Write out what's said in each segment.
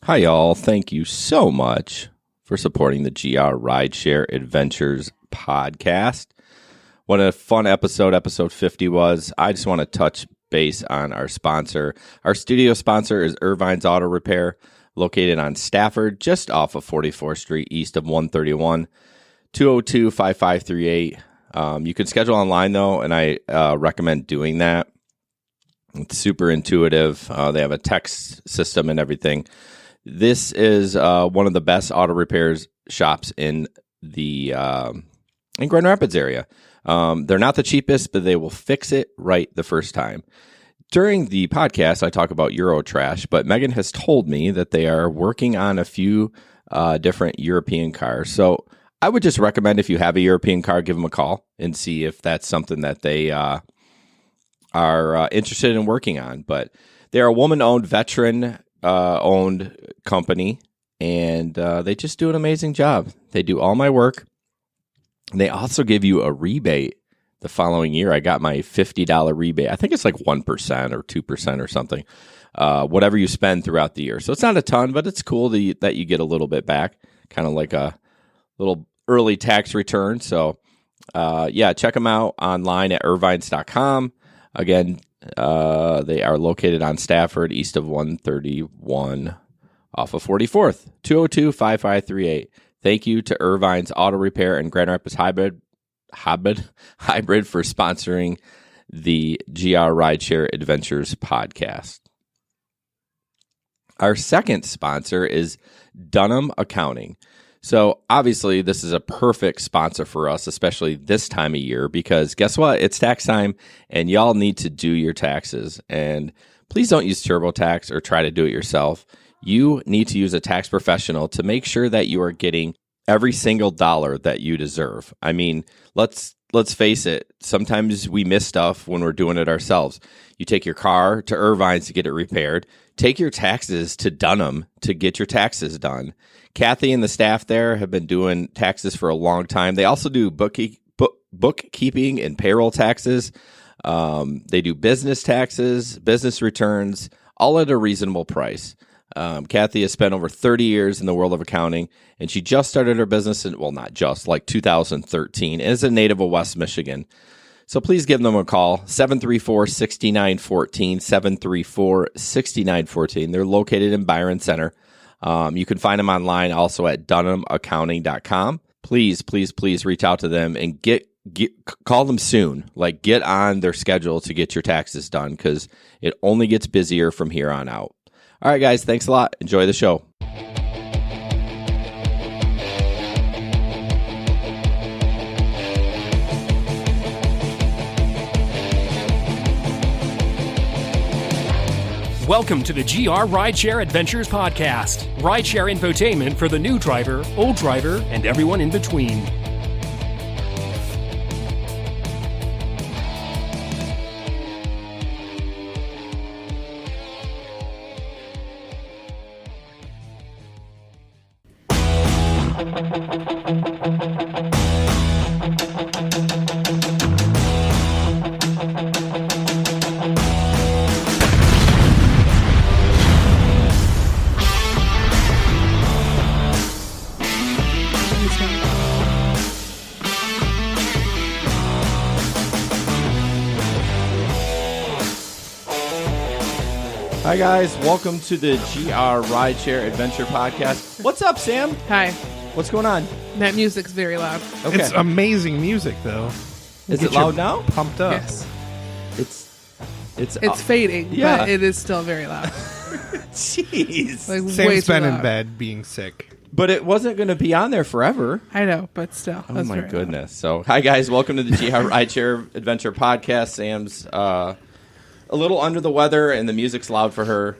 Hi, y'all. Thank you so much for supporting the GR Rideshare Adventures podcast. What a fun episode 50 was. I just want to touch base on our sponsor. Our studio sponsor is Irvine's Auto Repair, located on Stafford, just off of 44th Street, east of 131, 202-5538. You can schedule online, though, and I recommend doing that. It's super intuitive. They have a text system and everything. This is one of the best auto repairs shops in the in Grand Rapids area. They're not the cheapest, but they will fix it right the first time. During the podcast, I talk about Eurotrash, but Megan has told me that they are working on a few different European cars. So I would just recommend, if you have a European car, give them a call and see if that's something that they are interested in working on. But they're a woman-owned, veteran-owned company, and they just do an amazing job. They do all my work. They also give you a rebate the following year. I got my $50 rebate. I think it's like 1% or 2% or something, whatever you spend throughout the year. So it's not a ton, but it's cool that you get a little bit back, kind of like a little early tax return. So check them out online at irvines.com. Again, they are located on Stafford, east of 131, off of 44th, 202-5538. Thank you to Irvine's Auto Repair and Grand Rapids Hybrid for sponsoring the GR Rideshare Adventures podcast. Our second sponsor is Dunham Accounting. So obviously this is a perfect sponsor for us, especially this time of year, because guess what? It's tax time and y'all need to do your taxes. And please don't use TurboTax or try to do it yourself. You need to use a tax professional to make sure that you are getting every single dollar that you deserve. I mean, let's face it. Sometimes we miss stuff when we're doing it ourselves. You take your car to Irvine's to get it repaired. Take your taxes to Dunham to get your taxes done. Kathy and the staff there have been doing taxes for a long time. They also do bookkeeping and payroll taxes. They do business taxes, business returns, all at a reasonable price. Kathy has spent over 30 years in the world of accounting, and she just started her business in, well, not just, like 2013, and is a native of West Michigan. So please give them a call, 734-6914, 734-6914. They're located in Byron Center. You can find them online also at dunhamaccounting.com. Please reach out to them and call them soon. Like, get on their schedule to get your taxes done, because it only gets busier from here on out. All right, guys, thanks a lot. Enjoy the show. Welcome to the GR Rideshare Adventures podcast. Rideshare infotainment for the new driver, old driver, and everyone in between. Hi, guys. Welcome to the GR Rideshare Adventure podcast. What's up, Sam? Hi. What's going on? That music's very loud. Okay. It's amazing music, though. Is it loud now? Pumped up. Yes. It's fading, yeah. but it is still very loud. Jeez. Like, way Sam's too been in loud. bed being sick. But it wasn't going to be on there forever. I know, but still. Oh, that's my very goodness. So, hi, guys. Welcome to the GR Rideshare Adventure podcast. Sam's a little under the weather, and the music's loud for her.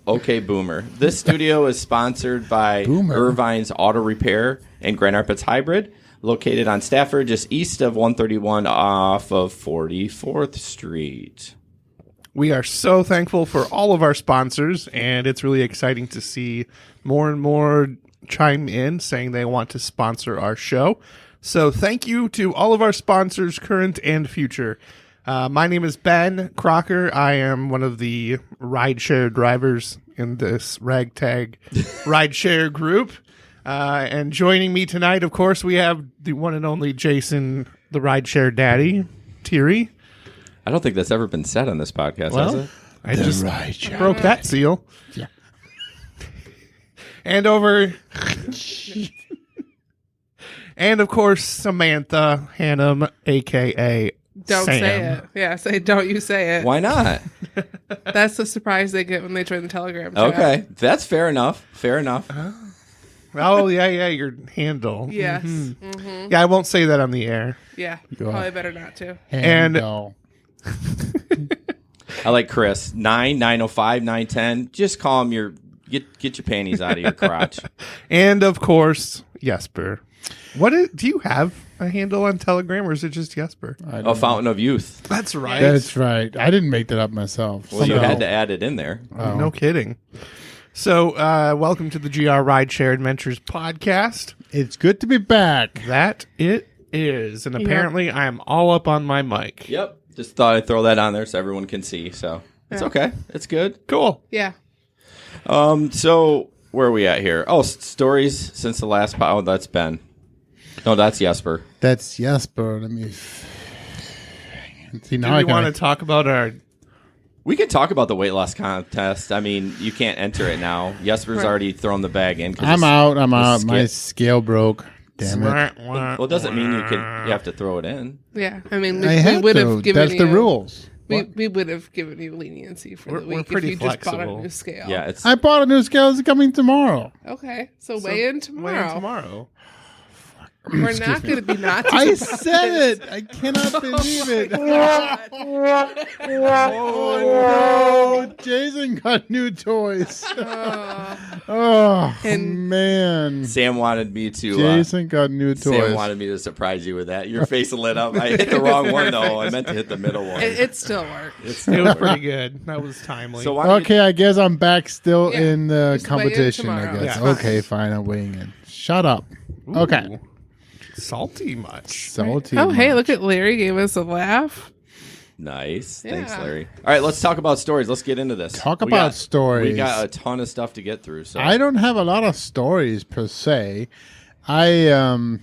Okay, Boomer. This studio is sponsored by Irvine's Auto Repair and Grand Rapids Hybrid, located on Stafford, just east of 131 off of 44th Street. We are so thankful for all of our sponsors, and it's really exciting to see more and more chime in saying they want to sponsor our show. So thank you to all of our sponsors, current and future. My name is Ben Crocker. I am one of the rideshare drivers in this ragtag rideshare group. And joining me tonight, of course, we have the one and only Jason, the rideshare daddy, Thierry. I don't think that's ever been said on this podcast, has it? I just broke that seal. Yeah. And over... and, of course, Samantha Hannum, a.k.a. Don't Sam. say it. Yeah, don't you say it. Why not? That's the surprise they get when they join the Telegram chat. Okay, that's fair enough. Fair enough. Oh, yeah, your handle. Yes. Yeah, I won't say that on the air. Yeah. Probably better not to. And- I like Chris. 905, 910. Just call him your... Get your panties out of your crotch. And, of course, Jesper. Do you have a handle on Telegram, or is it just Jesper? A fountain of youth. That's right. That's right. I didn't make that up myself. Well, you had to add it in there. No kidding. So, welcome to the GR Rideshare Adventures podcast. It's good to be back. That it is. And apparently I am all up on my mic. Yep. Just thought I'd throw that on there so everyone can see. So it's okay. It's good. Cool. Yeah. So where are we at here? Oh, stories since the last pod. Oh, that's Ben. No, that's Jesper. That's Jesper. Let me see. Now Do I we want to talk about our... We could talk about the weight loss contest. I mean, you can't enter it now. Jesper's already thrown the bag in. I'm out. My skip. scale broke. Damn it. Well, it doesn't mean you have to throw it in. Yeah. I mean, I we had would to. have given That's you... the rules. We would have given you leniency for the We're week pretty if you just bought flexible. a new scale. Yeah, it's I bought a new scale. It's coming tomorrow. Okay. So weigh in tomorrow. We're not going to be not I surprised. said it. I cannot believe it. Oh, no. Jason got new toys. Oh, And- man. Sam wanted me to. Jason got new Sam toys. wanted me to surprise you with that. Your face lit up. I hit the wrong one though. I meant to hit the middle one. It still worked. It was pretty good. That was timely. So why don't Okay, I guess I'm back still Yeah, in the just weigh in competition, I tomorrow. guess. Yeah. Okay, fine. I'm weighing in. Shut up. Okay. Ooh. Salty much. Salty. Oh, hey, much. look at Larry gave us a laugh. Nice. Thanks, Yeah. Larry. All right, let's talk about stories. Let's get into this. Talk We about got- stories. We got a ton of stuff to get through. So I don't have a lot of stories per se. I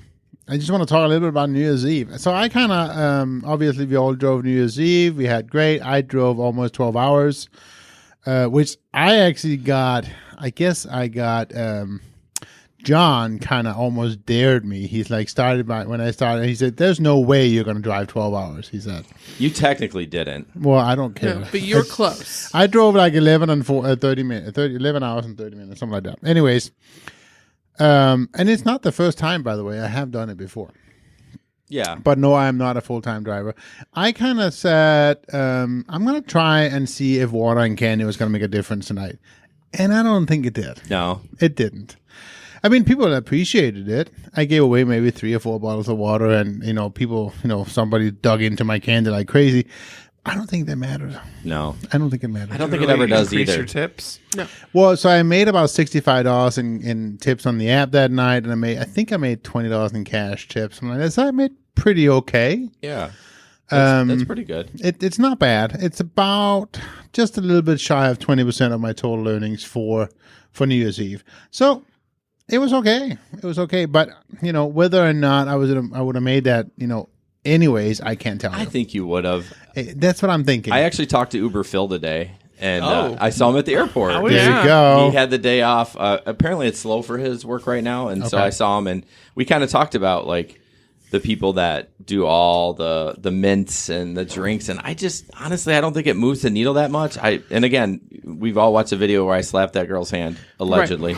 just want to talk a little bit about New Year's Eve. So I kind of obviously we all drove New Year's Eve. We had great. I drove almost 12 hours, which I actually got. I guess I got. John kind of almost dared me. He's like when I started. He said, "There's no way you're going to drive 12 hours." He said. You technically didn't. Well, I don't care. No, but you're close. I drove like 11 and 30 minutes, 11 hours and 30 minutes, something like that. Anyways, and it's not the first time, by the way. I have done it before. Yeah. But no, I am not a full-time driver. I kind of said, I'm going to try and see if water and candy was going to make a difference tonight. And I don't think it did. No. It didn't. I mean, people appreciated it. I gave away maybe 3 or 4 bottles of water, and, somebody dug into my candy like crazy. I don't think that matters. No. I don't think it matters. I don't think it ever does increase either. your tips? No. Well, so I made about $65 in tips on the app that night, and I think I made $20 in cash tips. Something like that. So I made pretty okay. Yeah. That's pretty good. It's not bad. It's about just a little bit shy of 20% of my total earnings for New Year's Eve. So it was okay. It was okay. But whether or not I would have made that, anyways, I can't tell you. I think you would have. That's what I'm thinking. I actually talked to Uber Phil today, and I saw him at the airport. Oh, there Yeah. you go. He had the day off. Apparently, it's slow for his work right now, and so Okay. I saw him, and we kind of talked about like the people that do all the mints and the drinks, and I just honestly I don't think it moves the needle that much. And again, we've all watched a video where I slapped that girl's hand allegedly,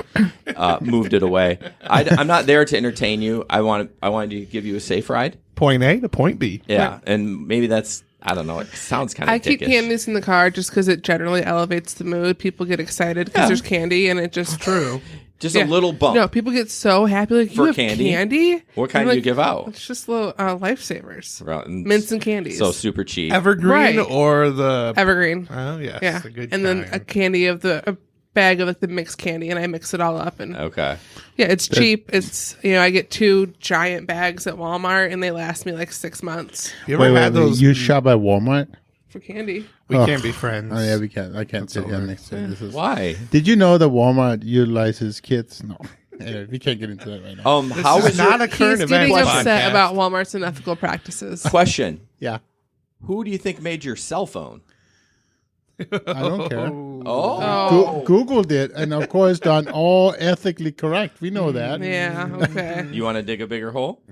moved it away. I'm not there to entertain you. I wanted to give you a safe ride. Point A to point B. Yeah, and maybe that's. I don't know. It sounds kind of I keep candies in the car just because it generally elevates the mood. People get excited because there's candy, and it just True. Just Yeah. a little bump. No, people get so happy. Like, For you have candy? candy? What kind I'm do you give out? It's just little lifesavers. Right, Mints and candies. So super cheap. Evergreen Right. or the... Evergreen. Oh, yes. Yeah. A good And then a kind. candy of the bag of like the mixed candy, and I mix it all up. And Okay. yeah, it's cheap. It's I get 2 giant bags at Walmart, and they last me like 6 months You ever had those? You shop at Walmart? for candy. We can't be friends. Oh yeah, we can't. I can't sit here next to you. This is. Why? Did you know that Walmart utilizes kids? No, anyway, we can't get into that right now. How This is is not your a current He's event getting upset podcast. about Walmart's unethical practices. question? Yeah, Who do you think made your cell phone? I don't care. Oh. Googled it, and of course, done all ethically correct. We know that. Yeah, okay. You want to dig a bigger hole?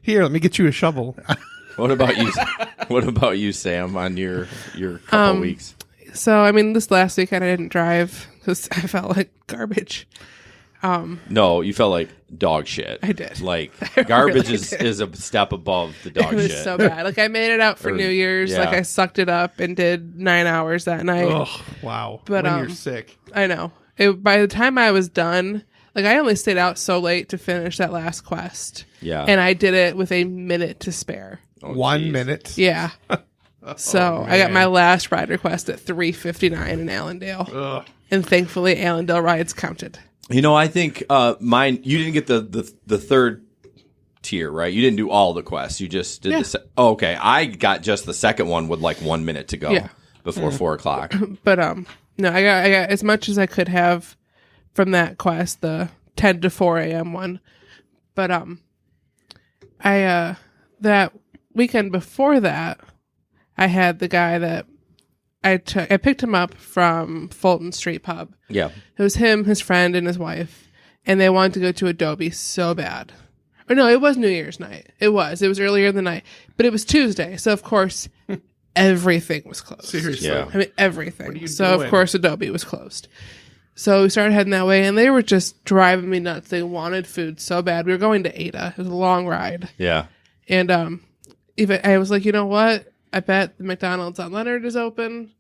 Here, let me get you a shovel. What about you? What about you, Sam? On your couple weeks? So, I mean, this last weekend I didn't drive because I felt like garbage. No, you felt like dog shit. I did. Like I garbage really is did. is a step above the dog It was shit. so bad. Like, I made it out for Or- New Year's. yeah. Like, I sucked it up and did 9 hours that night. Oh, wow. But, when you're sick. I know. By the time I was done, like, I only stayed out so late to finish that last quest. Yeah. And I did it with a minute to spare. Oh, 1 geez. minute. Yeah. So I got man. my last ride request at 3:59 in Allendale. Ugh. And thankfully, Allendale rides counted. You know, I think mine. You didn't get the third tier, right? You didn't do all the quests. You just did Yeah. oh, okay. I got just the second one with like 1 minute to go Yeah. before 4 o'clock. But no, I got as much as I could have from that quest, the 10 to 4 a.m. one. But I that weekend before that, I had the guy that I picked him up from Fulton Street Pub. Yeah. It was him, his friend, and his wife, and they wanted to go to Adobe so bad. Or no, it was New Year's night. It was earlier in the night, but it was Tuesday, so of course everything was closed. Seriously. Yeah. I mean, everything. What are you So, doing? of course, Adobe was closed. So we started heading that way, and they were just driving me nuts. They wanted food so bad. We were going to Ada. It was a long ride. Yeah. And even I was like, you know what? I bet the McDonald's on Leonard is open.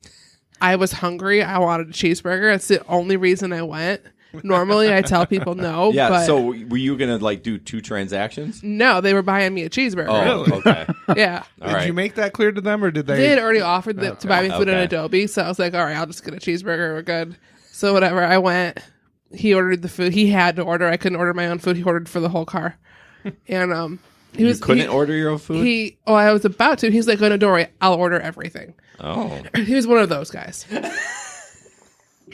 I was hungry. I wanted a cheeseburger. That's the only reason I went. Normally, I tell people no. Yeah. But So were you gonna like do 2 transactions? no, they were buying me a cheeseburger. Oh, Really? okay. Yeah. All Did right. you make that clear to them, or did they? They had already offered to buy me food Okay. at Adobe, so I was like, all right, I'll just get a cheeseburger. We're good. So whatever. I went. He ordered the food. He had to order. I couldn't order my own food. He ordered for the whole car. And he You couldn't order your own food? I was about to. He's like, oh, no, don't worry. I'll order everything. Oh. He was one of those guys.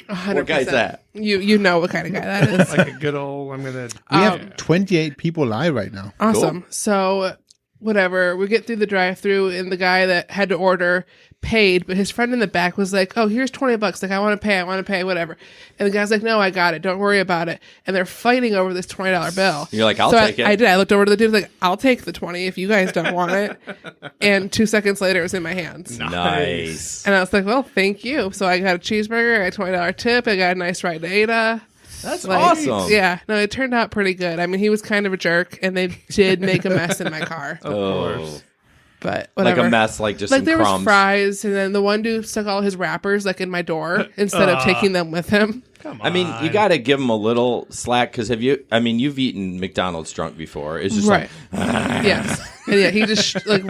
100%. What guy's that? You know what kind of guy that is. like a good old? I'm gonna. We have 28 people live right now. Awesome. So whatever, we get through the drive-through, and the guy that had to order paid, but his friend in the back was like, oh, here's $20. Like, I want to pay, whatever. And the guy's like, no, I got it. Don't worry about it. And they're fighting over this $20 bill. You're like, I'll So take it. I did. I looked over to the dude, like, I'll take the 20 if you guys don't want it. And 2 seconds later, it was in my hands. Nice. And I was like, well, thank you. So I got a cheeseburger, I got a $20 tip, I got a nice ride to Ada. That's Like, awesome. Yeah. No, it turned out pretty good. I mean, he was kind of a jerk, and they did make a mess in my car. Oh. But Like whatever. a mess, like just Like some there crumbs. was fries, and then the one dude stuck all his wrappers like in my door instead of taking them with him. Come on. I mean, you got to give him a little slack because you've eaten McDonald's drunk before. It's just Right. like, Yes. And yeah, he just like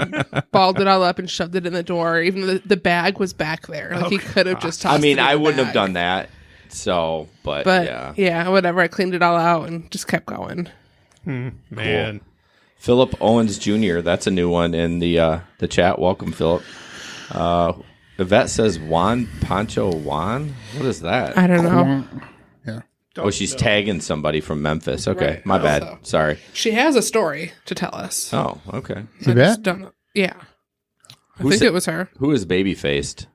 balled it all up and shoved it in the door. Even the bag was back there. Like he could have just tossed I mean, it in I the wouldn't have bag. done that. So, but But yeah. whatever. I cleaned it all out and just kept going. man. Philip Owens Jr. That's a new one in the chat. Welcome, Philip. Yvette says Juan Pancho Juan. What is that? I don't know. Yeah. Oh, she's tagging somebody from Memphis. Okay, Right. my bad. Also. Sorry. She has a story to tell us. Oh, okay. I Yvette? just don't know. Yeah. I Who think said- it was her. Who is baby faced?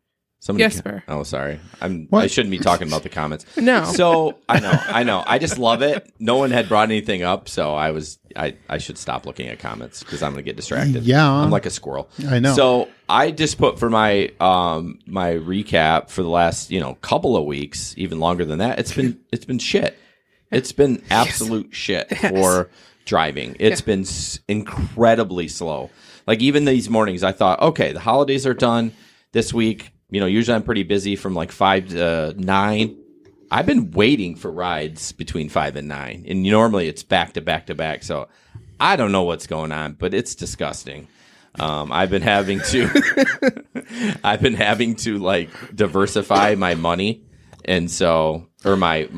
Somebody. Yes, sir. Oh, sorry. I What? shouldn't be talking about the comments. No. So I know. I just love it. No one had brought anything up, so I should stop looking at comments because I'm gonna get distracted. Yeah. I'm like a squirrel. I know. So I just put for my my recap for the last couple of weeks, even longer than that. It's been shit. It's been absolute shit for driving. It's been incredibly slow. Like even these mornings, I thought, okay, the holidays are done this week. Usually I'm pretty busy from like 5 to 9. I've been waiting for rides between 5 and 9. And normally it's back to back to back. So I don't know what's going on, but it's disgusting. I've been having to like diversify my money. And so or my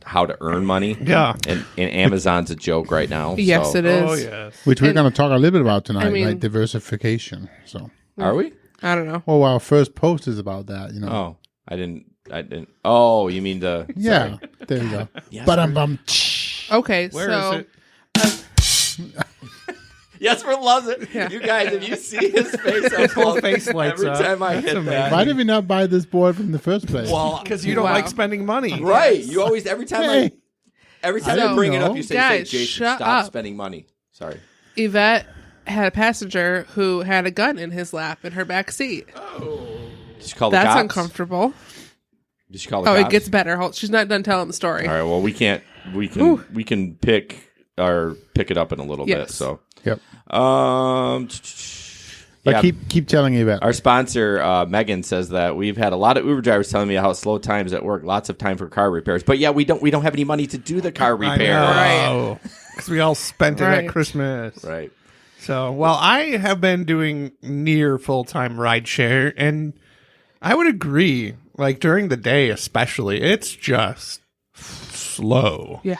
how to earn money. Yeah. And Amazon's a joke right now. Yes, so. it is. Oh, yes. Which we're going to talk a little bit about tonight, I mean- like diversification. So, Are we? I don't know. our first post is about that. Oh, I didn't. Oh, you mean the? Yeah, there you go. Yes, But I'm. Okay, Where so is it? Jesper loves it. Yeah. You guys, if you see his face, his whole face lights every up. time I That's hit amazing. that. Why did we not buy this board from the first place? Well, Because you don't Wow. like spending money. right. You always every time Hey. I didn't bring it know. up, you say, Guys, Jason, shut stop up. spending money. Sorry. Yvette had a passenger who had a gun in his lap in her back seat. Did you call the That's cops? uncomfortable. Did you call the Oh, cops? it gets better. She's not done telling the story. All right. Well, we can pick it up in a little bit. Yes. So, Yep. yeah, But keep telling you about. our sponsor Megan says that we've had a lot of Uber drivers telling me how slow times at work, lots of time for car repairs. But yeah, we don't have any money to do the car repair. Right. Because we all spent it Right. at Christmas. Right. So, well, I have been doing near full-time rideshare, and I would agree, like during the day especially, it's just slow. Yeah.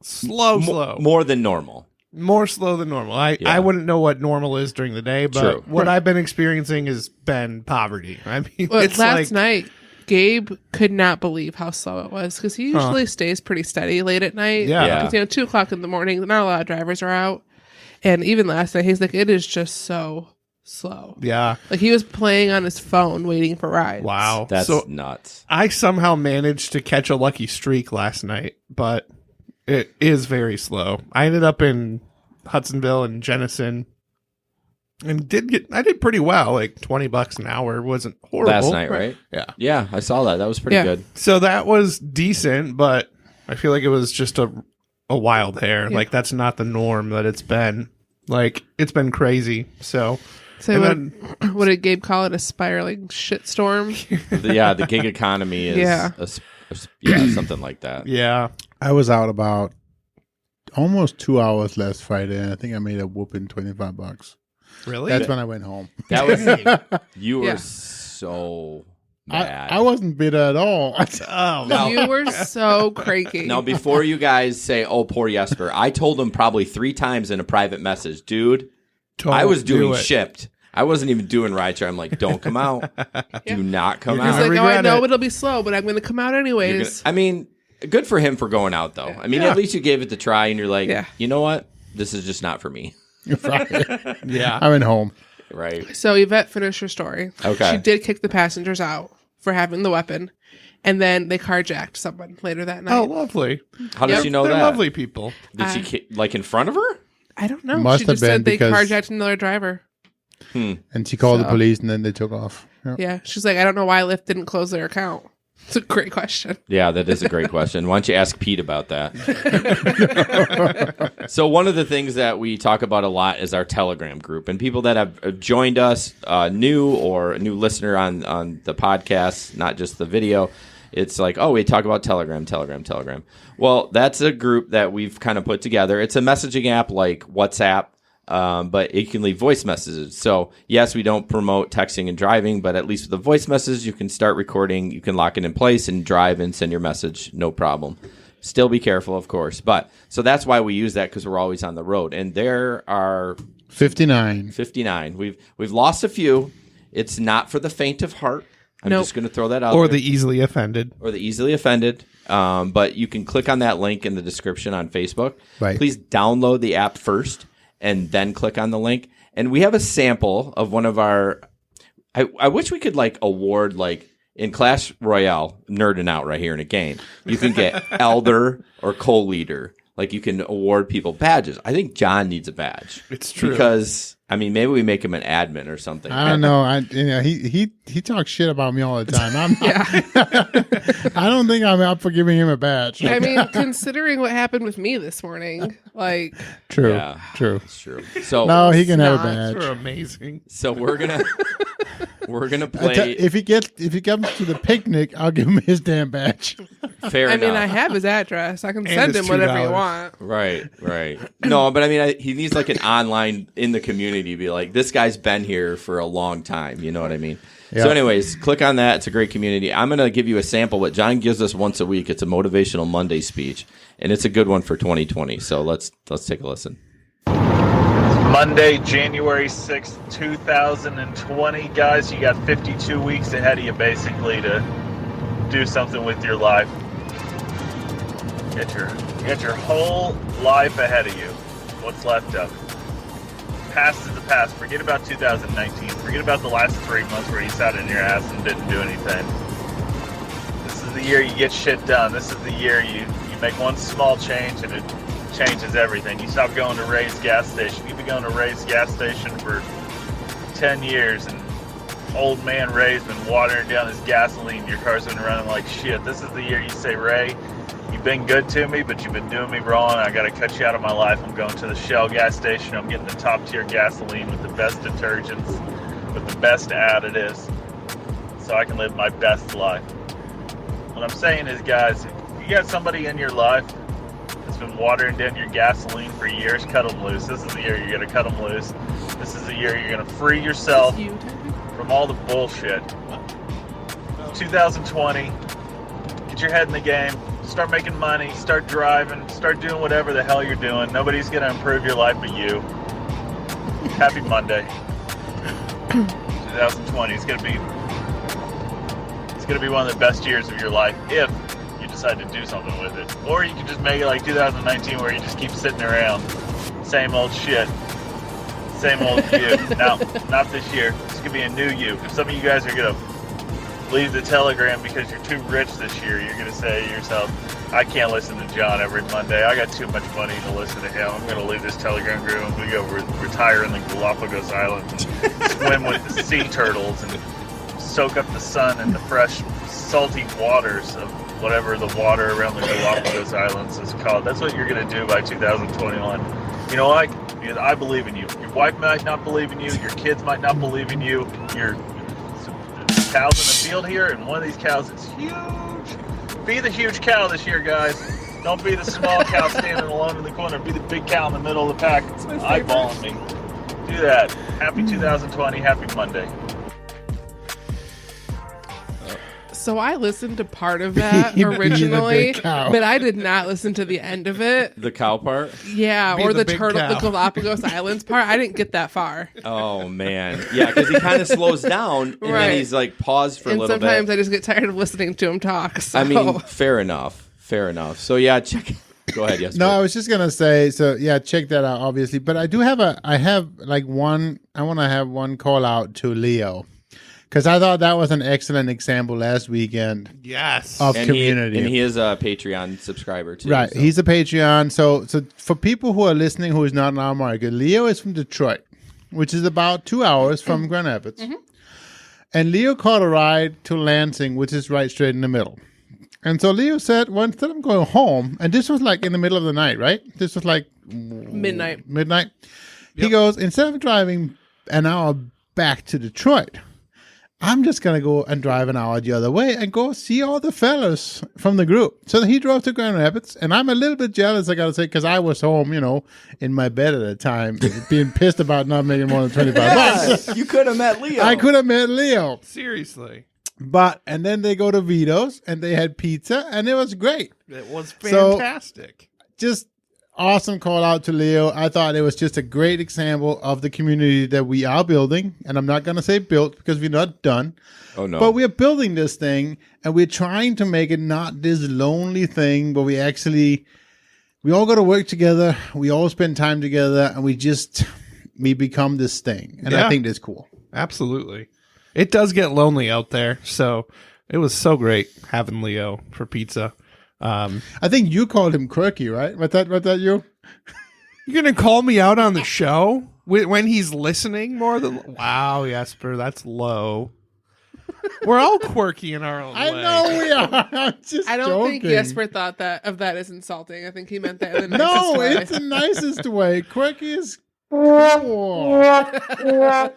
Slow. More than normal. More slow than normal. Yeah. I wouldn't know what normal is during the day, but True. what I've been experiencing has been poverty. I mean, Well, it's last like, night, Gabe could not believe how slow it was because he usually stays pretty steady late at night. Yeah. Because, 2 o'clock in the morning, not a lot of drivers are out. And even last night, he's like, it is just so slow. yeah, Like, he was playing on his phone waiting for rides. wow. That's so nuts. I somehow managed to catch a lucky streak last night, but it is very slow. I ended up in Hudsonville and Jenison, and I did pretty well. Like $20 an hour wasn't horrible. Last night, right? Yeah. Yeah, I saw that. That was pretty Yeah. good. So that was decent, but I feel like it was just a wild hair. Yeah. Like that's not the norm that it's been. Like it's been crazy. So So and what did Gabe call it? A spiraling shitstorm? The gig economy is Yeah. something like that. yeah. I was out about almost 2 hours last Friday, and I think I made a whooping $25. Really? That's when I went home. That was you were Yeah. so mad. I wasn't bitter at all. oh No. You were so cranky. Now, before you guys say, "Oh, poor Jesper," I told him probably 3 times in a private message, dude. I was doing shipped. I wasn't even doing rideshare. I'm like, don't come out. Do not come He's out. like, regret I know it. it'll be slow, but I'm going to come out anyways. I mean, good for him for going out, though. I mean, Yeah. at least you gave it the try, and you're like, Yeah. you know what? This is just not for me. Yeah. I went home. Right. So Yvette finished her story. Okay. She did kick the passengers out for having the weapon, and then they carjacked someone later that night. Oh, lovely. How does Yep. she know They're that? lovely people. Did she like in front of her? I don't know. Must she have just said been they because- carjacked another driver. And she called the So- police, and then they took off. Yeah. Yeah. She's like, I don't know why Lyft didn't close their account. It's a great question. Yeah, that is a great question. Why don't you ask Pete about that? So one of the things that we talk about a lot is our Telegram group, and people that have joined us, new or a new listener on the podcast, not just the video. It's like, oh, we talk about Telegram. Well, that's a group that we've kind of put together. It's a messaging app like WhatsApp. But it can leave voice messages. So yes, we don't promote texting and driving, but at least with the voice message, you can start recording, you can lock it in place and drive and send your message. No problem. Still be careful, of course. But so that's why we use that, because we're always on the road. And there are 59. 59. We've lost a few. It's not for the faint of heart. I'm Nope. just going to throw that out Or there. the easily offended. Or the easily offended. But you can click on that link in the description on Facebook. Right. Please download the app first and then click on the link. And we have a sample of one of our. I wish we could like award like in Clash Royale, nerding out right here in a game. You can get elder or co-leader. Like you can award people badges. I think John needs a badge. It's true. Because I mean, maybe we make him an admin or something. I don't know. He talks shit about me all the time. I don't think I'm up for giving him a badge. I mean, considering what happened with me this morning, like, True. Yeah. True. It's true. So No, he can have a not. They're badge. amazing. So we're gonna I tell- play. if he comes to the picnic, I'll give him his damn badge. Fair I enough. mean, I have his address. I can And send his him whatever you $2. want. Right. No, but I mean, he needs like an online in the community. Be like, this guy's been here for a long time. You know what I mean? Yeah. So anyways, click on that. It's a great community. I'm going to give you a sample what John gives us once a week. It's a motivational Monday speech, and it's a good one for 2020. So let's take a listen. Monday, January 6th, 2020. Guys, you got 52 weeks ahead of you basically to do something with your life. You got your whole life ahead of you. What's left of it? Past is the past. Forget about 2019. Forget about the last 3 months where you sat in your ass and didn't do anything. This is the year you get shit done. This is the year you make one small change and it changes everything. You stop going to Ray's gas station. You've been going to Ray's gas station for 10 years and old man Ray's been watering down his gasoline. Your car's been running like shit. This is the year you say, Ray, you've been good to me, but you've been doing me wrong. I got to cut you out of my life. I'm going to the Shell gas station. I'm getting the top tier gasoline with the best detergents, with the best additives, so I can live my best life. What I'm saying is, guys, if you got somebody in your life that's been watering down your gasoline for years, cut them loose. This is the year you're going to cut them loose. This is the year you're going to free yourself from all the bullshit. 2020, get your head in the game. Start making money, start driving, start doing whatever the hell you're doing. Nobody's going to improve your life but you. Happy Monday. 2020 is going to be one of the best years of your life if you decide to do something with it. Or you can just make it like 2019 where you just keep sitting around. Same old shit. Same old you. No, not this year. It's going to be a new you. If some of you guys are going to leave the Telegram because you're too rich this year, you're going to say to yourself, I can't listen to John every Monday. I got too much money to listen to him. I'm going to leave this Telegram group. I'm going to go retire in the Galapagos Islands and swim with the sea turtles and soak up the sun in the fresh, salty waters of whatever the water around the Galapagos Islands is called. That's what you're going to do by 2021. You know what? Because I believe in you. Your wife might not believe in you. Your kids might not believe in you. Your cows in the field here, and one of these cows is huge. Be the huge cow this year, guys. Don't be the small cow standing alone in the corner. Be the big cow in the middle of the pack, eyeballing me. Do that. Happy 2020. Happy Monday. So I listened to part of that originally, but I did not listen to the end of it. The cow part? Yeah, Be or the big turtle, cow. the Galapagos Islands part. I didn't get that far. Oh, man. Yeah, because he kind of slows down, and Right. then he's like paused for a And little sometimes bit. I just get tired of listening to him talk. So. I mean, fair enough. So, yeah, check. Go ahead, yes. No, I was just gonna say, so yeah, check that out, obviously. But I want to have one call out to Leo, because I thought that was an excellent example last weekend Yes. of and community. he is a Patreon subscriber, too. Right, so. he's a Patreon. So for people who are listening who is not in our market, Leo is from Detroit, which is about 2 hours from Grand Rapids. And Leo caught a ride to Lansing, which is right straight in the middle. And so Leo said, well, instead of going home, and this was like in the middle of the night, right? This was like midnight. He goes, instead of driving an hour back to Detroit, I'm just going to go and drive an hour the other way and go see all the fellas from the group. So he drove to Grand Rapids, and I'm a little bit jealous, I got to say, because I was home, in my bed at the time, being pissed about not making more than $25. Yes, you could have met Leo. I could have met Leo. Seriously. And then they go to Vito's, and they had pizza, and it was great. It was So- fantastic. Just awesome call out to Leo. I thought it was just a great example of the community that we are building. And I'm not going to say built because we're not done. Oh, no. But we're building this thing, and we're trying to make it not this lonely thing, but we all go to work together. We all spend time together, and we become this thing. And Yeah. I think that's cool. Absolutely. It does get lonely out there. So it was so great having Leo for pizza. I think you called him quirky, right? Was that you? You're going to call me out on the show when he's listening more than... Wow, Jesper, that's low. We're all quirky in our own way. I know we are. I'm just I don't joking. think Jesper thought that of that as insulting. I think he meant that in the nicest No, way. it's the nicest way. Quirky is cool. Anyway,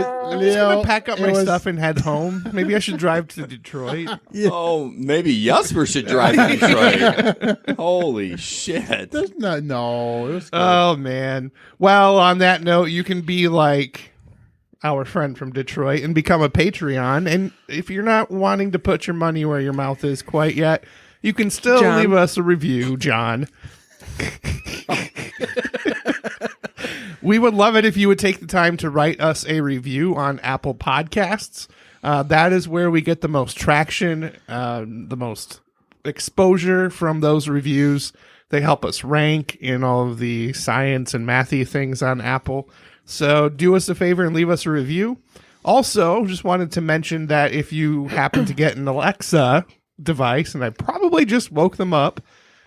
I'm just Leo, going to pack up it my was- stuff and head home. Maybe I should drive to Detroit. Oh, maybe Jesper should drive to Detroit. Holy shit. There's no, it was good. Oh, man. Well, on that note, you can be like our friend from Detroit, and become a Patreon. And if you're not wanting to put your money where your mouth is quite yet, you can still leave us a review, John. We would love it if you would take the time to write us a review on Apple Podcasts. That is where we get the most traction, the most exposure from those reviews. They help us rank in all of the science and mathy things on Apple. So do us a favor and leave us a review. Also, just wanted to mention that if you happen to get an Alexa device, and I probably just woke them up,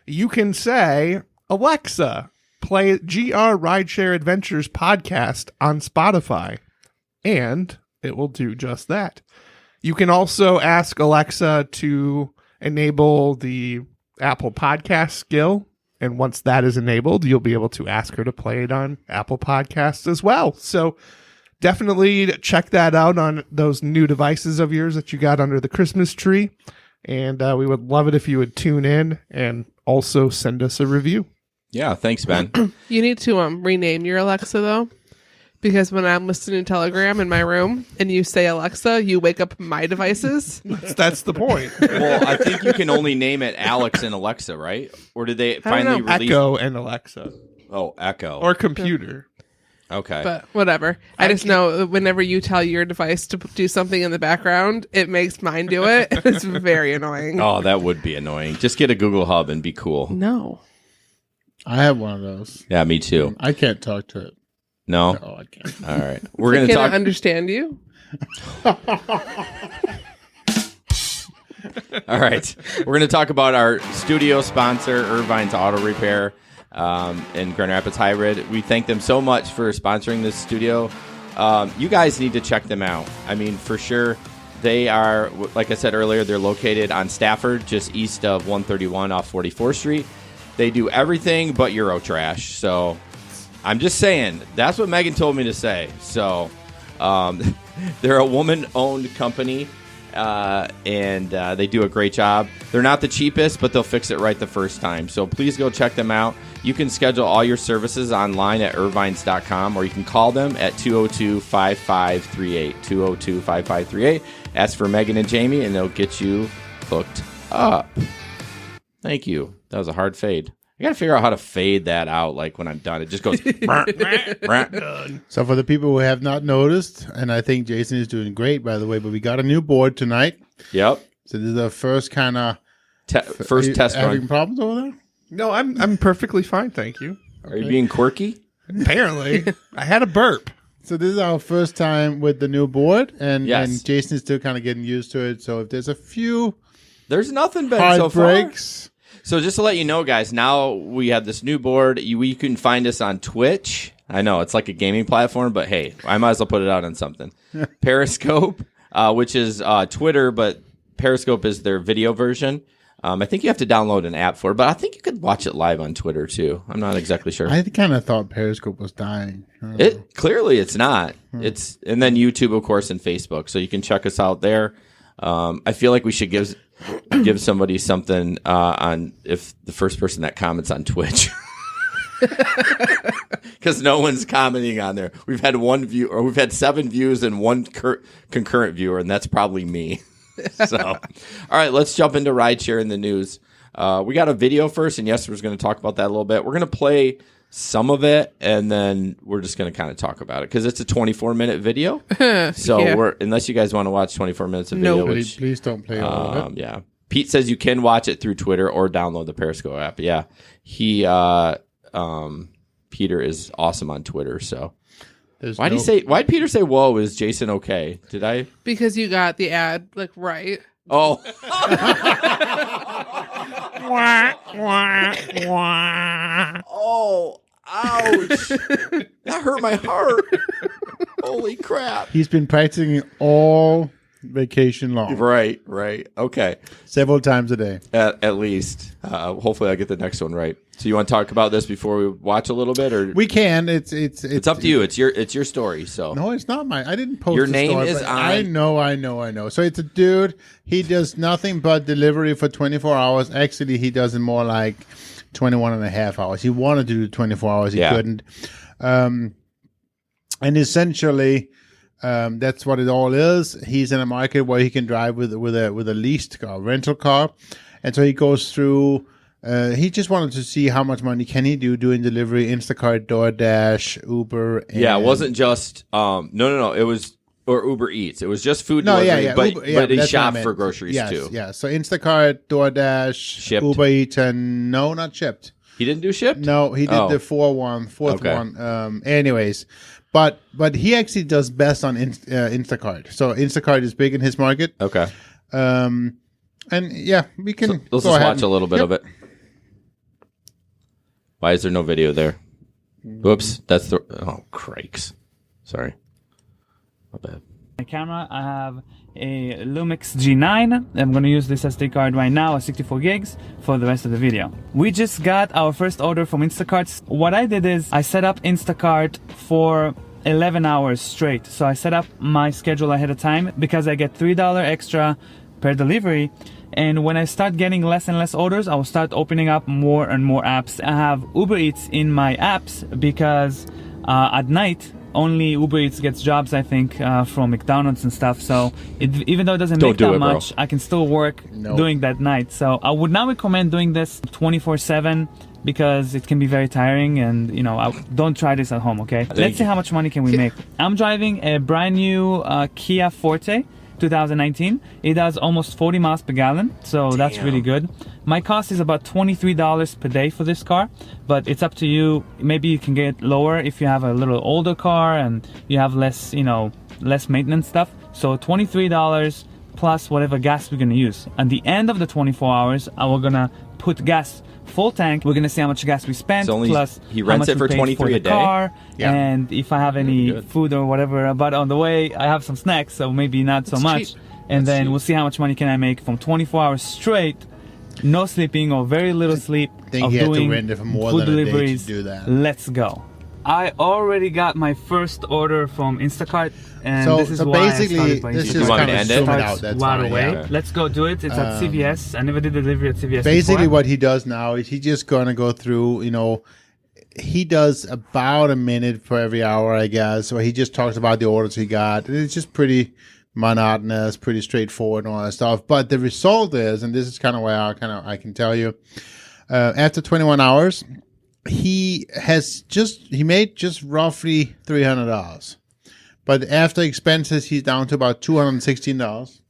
you can say, Alexa, play GR Rideshare Adventures podcast on Spotify, and it will do just that. You can also ask Alexa to enable the Apple Podcast skill, and once that is enabled, you'll be able to ask her to play it on Apple Podcasts as well. So definitely check that out on those new devices of yours that you got under the Christmas tree, and we would love it if you would tune in and also send us a review. Yeah, thanks, Ben. You need to rename your Alexa, though, because when I'm listening to Telegram in my room and you say Alexa, you wake up my devices. That's the point. Well, I think you can only name it Alex and Alexa, right? Or did they finally release Echo and Alexa. Oh, Echo. Or computer. Okay. But whatever. I just know that whenever you tell your device to do something in the background, it makes mine do it. It's very annoying. Oh, that would be annoying. Just get a Google Hub and be cool. No. I have one of those. Yeah, me too. I can't talk to it. No? No, I can't. All right. We're going to Can I talk. understand you? All right. We're going to talk about our studio sponsor, Irvine's Auto Repair in Grand Rapids Hybrid. We thank them so much for sponsoring this studio. You guys need to check them out. I mean, for sure. They are, like I said earlier, they're located on Stafford, just east of 131 off 44th Street. They do everything but Euro trash. So I'm just saying, that's what Megan told me to say. So they're a woman-owned company, and they do a great job. They're not the cheapest, but they'll fix it right the first time. So please go check them out. You can schedule all your services online at irvines.com, or you can call them at 202-5538. 202-5538. Ask for Megan and Jamie, and they'll get you hooked up. Thank you. That was a hard fade. I got to figure out how to fade that out, like when I'm done. It just goes... So for the people who have not noticed, and I think Jason is doing great, by the way, but we got a new board tonight. Yep. So this is the first kind of... First test having run. problems over there? No, I'm perfectly fine, thank you. Are you being quirky? Apparently. I had a burp. So this is our first time with the new board, and Yes. Jason is still kind of getting used to it. So if there's a few There's nothing been hard so far. breaks... So just to let you know, guys, now we have this new board. You can find us on Twitch. I know, it's like a gaming platform, but hey, I might as well put it out on something. Periscope, which is Twitter, but Periscope is their video version. I think you have to download an app for it, but I think you could watch it live on Twitter too. I'm not exactly sure. I kind of thought Periscope was dying. Clearly it's not. It's and then YouTube, of course, and Facebook. So you can check us out there. I feel like we should give somebody something on if the first person that comments on Twitch. Because no one's commenting on there. We've had one view, or we've had 7 views and one concurrent viewer, and that's probably me. So, all right, let's jump into rideshare in the news. We got a video first, and yes, we're going to talk about that a little bit. We're going to play some of it, and then we're just going to kind of talk about it because it's a 24-minute video. So Yeah. unless you guys want to watch 24 minutes of video, No. which Please don't play all of it. yeah, Pete says you can watch it through Twitter or download the Periscope app. Yeah, Peter is awesome on Twitter. So why'd Peter say whoa? Is Jason okay? Did I? Because you got the ad, like, right. Oh. Oh, ouch. That hurt my heart. Holy crap. He's been practicing all vacation long. Right. Okay. Several times a day. At least. Hopefully I'll get the next one right. So you want to talk about this before we watch a little bit, or We can. It's up to you. It's your story. So No, it's not mine. I didn't post Your the name story, is but on- I know. So it's a dude. He does nothing but delivery for 24 hours. Actually, he does it more like 21 and a half hours. He wanted to do 24 hours. He Yeah. couldn't. And essentially, That's what it all is. He's in a market where he can drive with a leased car, rental car, and so he goes through. He just wanted to see how much money can he do doing delivery, Instacart, DoorDash, Uber. And Yeah, it wasn't just no. It was Uber Eats. It was just food delivery, but he shopped for groceries too. Yeah, so Instacart, DoorDash, Shipped. Uber Eats, and no, not shipped. He didn't do shipped? No, he did the fourth one. Anyways, but he actually does best on Instacart. So Instacart is big in his market. Okay. And yeah, we can. So let's just watch a little bit of it. Why is there no video there? Whoops, that's the crikes. Sorry, my bad. My camera, I have a Lumix G9. I'm going to use this SD card right now at 64 gigs for the rest of the video. We just got our first order from Instacart. What I did is I set up Instacart for 11 hours straight. So I set up my schedule ahead of time because I get $3 extra per delivery. And when I start getting less and less orders, I will start opening up more and more apps. I have Uber Eats in my apps because at night, only Uber Eats gets jobs, I think, from McDonald's and stuff. So even though it doesn't make that much, I can still work doing that night. So I would not recommend doing this 24/7 because it can be very tiring. And, don't try this at home, okay? Let's see how much money can we make. I'm driving a brand new Kia Forte 2019. It does almost 40 miles per gallon, so that's really good. My cost is about $23 per day for this car, but it's up to you. Maybe you can get lower if you have a little older car and you have less, less maintenance stuff. So $23 plus whatever gas we're gonna use. At the end of the 24 hours, we're gonna put gas full tank. We're gonna see how much gas we spent, plus he rents it for $23 a day. Car, and if I have any food or whatever. But on the way, I have some snacks, so maybe not so much. Cheap. And then we'll see how much money can I make from 24 hours straight, no sleeping or very little sleep. I think he had to rent it for more food than deliveries. a day to do that. Let's go. I already got my first order from Instacart, and this is why basically, I started by this Instacart. is kind of end it? zoom it out. That's right fine, away. yeah. Let's go do it. It's at CVS. I never did delivery at CVS Basically, before. what he does now is he's just going to go through, he does about a minute for every hour, I guess, where he just talks about the orders he got. And it's just pretty monotonous, pretty straightforward and all that stuff. But the result is, and this is kind of why I can tell you, after 21 hours, he made just roughly $300. But after expenses, he's down to about $216.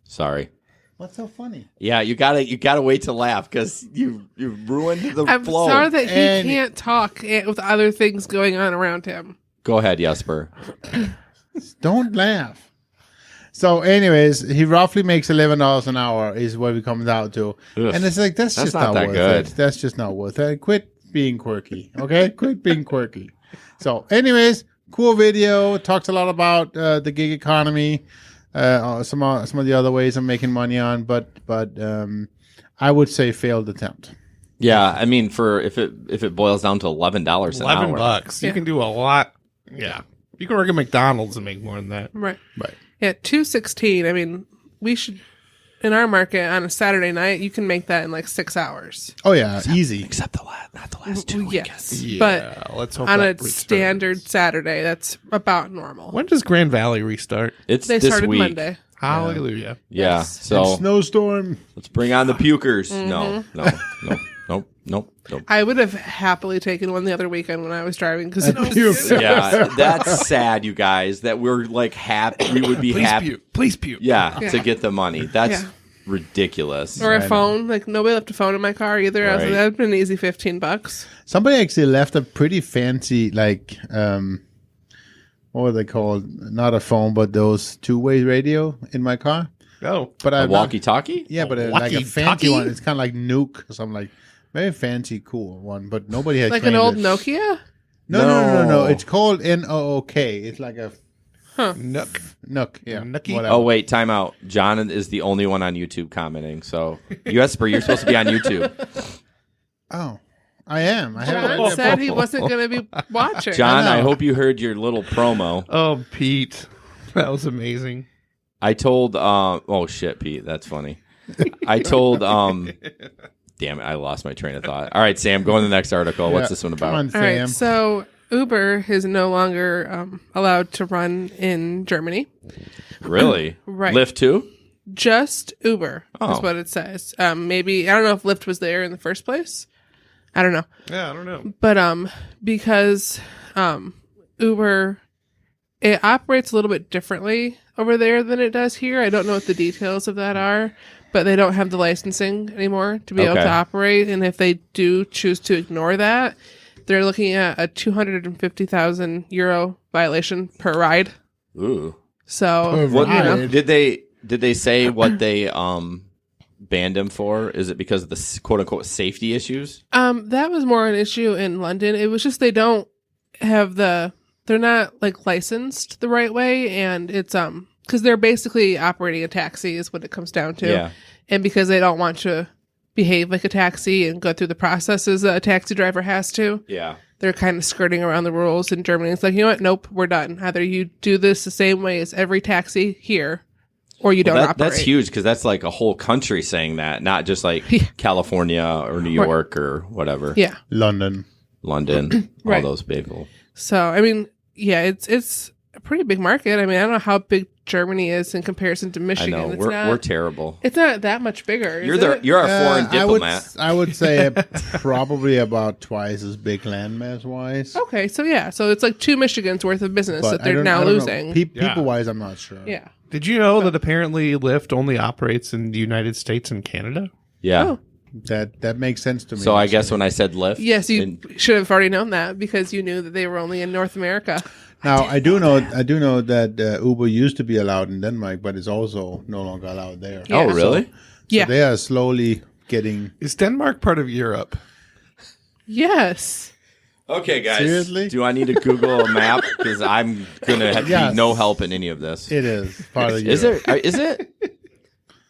Sorry. What's so funny? Yeah, you gotta wait to laugh because you ruined the I'm flow. sorry that he can't talk with other things going on around him. Go ahead, Jesper. Don't laugh. So, anyways, he roughly makes $11 an hour is what it comes out to. Ugh, and it's like, that's just not that worth good. it. That's just not worth it. Quit being quirky, okay? Quit being quirky. So, anyways, cool video. Talks a lot about the gig economy, some of the other ways of making money on, but I would say failed attempt. Yeah, I mean, if it boils down to $11 an hour, $11. You can do a lot. Yeah. You can work at McDonald's and make more than that. Right. Right. Yeah, $216. I mean, we should, in our market on a Saturday night, you can make that in like 6 hours. Oh, yeah. Easy. except not the last 2 Yes. weekends. But let's hope on a that returns. standard Saturday, that's about normal. When does Grand Valley restart? It's They this started week. Monday. Hallelujah. Yeah, so Snowstorm. let's bring on the pukers. Mm-hmm. No. I would have happily taken one the other weekend when I was driving because Yeah, that's sad, you guys. That we're like happy. We would be happy. Please puke. Yeah, to get the money. That's ridiculous. or a phone. Like nobody left a phone in my car either. I was like, Right. that'd been an easy $15. Somebody actually left a pretty fancy, like, what were they called? Not a phone, but those two-way radio in my car. Oh. But A I walkie-talkie? Yeah, but like a fancy one. It's kind of like Nuke or something like very fancy, cool one. But nobody had Like an claimed old it. Nokia? No. It's called NOOK. It's like a Nook. Nook. Yeah. Nookie? Whatever. Oh, wait, time out. John is the only one on YouTube commenting. So, Jesper, you're supposed to be on YouTube. Oh, I am. I John haven't. said he wasn't going to be watching. John, I I know. hope you heard your little promo. Oh, Pete. That was amazing. I told, oh shit, Pete, that's funny. I told, damn it, I lost my train of thought. All right, Sam, go on to the next article. What's this one about? Come on, All right, Sam. so Uber is no longer allowed to run in Germany. Really? Right. Lyft too? Just Uber is Oh. what it says. Maybe I don't know if Lyft was there in the first place. I don't know. Yeah, I don't know. But because Uber, it operates a little bit differently over there than it does here. I don't know what the details of that are, but they don't have the licensing anymore to be able Okay. to operate. And if they do choose to ignore that, they're looking at a €250,000 violation per ride. Ooh. So What you know. did they say what they banned him for? Is it because of the quote unquote safety issues? That was more an issue in London. It was just they don't have they're not like licensed the right way, and it's because they're basically operating a taxi is what it comes down to. Yeah. And because they don't want to behave like a taxi and go through the processes that a taxi driver has to, Yeah. they're kind of skirting around the rules in Germany. It's like, you know what? Nope, we're done. Either you do this the same way as every taxi here, or you don't operate. That's huge because that's like a whole country saying that, not just like California or New York or whatever. Yeah. London. London, Right. all those people. So, I mean, yeah, it's a pretty big market. I mean, I don't know how big Germany is in comparison to I Michigan. know It's we're terrible. It's not that much bigger. Is it? You're our foreign diplomat. I would say probably about twice as big landmass wise. Okay, so yeah, so it's like 2 Michigans worth of business that they're now losing. People wise, I'm not sure. Yeah. Did you know that apparently Lyft only operates in the United States and Canada? Yeah. Oh. That makes sense to me. So I guess when I said Lyft, Yes, you and- should have already known that because you knew that they were only in North America. Now I do know that Uber used to be allowed in Denmark, but it's also no longer allowed there. Yeah. oh really? So Yeah. they are slowly getting. Is Denmark part of Europe? Yes. Okay, guys. Seriously? Do I need to Google a map? Because I'm gonna have Yes. no help in any of this. It is part of Is Europe. it?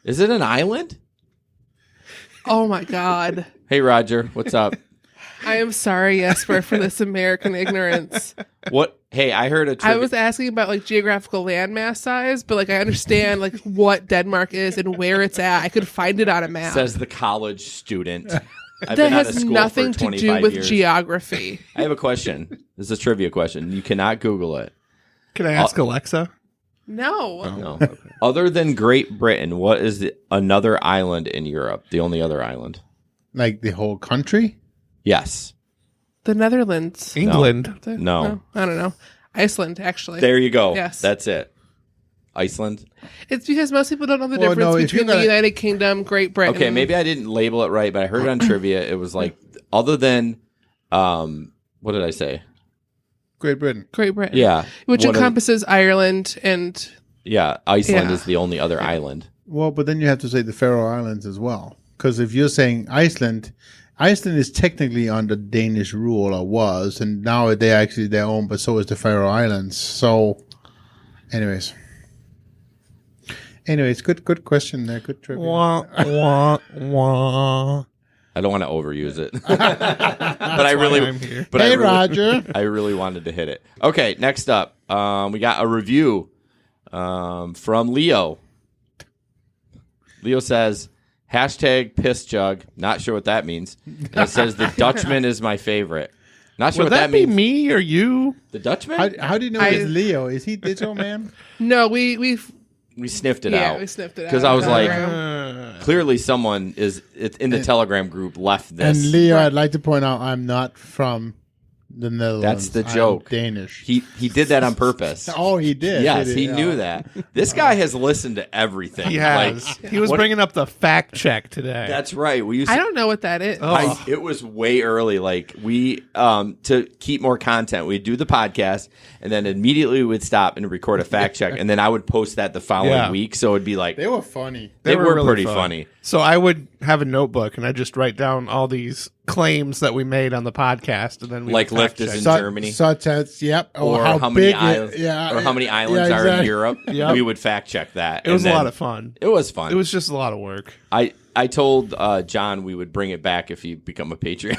Is it an island? Oh my God. Hey, Roger, what's up? I am sorry, Jesper, for this American ignorance. What? Hey, I heard a. I was asking about like geographical landmass size, but like I understand like what Denmark is and where it's at. I could find it on a map. says the college student. I've that been out of has school nothing for to do 25 with years. geography. I have a question. This is a trivia question. You cannot Google it. Can I ask Alexa? No. No. Other than Great Britain, what is another island in Europe? The only other island? Like the whole country? Yes. The Netherlands. England. No. I don't know. Iceland, actually. There you go. Yes. That's it. Iceland. It's because most people don't know the Well, difference no, if between you got- the United Kingdom, Great Britain. Okay, maybe I didn't label it right, but I heard it on trivia. It was like, other than, what did I say? Great Britain. Great Britain. Yeah. Which One of- encompasses Ireland and Yeah, Iceland Yeah. is the only other island. Well, but then you have to say the Faroe Islands as well. Because if you're saying Iceland is technically under Danish rule or was, and now they're actually their own, but so is the Faroe Islands. So, anyways, good question there. Good trivia. Wah, wah, wah. I don't want to overuse it. but I really, I'm here. but I Hey, really, Roger. I really wanted to hit it. Okay, next up, we got a review from Leo. Leo says, #piss jug. Not sure what that means. And it says the Dutchman is my favorite. Not sure Would what that that be means. me or you? The Dutchman? How do you know it's Leo? Is he digital man? no, we've We sniffed it yeah, out. we sniffed it out. Because I was like, Telegram. clearly someone is in the Telegram group left this. And Leo, I'd like to point out, I'm not from the Netherlands. That's the I'm joke. Danish. He did that on purpose. Oh, he did. Yes, did he knew that. This guy has listened to everything. He has. Like, He was what- bringing up the fact check today. That's right. We used. I don't know what that is. Oh. It was way early. Like we, to keep more content, we'd do the podcast, and then immediately we would stop and record a fact check, and then I would post that the following Yeah. week. So it'd be like They were funny. they were really pretty fun. funny. So I would have a notebook and I just write down all these claims that we made on the podcast, and then we Like would fact Lyft is check. in Su- Germany. Such as, yep. Or how how many big islands? yeah, or how many yeah, islands are in exactly. Europe? Yep. We would fact check that. It was and a lot then- of fun. It was fun. It was just a lot of work. I told John we would bring it back if he become a Patreon.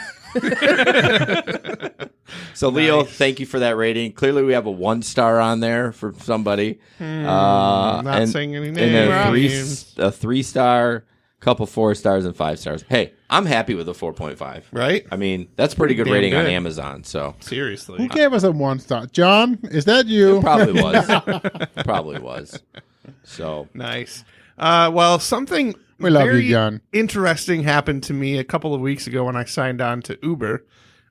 So Leo, thank you for that rating. Clearly, we have a 1-star on there for somebody. Not saying any And a names. 3-star couple 4 stars and 5 stars. Hey, I'm happy with a 4.5. Right? I mean, that's pretty good Damn rating on good. Amazon. So Seriously. Who gave us a 1 star? John, is that you? probably was. Probably was. So Nice. Well, something We love you, very John. interesting happened to me a couple of weeks ago when I signed on to Uber.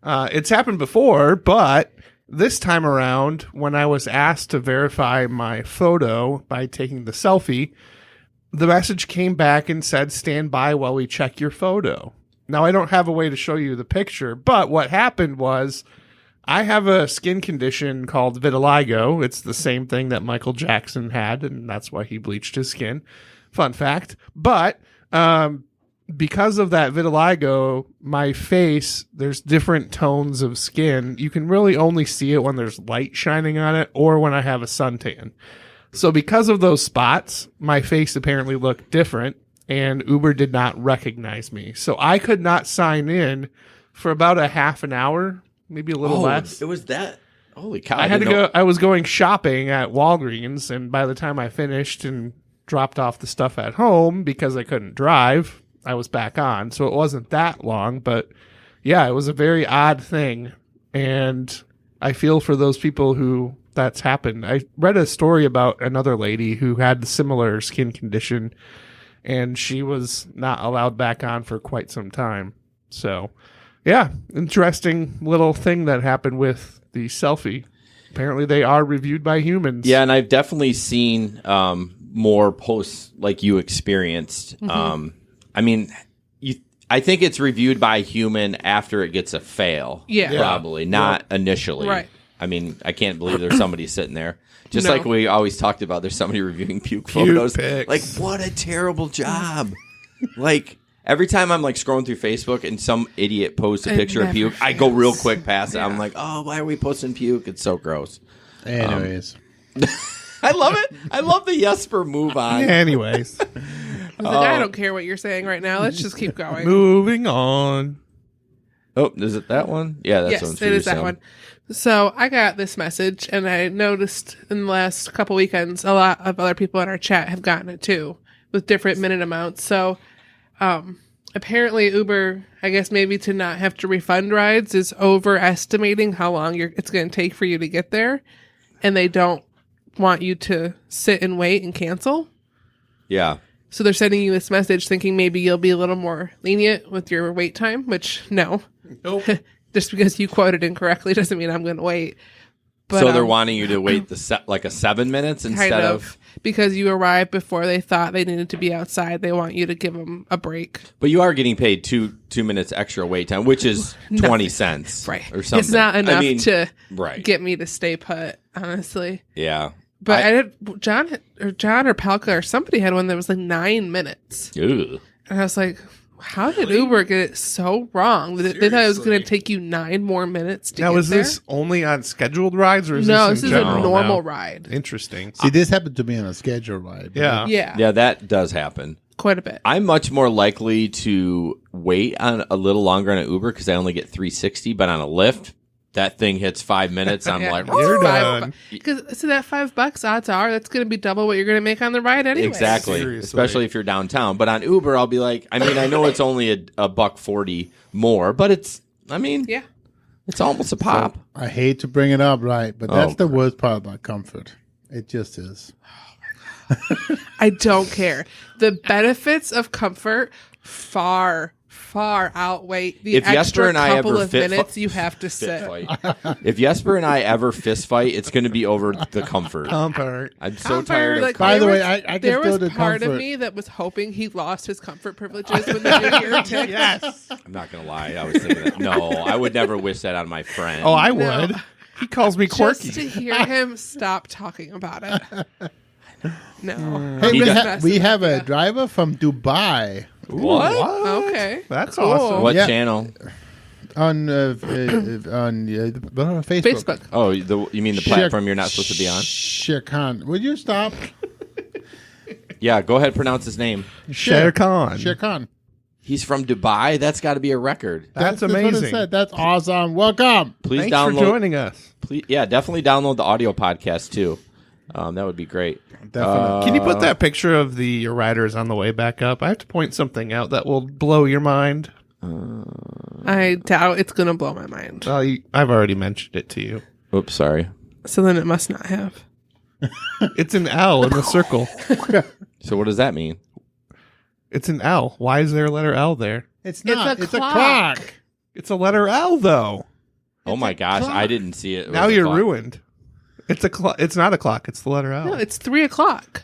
It's happened before, but this time around, when I was asked to verify my photo by taking the selfie, the message came back and said, stand by while we check your photo. Now, I don't have a way to show you the picture, but what happened was I have a skin condition called vitiligo. It's the same thing that Michael Jackson had, and that's why he bleached his skin. Fun fact. But because of that vitiligo, my face, there's different tones of skin. You can really only see it when there's light shining on it or when I have a suntan. So because of those spots, my face apparently looked different, and Uber did not recognize me. So I could not sign in for about a half an hour, maybe a little less. It was that. Holy cow. I had to didn't know- go. I was going shopping at Walgreens, and by the time I finished and dropped off the stuff at home, because I couldn't drive, I was back on. So it wasn't that long, but yeah, it was a very odd thing. And I feel for those people who that's happened. I read a story about another lady who had a similar skin condition, and she was not allowed back on for quite some time. So yeah, interesting little thing that happened with the selfie. Apparently they are reviewed by humans. Yeah, and I've definitely seen more posts like you experienced. I mean, I think it's reviewed by a human after it gets a fail. Yeah. Probably, not initially. Right. I mean, I can't believe there's somebody sitting there. Just No. like we always talked about, there's somebody reviewing puke photos. pics. Like, what a terrible job. Like, every time I'm like scrolling through Facebook and some idiot posts a It picture of never puke, I go real fails. quick past it. I'm like, oh, why are we posting puke? It's so gross. Anyways. I love it. I love the Jesper move on. Anyways, I was like, I don't care what you're saying right now. Let's just keep going. moving on. Oh, is it that one? Yeah, that's Yes, one. it is that one. So I got this message, and I noticed in the last couple weekends, a lot of other people in our chat have gotten it too, with different minute amounts. So apparently Uber, I guess maybe to not have to refund rides, is overestimating how long it's going to take for you to get there, and they don't want you to sit and wait and cancel. Yeah. So they're sending you this message thinking maybe you'll be a little more lenient with your wait time, which no. Nope. Just because you quoted incorrectly doesn't mean I'm going to wait. But, So they're wanting you to wait like a 7 minutes instead kind of. because you arrived before they thought they needed to be outside. They want you to give them a break. But you are getting paid two minutes extra wait time, which is 20 cents, Right. or something. It's not enough to right. get me to stay put, honestly. Yeah. But I did, John or Palka or somebody had one that was like 9 minutes. Ugh. And I was like, how did Uber get it so wrong? They thought it was going to take you 9 more minutes to Now, get is there? this only on scheduled rides, or is No, this this in is a general normal now? ride. Interesting. See, this happened to me on a schedule ride. Yeah. Yeah, Yeah, that does happen. quite a bit. I'm much more likely to wait on a little longer on an Uber because I only get $3.60, but on a Lyft, that thing hits 5 minutes. I'm like, You're "Oh." done. Because so that $5, odds are that's going to be double what you're going to make on the ride anyway. Exactly. Seriously. Especially if you're downtown. But on Uber, I'll be like, I mean, I know it's only a $1.40 more, but it's, I mean, Yeah. it's almost a pop. I hate to bring it up, right? But that's Oh, the worst part about comfort. It just is. I don't care. The benefits of comfort far outweigh the If Jesper extra and I couple ever of fit minutes you have to Fit sit. fight. If Jesper and I ever fist fight, it's going to be over the comfort. Comfort. I'm so Comfort, tired of like, By the there way, was- I can there still was do part of comfort. me that was hoping he lost his comfort privileges when the new year ticked. Yes. I'm not going to lie. I was thinking that. No, I would never wish that on my friend. Oh, I No. would. He calls me quirky. Just to hear him stop talking about it. No. Hey, He we does- have a driver from Dubai What? Okay. That's Cool. awesome. What Yeah. channel? on Facebook. Facebook. Oh, you mean the platform you're not supposed to be on? Shirkan. Would you stop? Yeah, go ahead, pronounce his name. Shere Khan. Shirkan. He's from Dubai. That's got to be a record. That's what it amazing. said. That's awesome. Welcome. Please Thanks download. for joining us. Please, yeah, definitely download the audio podcast too. That would be great. Definitely. Can you put that picture of your riders on the way back up? I have to point something out that will blow your mind. I doubt it's going to blow my mind. Well, I've already mentioned it to you. Oops, sorry. So then it must not have. It's an L in the circle. So what does that mean? It's an L. Why is there a letter L there? It's not. a It's a clock. clock. It's a letter L, though. Oh my gosh, I didn't see it. It Now was a you're clock. ruined. It's a clock. It's not a clock. It's the letter L. No, it's 3 o'clock.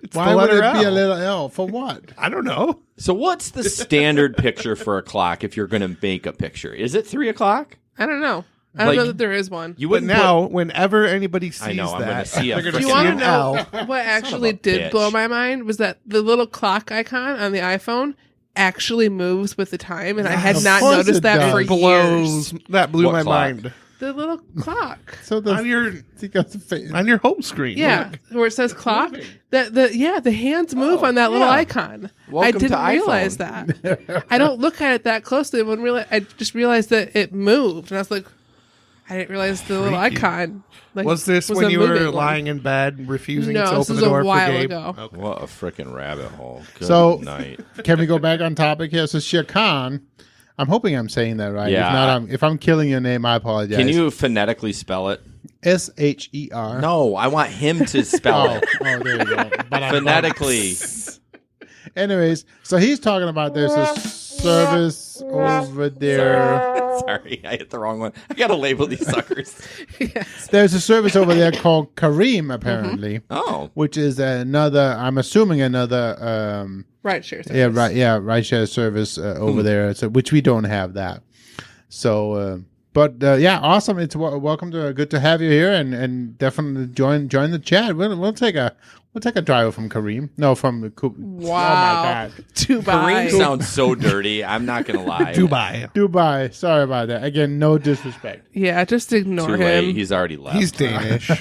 It's Why the would letter it be a L. little L? For what? I don't know. So what's the standard picture for a clock if you're going to make a picture? Is it 3 o'clock? I don't know. I don't Like, know that there is one. You But wouldn't now, whenever anybody sees I know, I'm gonna that, see a they're Do going you to want see to an L. know what actually bitch. did blow my mind? Was that the little clock icon on the iPhone actually moves with the time, and I had Of not course noticed it that does. for Blows. years. That blew What my clock? mind. The little clock. So the On your home screen. Yeah, Look. where it says clock. The hands move on that little yeah. icon. Welcome I to didn't iPhone. realize that. I don't look at it that closely. I just realized that it moved, and I was like, I didn't realize the little icon. Like, Was this a when you were moving one. lying in bed refusing No, to this open was the a door while for Gabe? ago. Okay. What a freaking rabbit hole. Good So- night. Can we go back on topic here? So Shere Khan, I'm hoping I'm saying that right. Yeah. If not, if I'm killing your name, I apologize. Can you phonetically spell it? SHER? No, I want him to spell it. Oh, there you go. Phonetically. Anyways, so he's talking about there's a service over there. Sorry, I hit the wrong one. I got to label these suckers. Yes. There's a service over there called Kareem, apparently, Oh. which is another. I'm assuming another. Rideshare service. Yeah, right. Yeah, rideshare service over there. So which we don't have that. So, but yeah, awesome. It's welcome to. Good to have you here, and definitely join the chat. We'll take a driver from Kareem. No, from Wow. Oh my God, Dubai. Kareem sounds so dirty. I'm not going to lie. Dubai. Sorry about that. Again, no disrespect. Yeah, just ignore Too him. late. He's already left. He's Danish.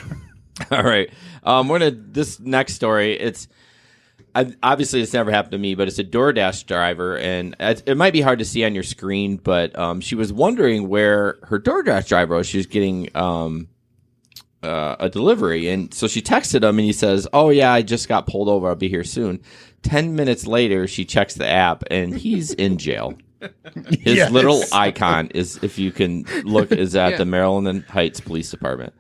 All right. This next story, obviously it's never happened to me, but it's a DoorDash driver, and it might be hard to see on your screen, but she was wondering where her DoorDash driver was. She was getting a delivery, and so she texted him, and he says, "Oh yeah, I just got pulled over. I'll be here soon." 10 minutes later, she checks the app, and he's in jail. His Yes. little icon is, if you can look, is at Yeah. the Maryland Heights Police Department.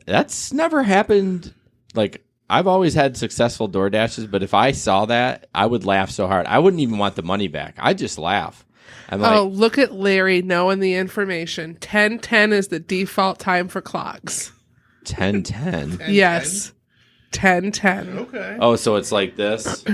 That's never happened. Like, I've always had successful DoorDashes, but if I saw that, I would laugh so hard. I wouldn't even want the money back. I'd just laugh. I'm like, Oh, look at Larry knowing the information. 10:10 is the default time for clocks. 10-10. Yes. 10:10. Okay. Oh, so it's like this?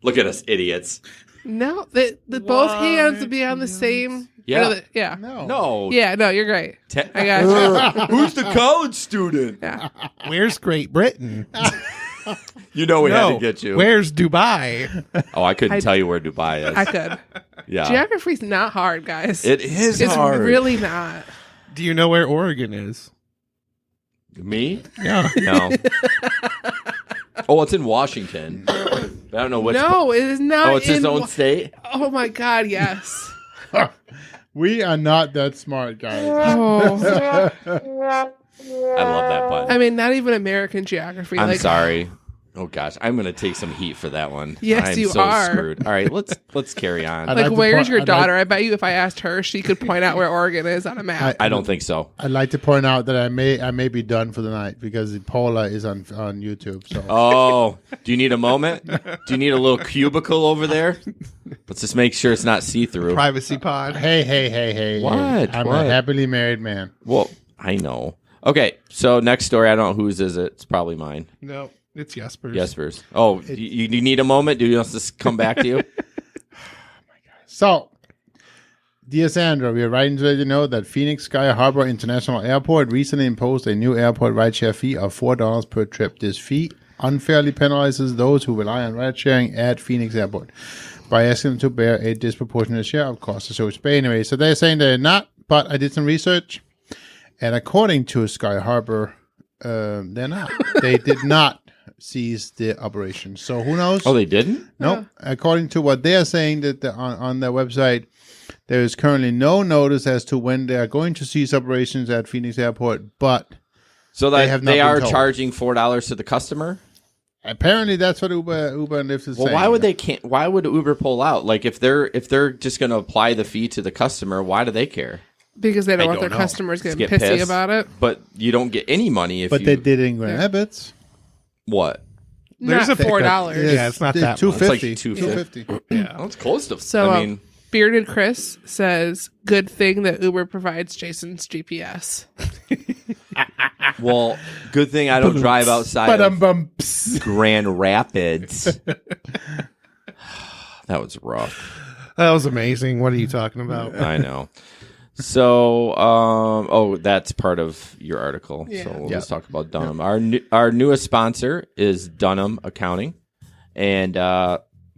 Look at us idiots. No, the both hands would be on the same. Yeah. Yeah. No. Yeah, no, you're great. Ten- I got you. Who's the college student? Yeah. Where's Great Britain? You know we had No. to get you. Where's Dubai? Oh, I couldn't tell you where Dubai is. I could. Yeah. Geography's not hard, guys. It is it's hard. really not. Do you know where Oregon is? Me? Yeah. No. Oh, it's in Washington. I don't know which. No, it is not. Oh, it's his in own Wa- state? Oh my God, yes. We are not that smart, guys. Oh, I love that button. I mean, not even American geography. I'm like, sorry. Oh gosh, I'm gonna take some heat for that one. Yes, I'm you so are. Screwed. All right, let's carry on. I'd Like, like to where's point- your I'd daughter? I bet you if I asked her, she could point out where Oregon is on a map. I don't think so. I'd like to point out that I may be done for the night because Paula is on YouTube. So Oh, do you need a moment? Do you need a little cubicle over there? Let's just make sure it's not see-through. Privacy pod. hey. What? I'm What? a happily married man. Well, I know. Okay, so next story. I don't know whose is it. It's probably mine. No, it's Jesper's. Jespers. Oh, you need a moment? Do you want us to come back to you? So, dear Sandra, we are writing to let you know that Phoenix Sky Harbor International Airport recently imposed a new airport rideshare fee of $4 per trip. This fee unfairly penalizes those who rely on ride sharing at Phoenix Airport by asking them to bear a disproportionate share of costs associated with pay. Anyway, so they're saying they're not, but I did some research, and according to Sky Harbor, they're not. They did not cease the operation. So who knows? Oh, they didn't? No, according to what they are saying that on their website, there is currently no notice as to when they are going to cease operations at Phoenix Airport, but So They that have not they been are told. charging $4 to the customer. Apparently, that's what Uber and Lyft is Well, saying. why would they can't? Why would Uber pull out? Like if they're just going to apply the fee to the customer, why do they care? Because they don't I want don't their know. customers getting Get pissy pissed. about it. But you don't get any money if But you. they did in Grand Rapids. What? There's Not a $4. Yeah, it's not that much. $250. It's like $250. Yeah. Well, it's close to. So, I mean, Bearded Chris says, good thing that Uber provides Jason's GPS. well, good thing I don't drive outside But of Grand Rapids. That was rough. That was amazing. What are you talking about? I know. So, that's part of your article. Yeah. So we'll just talk about Dunham. Our newest sponsor is Dunham Accounting, and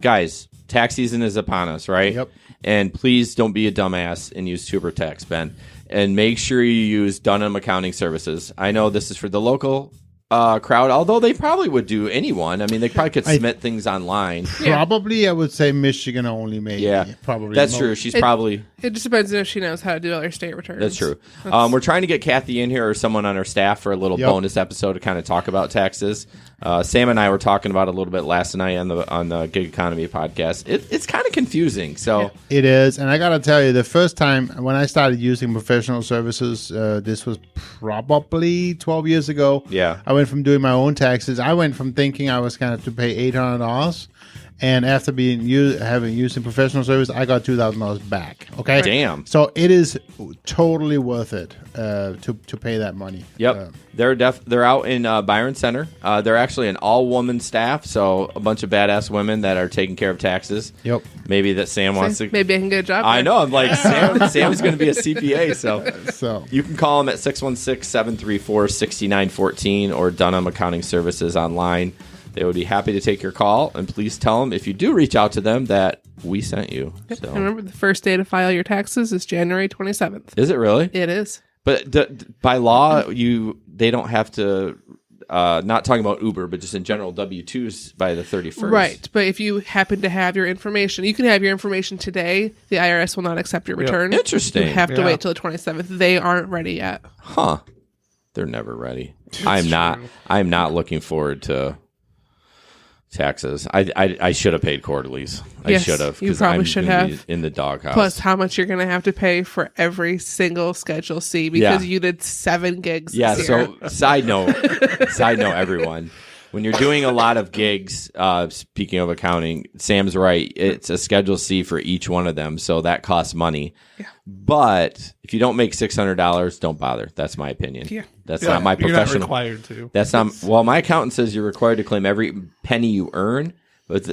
guys, tax season is upon us, right? Yep. And please don't be a dumbass and use TuberTax, Ben. And make sure you use Dunham Accounting Services. I know this is for the local crowd, although they probably would do anyone. I mean, they probably could submit things online. Probably, I would say Michigan only, maybe. Yeah, Probably. that's true. She's probably. It just depends if she knows how to do all her state returns. That's true. We're trying to get Kathy in here or someone on our staff for a little bonus episode to kind of talk about taxes. Sam and I were talking about it a little bit last night on the Gig Economy podcast. It's kind of confusing. So It is, and I gotta tell you, the first time when I started using professional services, this was probably 12 years ago. Yeah. I went from doing my own taxes. I went from thinking I was going to pay $800, and after having using professional service, I got $2,000 back. Okay, Damn. So it is totally worth it to pay that money. Yep, they're out in Byron Center. They're actually an all-woman staff, so a bunch of badass women that are taking care of taxes. Yep. Maybe that Sam wants to. Maybe I can get a job I there. know. I'm like Sam's going to be a CPA, So you can call them at 616-734-6914 or Dunham Accounting Services online. They would be happy to take your call, and please tell them if you do reach out to them that we sent you. And So. remember, the first day to file your taxes is January 27th. Is it really? It is. But by law, they don't have to. Not talking about Uber, but just in general, W-2s by the 31st. Right. But if you happen to have your information, you can have your information today. The IRS will not accept your return. Interesting. You have to Yeah. wait till the 27th. They aren't ready yet. Huh? They're never ready. I'm not looking forward to taxes. I should have paid quarterlies. I Yes, should have. you 'cause probably I'm should gonna be have. in the doghouse. Plus, how much you're going to have to pay for every single Schedule C because Yeah. you did 7 gigs. Yeah. this year. So side note, everyone. When you're doing a lot of gigs, speaking of accounting, Sam's right. It's a Schedule C for each one of them, so that costs money. Yeah. But if you don't make $600, don't bother. That's my opinion. Yeah. That's not my You're not professional. required to. That's not. Well, my accountant says you're required to claim every penny you earn, but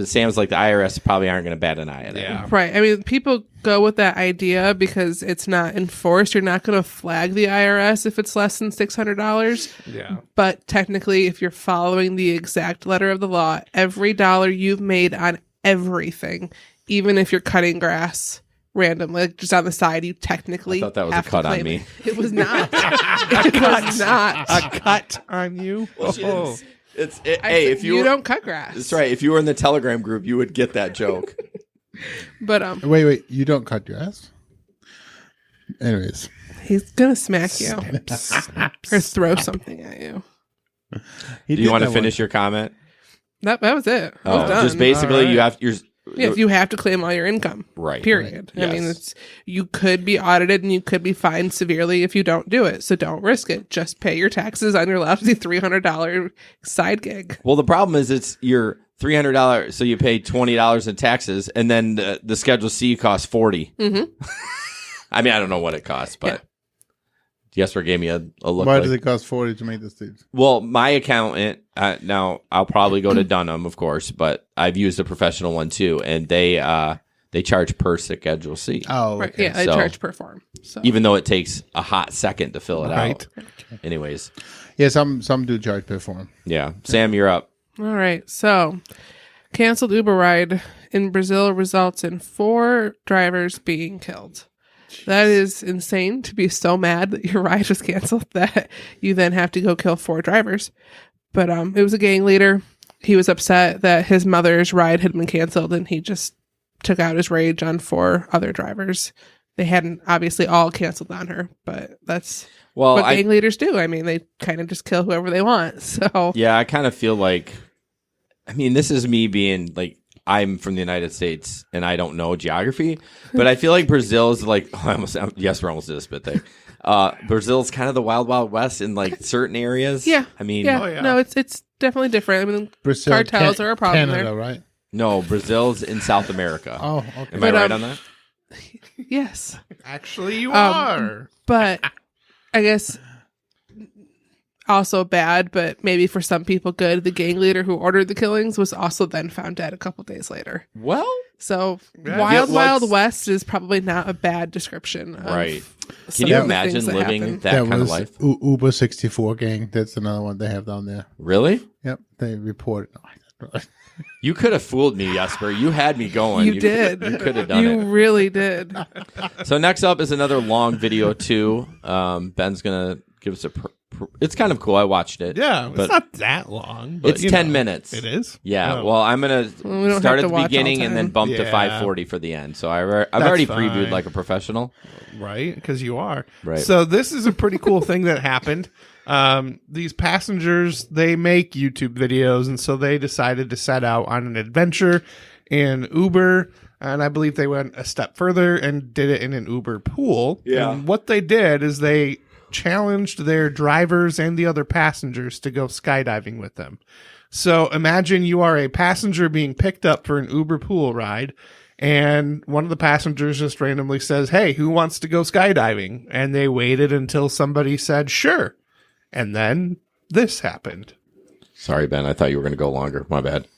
Sam's like the IRS probably aren't going to bat an eye at it. Yeah. Right. I mean, people go with that idea because it's not enforced. You're not going to flag the IRS if it's less than $600. Yeah. But technically, if you're following the exact letter of the law, every dollar you've made on everything, even if you're cutting grass randomly, like just on the side, you technically I thought that was a have to cut on claim me. it. It was not. It was not. A cut on you? Oh. Hey, if you you don't cut grass. that's right. If you were in the Telegram group, you would get that joke. But wait, you don't cut your ass? Anyways. he's gonna smack you or throw something at you. Do you want to finish your comment? That was it. I was done. Just basically, you have you have to claim all your income. Right. Period. Right. I mean, Yes. you could be audited and you could be fined severely if you don't do it. So don't risk it. Just pay your taxes on your lousy $300 side gig. Well, the problem is it's your $300, so you pay $20 in taxes, and then the Schedule C costs $40. Mm-hmm. I mean, I don't know what it costs, but Jesper gave me a look. Why like, does it cost $40 to make the states? Well, my accountant, now I'll probably go to Dunham, of course, but I've used a professional one too, and they charge per Schedule C. Oh, Right. okay. Yeah, they So- charge per form. So Even though it takes a hot second to fill it Right. out. Anyways, Yeah, some do charge per form. yeah. Sam, you're up. all right. So canceled Uber ride in Brazil results in 4 drivers being killed. That is insane to be so mad that your ride was canceled that you then have to go kill 4 drivers. But it was a gang leader. He was upset that his mother's ride had been canceled and he just took out his rage on 4 other drivers they hadn't obviously all canceled on her, but that's Well, what gang leaders do. I mean, they kind of just kill whoever they want. So yeah, I kind of feel like, I mean, this is me being like, I'm from the United States and I don't know geography, but I feel like Brazil is like, yes, we're almost at a spit thing. Brazil's kind of the wild, wild west in like certain areas. Yeah. I mean, yeah. No, it's definitely different. I mean, Brazil, cartels are a problem Canada, there. right? no, Brazil's in South America. Oh, okay. Am I right on that? Yes. Actually, you are. But I guess also bad, but maybe for some people good. The gang leader who ordered the killings was also then found dead a couple days later. Well, So Yeah. Wild Yeah, Wild let's- West is probably not a bad description. Of right. some Can you of the imagine things that living happen. that kind of was life? Uber 64 gang. That's another one they have down there. Really? Yep, they report. You could have fooled me, Jesper. You had me going. You did. You could have done You it. really did. So next up is another long video too. Ben's gonna give us a. It's kind of cool. I watched it. Yeah, but it's not that long. But, it's you 10 know, minutes. It is? Yeah. Oh. Well, I'm gonna we don't start have at to the watch all beginning and then time. bump to Yeah. 5:40 for the end. So I've That's already previewed fine. like a professional. Right, because you are. Right. So this is a pretty cool thing that happened. These passengers, they make YouTube videos, and so they decided to set out on an adventure in Uber, and I believe they went a step further and did it in an Uber pool. Yeah. And what they did is they challenged their drivers and the other passengers to go skydiving with them. So imagine you are a passenger being picked up for an Uber pool ride, and one of the passengers just randomly says, "Hey, who wants to go skydiving?" And they waited until somebody said, "Sure." And then this happened. Sorry, Ben. I thought you were gonna go longer. My bad.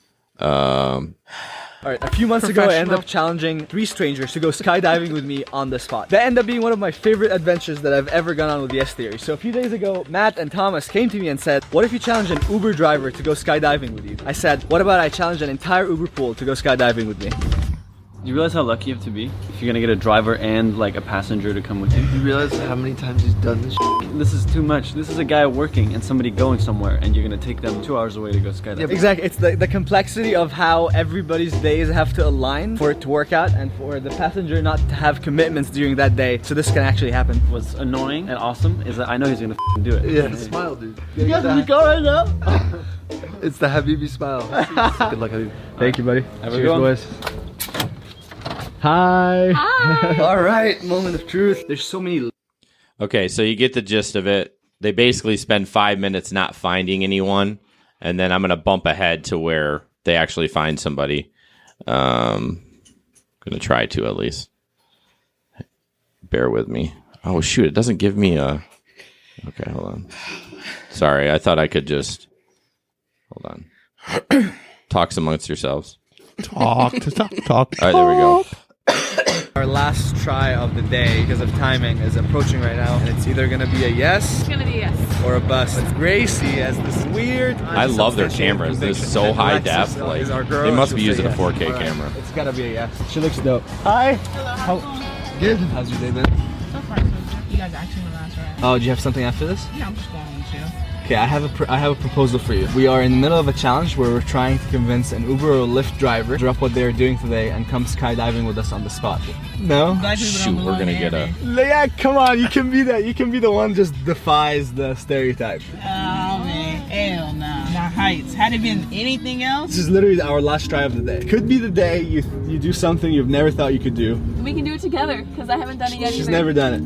All right, a few months ago, I ended up challenging 3 strangers to go skydiving with me on the spot. That ended up being one of my favorite adventures that I've ever gone on with Yes Theory. So a few days ago, Matt and Thomas came to me and said, what if you challenge an Uber driver to go skydiving with you? I said, what about I challenge an entire Uber pool to go skydiving with me? You realize how lucky you have to be if you're gonna get a driver and like a passenger to come with you? You realize how many times he's done this shit? This is too much. This is a guy working and somebody going somewhere, and you're gonna take them 2 hours away to go skydiving. Yeah, exactly. It's the complexity of how everybody's days have to align for it to work out and for the passenger not to have commitments during that day, so this can actually happen. What's annoying and awesome is that I know he's gonna do it. Yeah, smile, dude. You guys want to go right now? It's the Habibi smile. Good luck, Habib. Thank you, buddy. Have a good one. Boys. Hi. All right, moment of truth. There's so many. Okay, so you get the gist of it. They basically spend 5 minutes not finding anyone, and then I'm going to bump ahead to where they actually find somebody. Going to try to at least. Bear with me. Oh, shoot, it doesn't give me a... Okay, hold on. Sorry, I thought I could just... Hold on. Talks amongst yourselves. Talk. All right, there we go. Our last try of the day, because of timing, is approaching right now, and it's either gonna be a yes It's gonna be yes. or a bust. Gracie has this weird. I love their cameras. They're so high def. Like, they must be using a 4K camera. It's gotta be a yes. She looks dope. Hi. Good. How's your day been? So far, so good. You guys actually my last ride. Oh, do you have something after this? Yeah, I'm just going on chill. Okay, I have a proposal for you. We are in the middle of a challenge where we're trying to convince an Uber or Lyft driver to drop what they're doing today and come skydiving with us on the spot. No? Shoot, we're going to get a... Yeah, come on, you can be that. You can be the one just defies the stereotype. Oh man, hell no. Now heights. Had it been anything else? This is literally our last try of the day. Could be the day you do something you've never thought you could do. We can do it together, because I haven't done it yet She's either. never done it.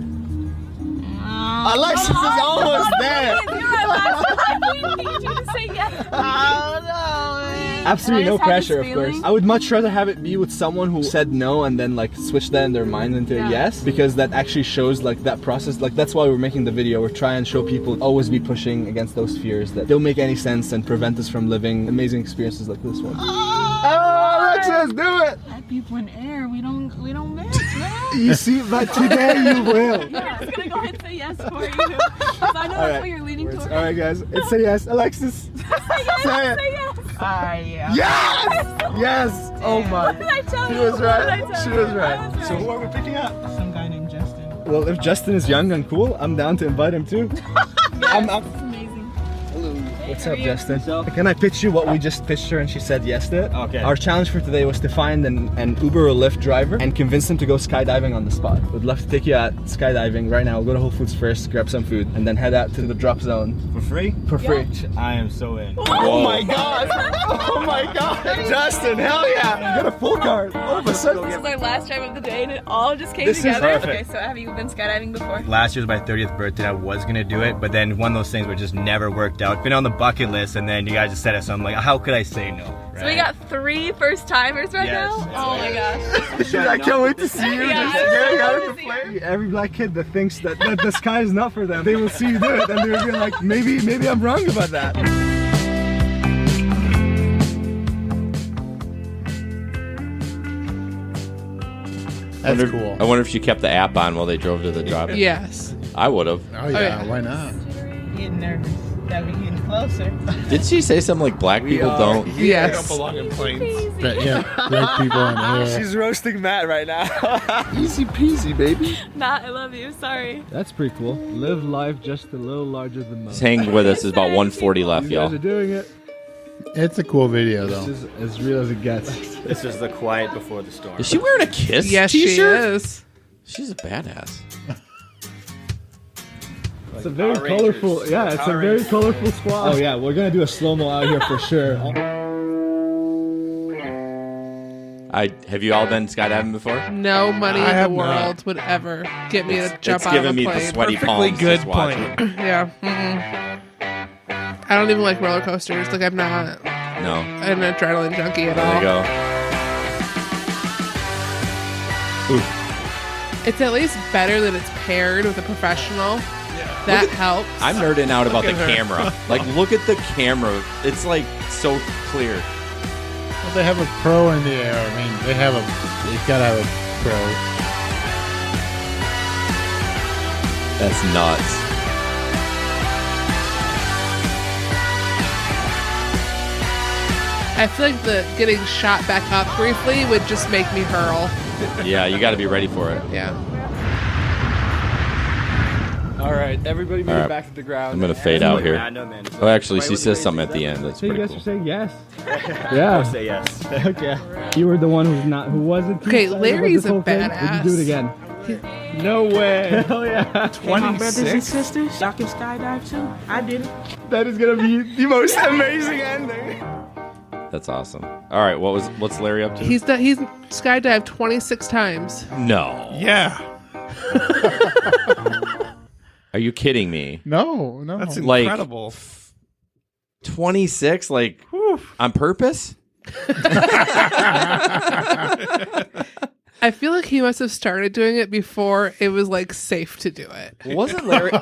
Alexis is almost there. I need you to say yes. Oh no, man. Absolutely Can I no just have pressure, this of course. feeling? I would much rather have it be with someone who said no and then like switch that in their mind into a yes, because that actually shows like that process. Like that's why we're making the video. We're trying to show people always be pushing against those fears that don't make any sense and prevent us from living amazing experiences like this one. Oh, Alexis, do it! Black people in air, we don't match, man. You see, but today you will. Yeah, I'm just gonna go ahead and say yes for you. Because I know that's what you're leaning towards. All right, guys, it's a yes. Alexis, Say yes, say it. say yes. Yeah. Yes! Yes! Oh my. What did I tell She you? was What did right. I tell She you? was I right. was So right. who are we picking up? Some guy named Justin. Well, if Justin is young and cool, I'm down to invite him too. That's amazing. What's up, Justin? Can I pitch you what we just pitched her and she said yes to it? Okay. Our challenge for today was to find an Uber or Lyft driver and convince them to go skydiving on the spot. We'd love to take you out skydiving right now. We'll go to Whole Foods first, grab some food, and then head out to the drop zone. For free? For free. I am so in. Oh my god! Oh my god! Justin, hell yeah! You got a full card. All of a sudden. This is our last drive of the day and it all just came This is together. perfect. Okay, so have you been skydiving before? Last year was my 30th birthday. I was gonna do it, but then one of those things where it just never worked out. Been on the bucket list, and then you guys just said it, so I'm like, how could I say no? Right? So we got 3 first timers right now? Oh my gosh. I can't wait to see you Yeah, just I getting really out wanna of the see plane. Every black kid that thinks that the sky is not for them, they will see you do it, and they'll be like, maybe I'm wrong about that. That's cool. I wonder if she kept the app on while they drove to the drop. Yes. I would have. Oh yeah, why not? Getting nervous that we getting closer. Did she say something like black people don't? Yes. Don't belong in planes. But, yeah, black people in air. She's roasting Matt right now. Easy peasy, baby. Matt, I love you. Sorry. That's pretty cool. Live life just a little larger than most. Just hang with us. There's about 140 left, You guys y'all. are doing it. It's a cool video This though. is as real as it gets. This is the quiet before the storm. Is she wearing a Kiss Yes, she t-shirt? is. She's a badass. It's a very colorful, yeah, it's a very colorful squad. Oh yeah, we're gonna do a slow-mo out here for sure. Have you all been skydiving before? No money I in the have world not. would ever get me to jump It's out of a giving me the plane. sweaty Perfectly palms. good just watching. plane. Yeah. Mm-mm. I don't even like roller coasters. Like, I'm not No. an adrenaline junkie at There all. you go. It's at least better that it's paired with a professional. That helps. I'm nerding out about the at her. camera. Like, look at the camera. It's like so clear. Well, they have a pro in the air. I mean, they've gotta have a pro. That's nuts. I feel like the getting shot back up briefly would just make me hurl. Yeah, you got to be ready for it. Yeah. All right, everybody move All right. back to the ground. I'm gonna fade out here. Random and Oh, actually, she says something at the end. That's So you pretty guys are cool. saying yes? I'll Yeah. say yes. Okay. You were the one who wasn't. too Okay, excited about Larry's this a whole thing. badass. Would you do it again? No way. Hell yeah. My brothers and 26? sisters, y'all can skydive too. I did it. That is gonna be the most amazing ending. That's awesome. All right, what's Larry up to? He's skydived 26 times. No. Yeah. Are you kidding me? No. That's Like- incredible. 26, like on purpose? I feel like he must have started doing it before it was like safe to do it. Wasn't Larry?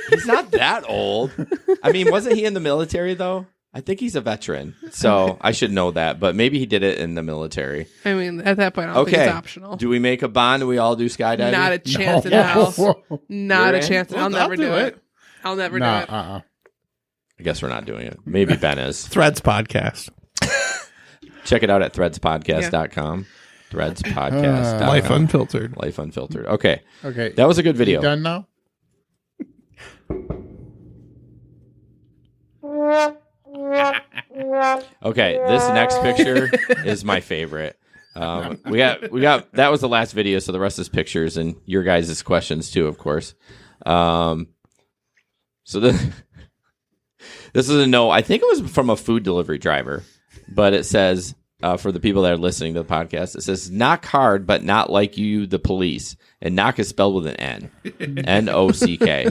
He's not that old. I mean, wasn't he in the military though? I think he's a veteran, so I should know that. But maybe he did it in the military. I mean, at that point, I don't think Okay. it's optional. Do we make a bond? Do we all do skydiving? Not a chance in hell. Not You're a in? chance. I'll never do it. I'll never do it. I guess we're not doing it. Maybe Ben is. Threads Podcast. Check it out at threadspodcast.com. Threads Podcast. Life Unfiltered. Life Unfiltered. Okay. Okay. That was a good video. You done now? Okay, this next picture is my favorite. We got that was the last video, so the rest is pictures and your guys' questions too, of course. So this is a no. I think it was from a food delivery driver, but it says for the people that are listening to the podcast, it says knock hard, but not like you, the police. And knock is spelled with an N, N-O-C-K.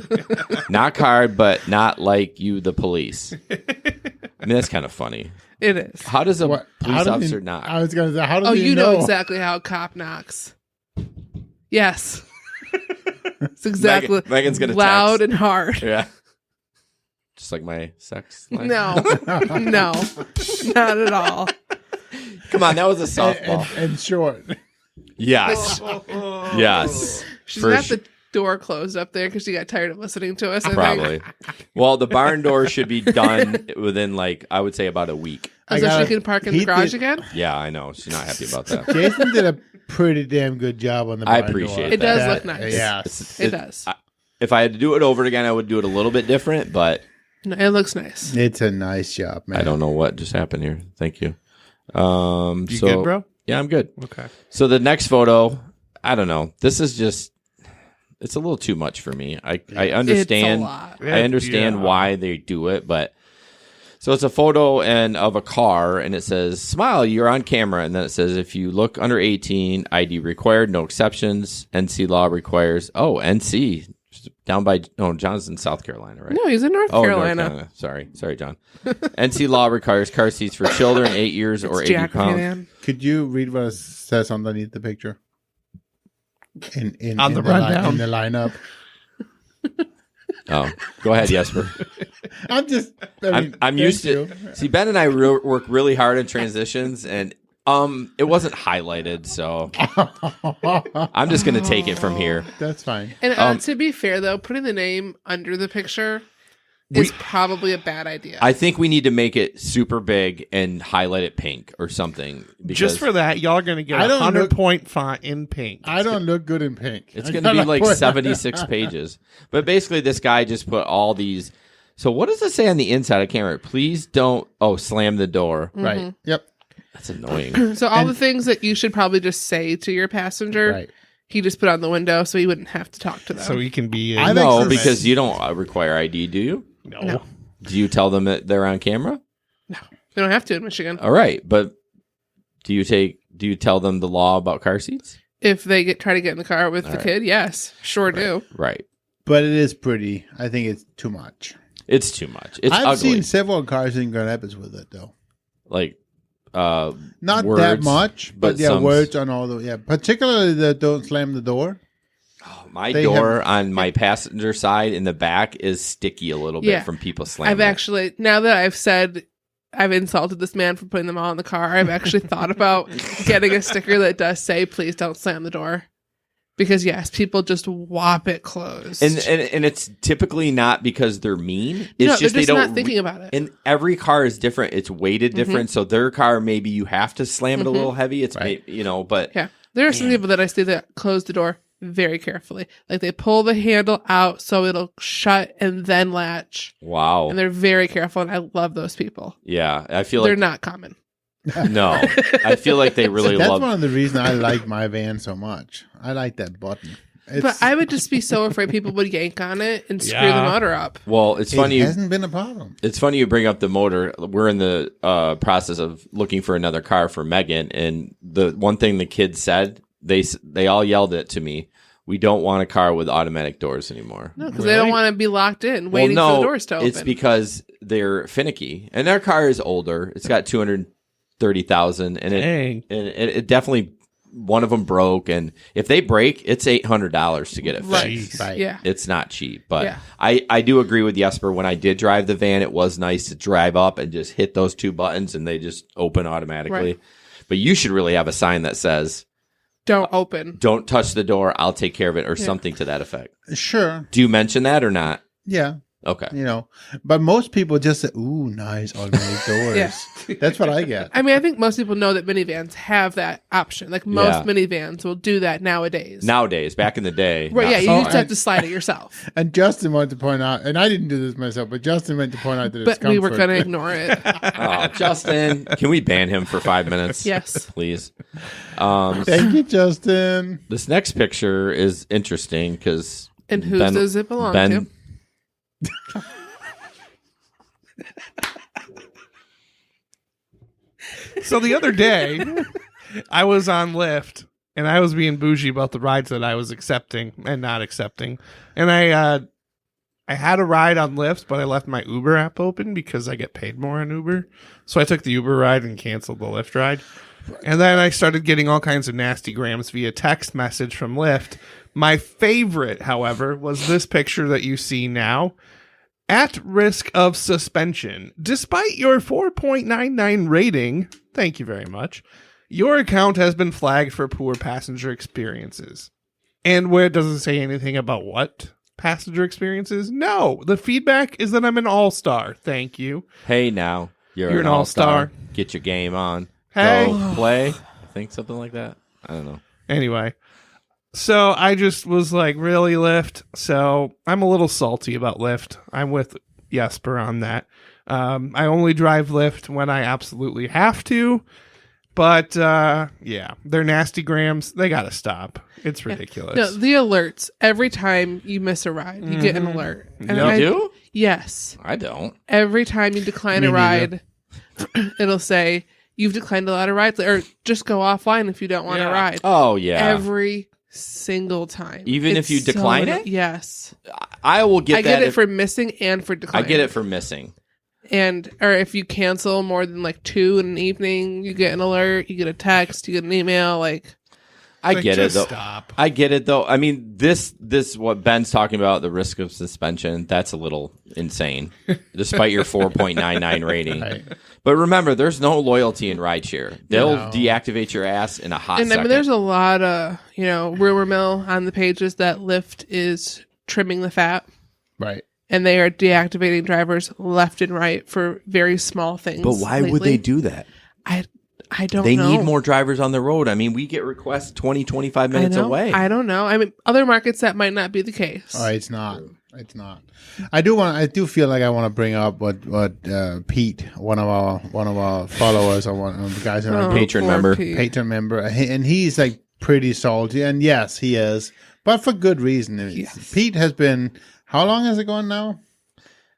Knock hard, but not like you, the police. I mean, that's kind of funny. It is. How does a What? police How does officer he- knock? I was going to say, how does Oh, he you know know exactly how a cop knocks. Yes. It's exactly Megan's gonna loud text. and hard. Yeah. Just like my sex life. No. No. Not at all. Come on, that was a softball. And short. Yes. Yes. She's For got sh- the door closed up there because she got tired of listening to us. I Probably. think. Well, the barn door should be done within, like, I would say about a week. Oh, so she can park in the garage again? Yeah, I know. She's not happy about that. Jason did a pretty damn good job on the I barn appreciate door. it. It does that. look nice. Yeah. It does. If I had to do it over again, I would do it a little bit different, but No, it looks nice. It's a nice job, man. I don't know what just happened here. Thank you. You good, bro? Yeah, I'm good. Okay. So the next photo, I don't know. This is just, it's a little too much for me. I understand. It's a lot. I understand why they do it, but so it's a photo of a car, and it says, "Smile, you're on camera," and then it says, "If you look under 18, ID required, no exceptions. NC law requires." Oh, NC down by John's in South Carolina, right? No, he's in North Carolina. Sorry, John. NC law requires car seats for children 8 years or 80 pounds. Man. Could you read what it says underneath the picture? In On the rundown. in the lineup. Oh, go ahead, Jesper. I'm used to. See, Ben and I work really hard in transitions, and it wasn't highlighted, so I'm just going to take it from here. That's fine. And to be fair, though, putting the name under the picture is probably a bad idea. I think we need to make it super big and highlight it pink or something. Just for that, y'all are going to get a 100-point font in pink. I don't look good in pink. It's going to be like 76 pages. But basically, this guy just put all these. So what does it say on the inside? I can't remember. Please don't. Slam the door. Mm-hmm. Right. Yep. That's annoying. So all the things that you should probably just say to your passenger. Right. He just put on the window so he wouldn't have to talk to them. So he can be... No, because you don't require ID, do you? No. Do you tell them that they're on camera? No. They don't have to in Michigan. All right. But do you tell them the law about car seats? If they try to get in the car with the kid, yes. Sure do. Right. But it is pretty. I think it's too much. It's too much. It's I've ugly. seen several cars in Grand Rapids with it, though. Like... not words, that much, but yeah, some... words on all the particularly that don't slam the door. My door on my passenger side in the back is sticky a little bit from people slamming. I've actually, now that I've insulted this man for putting them all in the car, I've actually thought about getting a sticker that does say, "Please don't slam the door." Because yes, people just whop it closed, and it's typically not because they're mean. It's just they don't not thinking about it. And every car is different. It's weighted different. So their car, maybe you have to slam it a little heavy. It's but yeah, there are some people that I see that close the door very carefully. Like they pull the handle out so it'll shut and then latch. Wow, and they're very careful, and I love those people. Yeah, I feel they're like not common. No, I feel like they really That's love. one of the reasons I like my van so much. I like that button. But I would just be so afraid people would yank on it and screw the motor up. Well, it's funny. It hasn't been a problem. It's funny you bring up the motor. We're in the process of looking for another car for Megan, and the one thing the kids said, they all yelled it to me. We don't want a car with automatic doors anymore. No, because they don't want to be locked in, waiting for the doors to open. It's because they're finicky, and their car is older. It's got 230,000, and it definitely. One of them broke, and if they break, it's $800 to get it fixed. Right. Yeah, it's not cheap. But I do agree with Jesper. When I did drive the van, it was nice to drive up and just hit those two buttons, and they just open automatically. Right. But you should really have a sign that says, "Don't open. Don't touch the door. I'll take care of it," or something to that effect. Sure. Do you mention that or not? Yeah. Okay. But most people just say, "Ooh, nice automatic doors." That's what I get. I mean, I think most people know that minivans have that option. Like most minivans will do that nowadays. Back in the day. Right, you used to have to slide it yourself. And Justin wanted to point out, and I didn't do this myself, but Justin went to point out that it's But we were going to ignore it. Oh, Justin. Can we ban him for 5 minutes? Yes. Please. Thank you, Justin. This next picture is interesting because... And who does it belong to? So the other day, I was on Lyft, and I was being bougie about the rides that I was accepting and not accepting. And I had a ride on Lyft, but I left my Uber app open because I get paid more on Uber. So I took the Uber ride and canceled the Lyft ride. And then I started getting all kinds of nasty grams via text message from Lyft. My favorite, however, was this picture that you see now. At risk of suspension, despite your 4.99 rating, thank you very much, your account has been flagged for poor passenger experiences. And where it doesn't say anything about what passenger experiences, no, the feedback is that I'm an all-star. Thank you. Hey, now, you're an all-star. Get your game on. Hey. Go play. I think something like that. I don't know. Anyway. So I just was like, really, Lyft? So I'm a little salty about Lyft. I'm with Jesper on that. I only drive Lyft when I absolutely have to. But, yeah, they're nasty grams. They got to stop. It's ridiculous. No, the alerts. Every time you miss a ride, you get an alert. And You do? Yes. I don't. Every time you decline a ride, it'll say, you've declined a lot of rides, or just go offline if you don't want to ride. Oh, yeah. Every single time. Even if you decline it? Yes. I will get that. I get it for missing and for I declining. get it for missing. And, or if you cancel more than like 2 in an evening, you get an alert, you get a text, you get an email, I get it though. Stop. I get it though. I mean, this what Ben's talking about, the risk of suspension, that's a little insane, despite your 4.99 rating. Right. But remember, there's no loyalty in rideshare. They'll deactivate your ass in a hot second. I mean, there's a lot of, rumor mill on the pages that Lyft is trimming the fat. Right. And they are deactivating drivers left and right for very small things. But why would they do that? I don't know. They need more drivers on the road. I mean, we get requests 20, 25 minutes away. I don't know. I mean, other markets that might not be the case. Oh, it's not. It's not. I do feel like I want to bring up what Pete, one of our followers, or one of the guys in our patron member, and he's like pretty salty, and yes, he is, but for good reason. Yes. Pete has been. How long has it gone now?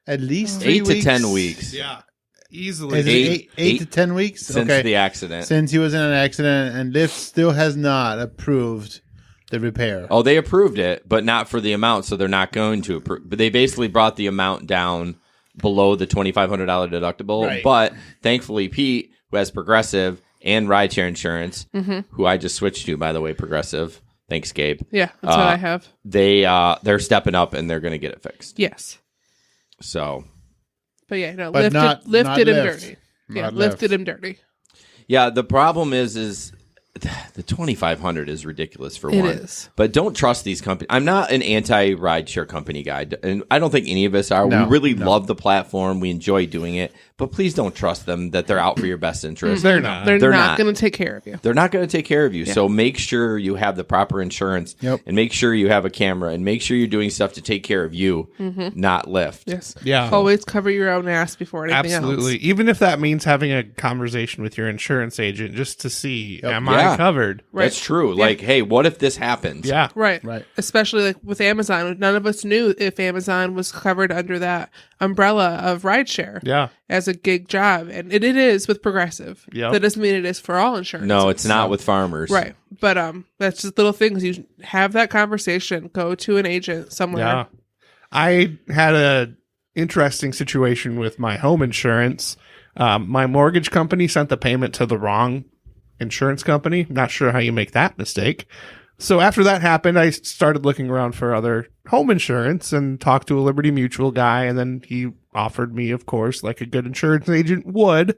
At least 3 weeks? 8 to 10 weeks. Yeah. Easily. Is it 8 to 10 weeks? Since the accident. Since he was in an accident, and Lyft still has not approved the repair. Oh, they approved it, but not for the amount, so they're not going to approve. But they basically brought the amount down below the $2,500 deductible. Right. But thankfully, Pete, who has Progressive and rideshare insurance, who I just switched to, by the way, Progressive. Thanks, Gabe. Yeah, that's what I have. They're stepping up and they're going to get it fixed. Yes. So. But yeah, no, but Lyft did him Lyft. dirty. Yeah, Lyft did him dirty. Yeah, the problem is the 2,500 is ridiculous for one. It is. But don't trust these companies. I'm not an anti-rideshare company guy, and I don't think any of us are. No, we really love the platform. We enjoy doing it. But please don't trust them that they're out for your best interest. They're not. They're not going to take care of you. They're not going to take care of you. Yeah. So make sure you have the proper insurance, and make sure you have a camera, and make sure you're doing stuff to take care of you, not Lyft. Yes. Yeah. Always cover your own ass before anything else. Absolutely. Even if that means having a conversation with your insurance agent just to see, am I covered? Right. That's true. Yeah. Like, hey, what if this happens? Yeah. Right. Especially like with Amazon. None of us knew if Amazon was covered under that umbrella of rideshare. Yeah. As a gig job. And it is with Progressive. Yeah. That doesn't mean it is for all insurance. No, it's not with farmers. Right. But that's just little things. You have that conversation. Go to an agent somewhere. Yeah. I had a interesting situation with my home insurance. My mortgage company sent the payment to the wrong insurance company. Not sure how you make that mistake. So after that happened, I started looking around for other home insurance and talked to a Liberty Mutual guy. And then he offered me, of course, like a good insurance agent would,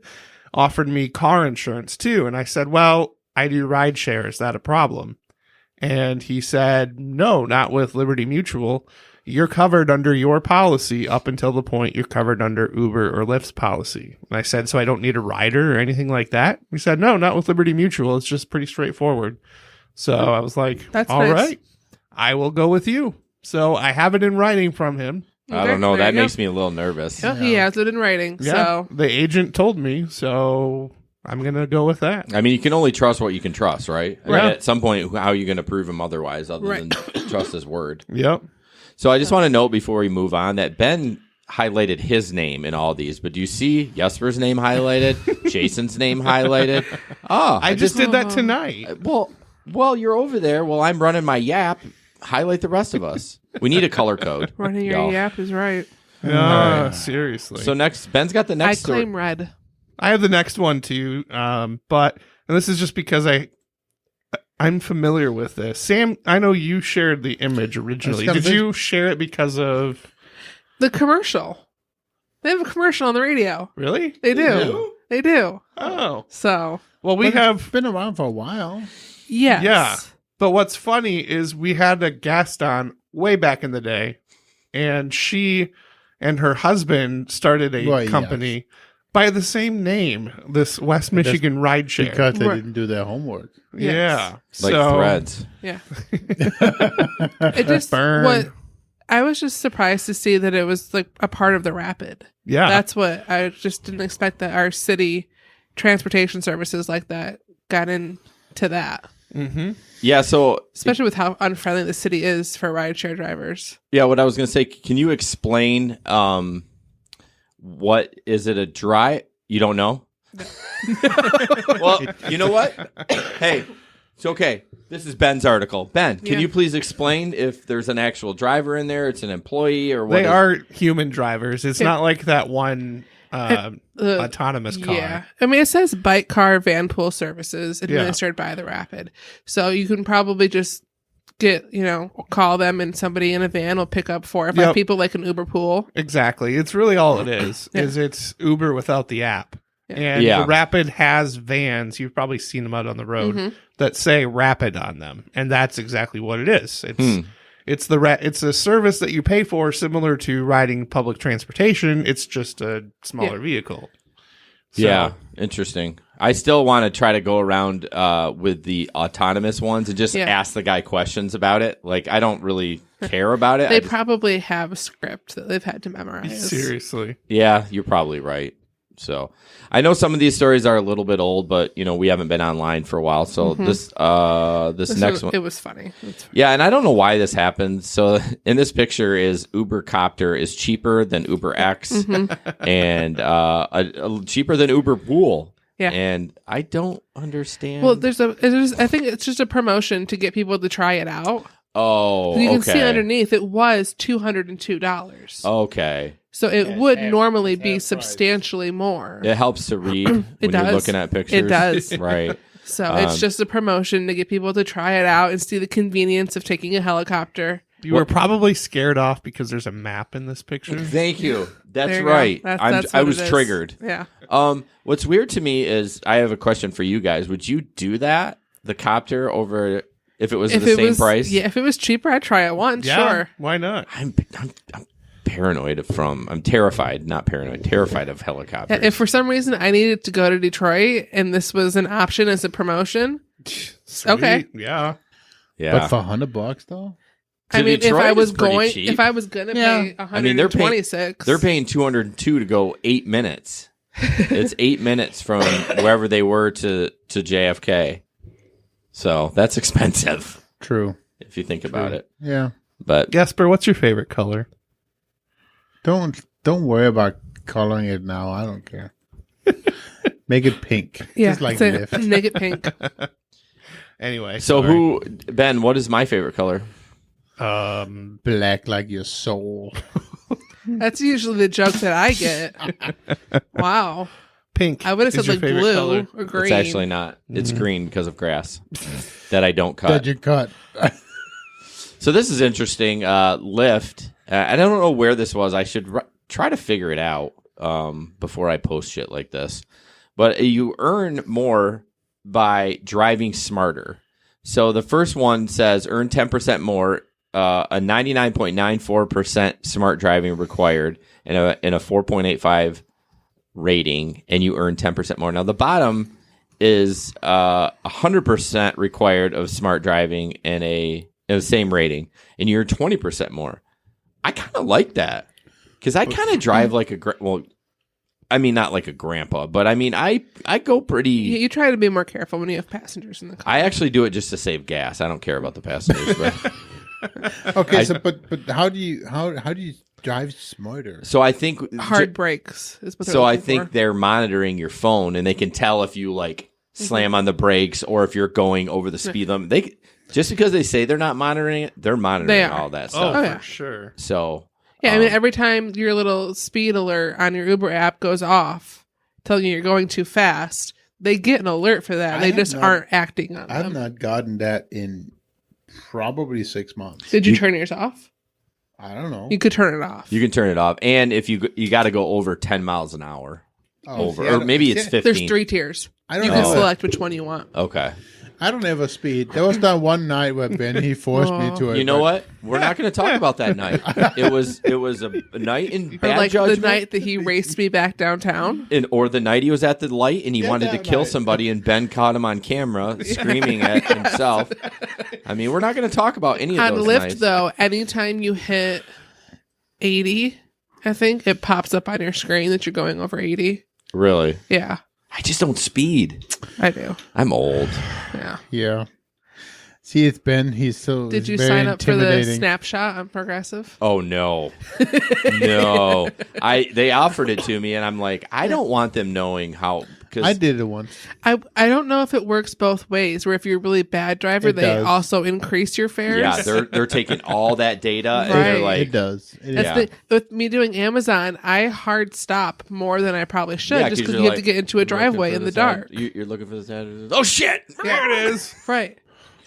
offered me car insurance too. And I said, well, I do rideshare. Is that a problem? And he said, no, not with Liberty Mutual. You're covered under your policy up until the point you're covered under Uber or Lyft's policy. And I said, so I don't need a rider or anything like that? He said, no, not with Liberty Mutual. It's just pretty straightforward. So I was like, that's all nice. right, I will go with you. So I have it in writing from him. I don't know. That makes me a little nervous. Yeah, he has it in writing. Yeah, so the agent told me, so I'm going to go with that. I mean, you can only trust what you can trust, right? I Right. mean, at some point, how are you going to prove him otherwise other than trust his word? Yep. So I just want to note before we move on that Ben highlighted his name in all these, but do you see Jesper's name highlighted? Jason's name highlighted? Oh, I just did that tonight. Well, you're over there. Well, I'm running my Yap. Highlight the rest of us. We need a color code. running your y'all. Yap is right. No, seriously. So next, Ben's got the next I claim story. red. I have the next one too, but and this is just because I'm familiar with this. Sam, I know you shared the image originally. Did you share it because of the commercial? They have a commercial on the radio. Really? They do. They do. Oh. So. Well, it's been around for a while. Yes. Yeah. But what's funny is we had a guest on way back in the day, and she and her husband started a company by the same name, this West Michigan rideshare. Because they didn't do their homework. Yeah. Like Threads. Yeah. It just, Burn. what I was just surprised to see that it was like a part of the Rapid. Yeah. That's what I just didn't expect, that our city transportation services like that got into that. Mm-hmm. Yeah, so especially with how unfriendly the city is for rideshare drivers. Yeah, what I was going to say, can you explain what is it, a dry? You don't know? No. Well, you know what? Hey, it's okay. This is Ben's article. Ben, can you please explain if there's an actual driver in there, it's an employee, or what? They are human drivers. It's not like that one autonomous car. Yeah. I mean, it says bike car van pool services administered by the Rapid. So you can probably just call them and somebody in a van will pick up 4 or 5 people like an Uber pool. Exactly. It's really all it is it's Uber without the app. And the Rapid has vans, you've probably seen them out on the road, that say Rapid on them. And that's exactly what it is. It's it's a service that you pay for, similar to riding public transportation. It's just a smaller vehicle. So, yeah, interesting. I still want to try to go around with the autonomous ones and just ask the guy questions about it. Like, I don't really care about it. They probably have a script that they've had to memorize. Seriously. Yeah, you're probably right. So I know some of these stories are a little bit old, but we haven't been online for a while. So this next one, it was funny. Yeah, and I don't know why this happened. So in this picture is Uber Copter is cheaper than Uber X and cheaper than Uber Pool. Yeah, and I don't understand. Well, I think it's just a promotion to get people to try it out. Oh, you can see underneath it was $202. Okay. So it would normally be substantially more. It helps to read when you're looking at pictures. It does. Right. So it's just a promotion to get people to try it out and see the convenience of taking a helicopter. You were probably scared off because there's a map in this picture. Thank you. That's right. I was triggered. Yeah. What's weird to me is I have a question for you guys. Would you do that? The Copter over if it was the same price? Yeah, if it was cheaper, I'd try it once. Yeah, sure. Why not? I'm terrified, not paranoid, terrified of helicopters. If for some reason I needed to go to Detroit and this was an option as a promotion, Sweet. Okay. Yeah. But for $100 though? I mean, Detroit, if I was cheap. going to pay $126. They're paying $202 to go 8 minutes. It's 8 minutes from wherever they were to JFK. So that's expensive. True. If you think about it. Yeah. But Jesper, what's your favorite color? Don't worry about coloring it now. I don't care. Make it pink. Yeah, just like Lyft. Make it pink. Anyway. So Ben, what is my favorite color? Black like your soul. That's usually the joke that I get. Wow. Pink. I would have said like blue color. or green. It's actually not. It's green because of grass that I don't cut. That you cut. So this is interesting. Lyft. I don't know where this was. I should try to figure it out before I post shit like this. But you earn more by driving smarter. So the first one says earn 10% more, a 99.94% smart driving required, and a 4.85 rating, and you earn 10% more. Now the bottom is 100% required of smart driving and the same rating, and you earn 20% more. I kind of like that because I kind of drive like I mean, not like a grandpa, but I mean, I go pretty. You try to be more careful when you have passengers in the car. I actually do it just to save gas. I don't care about the passengers. But okay, but how do you drive smarter? So I think hard brakes is what they're so I looking think for. they're monitoring your phone and they can tell if you like slam on the brakes or if you're going over the speed limit. They just because they say they're not monitoring it, they're monitoring all that stuff. Oh, for sure. So yeah, I mean, every time your little speed alert on your Uber app goes off, telling you you're going too fast, they get an alert for that. They just aren't acting on it. I've not gotten that in probably 6 months. Did you turn yours off? I don't know. You could turn it off. You can turn it off, and if you got to go over 10 miles an hour, or maybe it's 15. There's 3 tiers. You can select which one you want. Okay. I don't ever speed. There was that one night where Ben he forced me to it. You know what? We're not going to talk about that night. It was a night in bad like judgment. the night that he raced me back downtown, or the night he was at the light and he wanted to kill somebody, and Ben caught him on camera screaming at himself. I mean, we're not going to talk about any of those on Lyft nights. though. Anytime you hit 80, I think, it pops up on your screen that you're going over 80. Really? Yeah. I just don't speed. I do. I'm old. Yeah. Yeah. See, it's Ben. He's so. Did you very sign up for the intimidating. snapshot on Progressive? Oh no, no! They offered it to me, and I'm like, I don't want them knowing how. Cause I did it once. I don't know if it works both ways. Where if you're a really bad driver, It they does. also increase your fares. Yeah, they're taking all that data, and Right. they're like, It does. It That's is. with me doing Amazon, I hard stop more than I probably should, Yeah, just 'cause because you're you have to like, get into a "You're looking driveway for in the this ad- dark. You're looking for this ad. Oh shit! There it is. Right.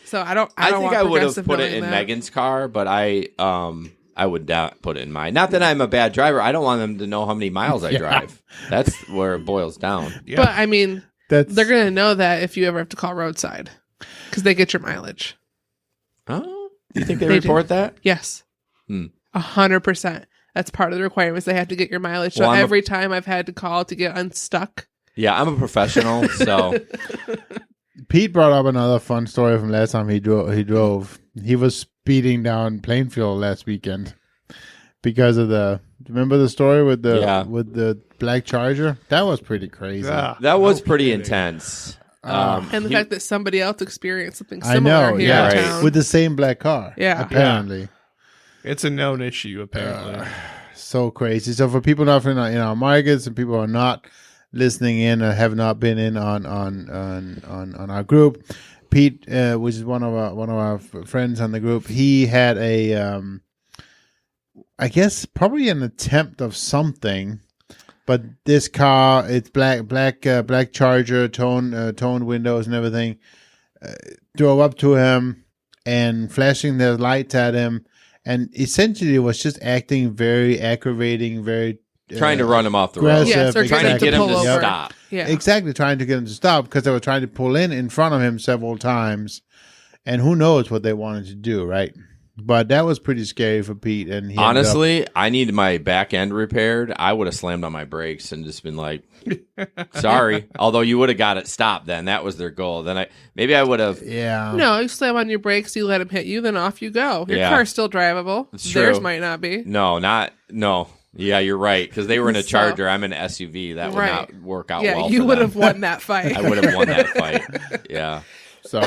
So I don't. I think want I would have Progressive put it knowing in that. Megan's car, but I would not put it in mine. Not that I'm a bad driver. I don't want them to know how many miles I drive. That's where it boils down. Yeah. But I mean, That's they're gonna know that if you ever have to call roadside, because they get your mileage. Oh, you think they They do. report that? Yes. Hmm. 100%. That's part of the requirements. They have to get your mileage. So Well, I'm a- every time I've had to call to get unstuck. Yeah, I'm a professional, so Pete brought up another fun story from last time he drove. He was speeding down Plainfield last weekend because of the. Remember the story with the black Charger? That was pretty crazy. Yeah. that was pretty intense. And the he- fact that somebody else experienced something I similar know, here yeah, in right. town. with the same black car. Yeah. apparently. It's a known issue, apparently. So crazy. So for people not in our markets and people who are not listening in or have not been in on our group, Pete, which is one of our friends on the group, he had a I guess probably an attempt of something, but this car, it's black Charger, toned windows and everything, drove up to him and flashing their lights at him, and essentially was just acting very aggravating, very trying to run him off the road. aggressive, Yes, or Trying to Exactly. get him pull to over. stop. Yeah. Exactly, trying to get him to stop because they were trying to pull in front of him several times, and who knows what they wanted to do, right? But that was pretty scary for Pete. And he Honestly, I needed my back end repaired. I would have slammed on my brakes and just been like, sorry. Although you would have got it stopped then. That was their goal. Then I would have. yeah, No, you slam on your brakes, you let him hit you, then off you go. Your Yeah. car's still drivable. It's Theirs true. might not be. No. Yeah, you're right. Because they were in a So- Charger. I'm in an SUV. That would Right. not work out Yeah, well. you for would them. have won that fight. I would have won that fight. Yeah. So,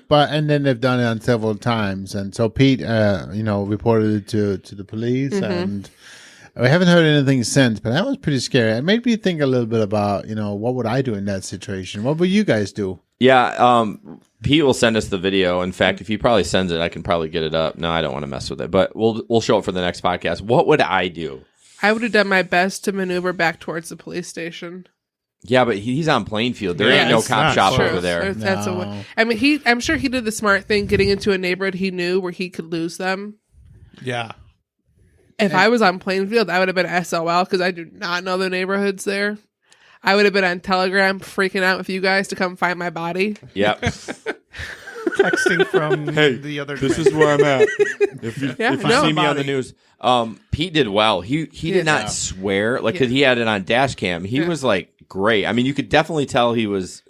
and then they've done it on several times, and so Pete, reported it to the police, and we haven't heard anything since. But that was pretty scary. It made me think a little bit about, what would I do in that situation? What would you guys do? Yeah, Pete will send us the video. In fact, if he probably sends it, I can probably get it up. No, I don't want to mess with it, but we'll show it for the next podcast. What would I do? I would have done my best to maneuver back towards the police station. Yeah, but he's on Plainfield. There Yeah, ain't no it's cop not shop close. over there. That's No. I mean, I'm sure he did the smart thing, getting into a neighborhood he knew where he could lose them. Yeah. If I was on Plainfield, I would have been SOL because I do not know the neighborhoods there. I would have been on Telegram freaking out with you guys to come find my body. Yep. Texting from the other This day. is where I'm at. If you Yeah, see no. me on the news, Pete did well. He did not swear because he had it on dash cam. He was like great. I mean, you could definitely tell he was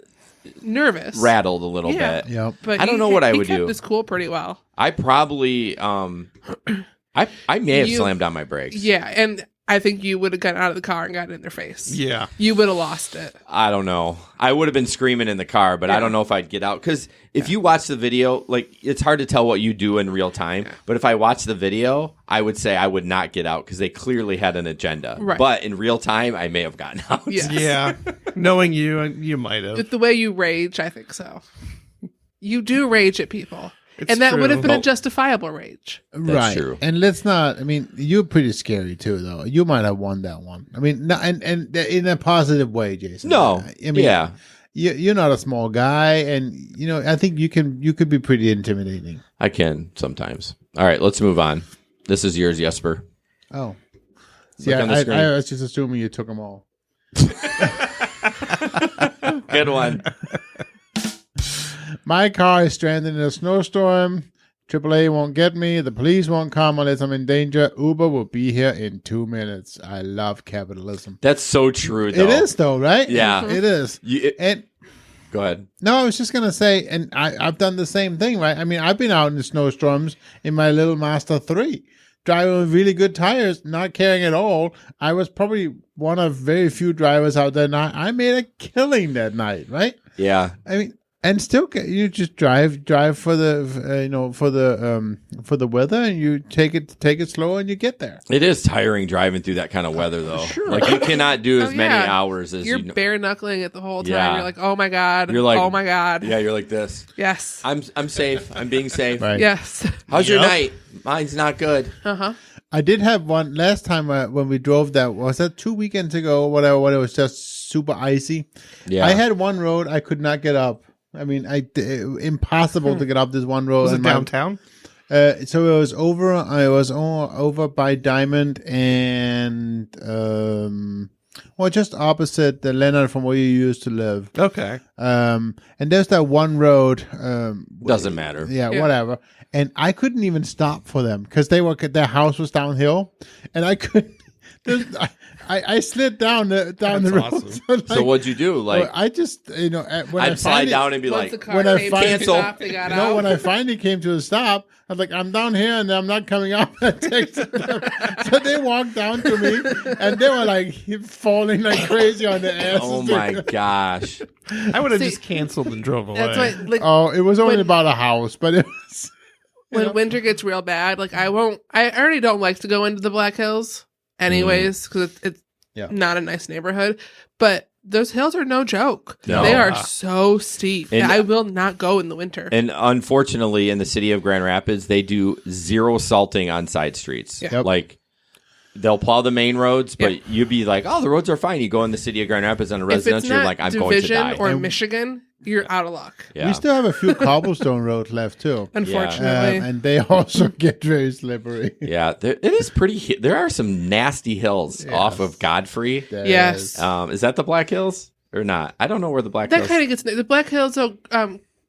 Nervous. rattled a little Yeah. bit. Yep. But I don't know what I would He do. kept his cool pretty well. I probably I may have You- slammed on my brakes. Yeah, and I think you would have gotten out of the car and gotten in their face. Yeah. You would have lost it. I don't know. I would have been screaming in the car, but I don't know if I'd get out. Because if you watch the video, like, it's hard to tell what you do in real time. But if I watch the video, I would say I would not get out because they clearly had an agenda. Right. But in real time, I may have gotten out. Yes. Yeah. Knowing you might have. With the way you rage, I think so. You do rage at people. It's and that would have true. been a justifiable rage. Right. true. And let's not, I mean, you're pretty scary too, though. You might have won that one. I mean, no, and in a positive way, Jason. No. I mean, Yeah. You're not a small guy, and, I think you could be pretty intimidating. I can sometimes. All right, let's move on. This is yours, Jesper. Oh. See, on the screen. I was just assuming you took them all. Good one. My car is stranded in a snowstorm. AAA won't get me. The police won't come unless I'm in danger. Uber will be here in 2 minutes. I love capitalism. That's so true, though. It is, though, right? Yeah. It is. And Go ahead. no, I was just going to say, and I've done the same thing, right? I mean, I've been out in the snowstorms in my little Mazda 3. driving with really good tires, not caring at all. I was probably one of very few drivers out there. Now I made a killing that night, right? Yeah. I mean, and still, you just drive for the for the weather, and you take it slow, and you get there. It is tiring driving through that kind of weather, though. Sure. Like you cannot do as many hours as you're bare knuckling it the whole time. Yeah. You're like, oh my god. You're like, oh my god. Yeah, you're like this. Yes. I'm safe. I'm being safe. Right. Yes. How's your night? Mine's not good. I did have one last time when we drove. That was that 2 weekends ago, or whatever. When it was just super icy. Yeah. I had one road I could not get up. I mean, impossible to get up this one road. Was it downtown? So it was over. I was over by Diamond and just opposite the Leonard from where you used to live. Okay. And there's that one road. Doesn't matter. Yeah, whatever. And I couldn't even stop for them because their house was downhill, and I couldn't. I slid down the road. Awesome. So what'd you do? Like I just when I'd slide down and be like, when I cancel. When I finally came to a stop, I was like, I'm down here and I'm not coming up. So they walked down to me and they were like falling like crazy on their asses. Oh my gosh! I would have just canceled and drove away. That's why, it was only about a house, but it was when winter gets real bad. Like I already don't like to go into the Black Hills anyways because it's not a nice neighborhood, but those hills are no joke. No. They are so steep. And I will not go in the winter. And unfortunately, in the city of Grand Rapids, they do zero salting on side streets. Yeah. Yep. Like they'll plow the main roads, but you'd be like, "Oh, the roads are fine." You go in the city of Grand Rapids on a residential, you're like, "I'm going to die." Or Michigan, you're out of luck. Yeah. We still have a few cobblestone roads left too, unfortunately, and they also get very slippery. Yeah, it is pretty. There are some nasty hills off of Godfrey. Yes. Is that the Black Hills or not? I don't know where the Black that Hills. kind of gets the Black Hills.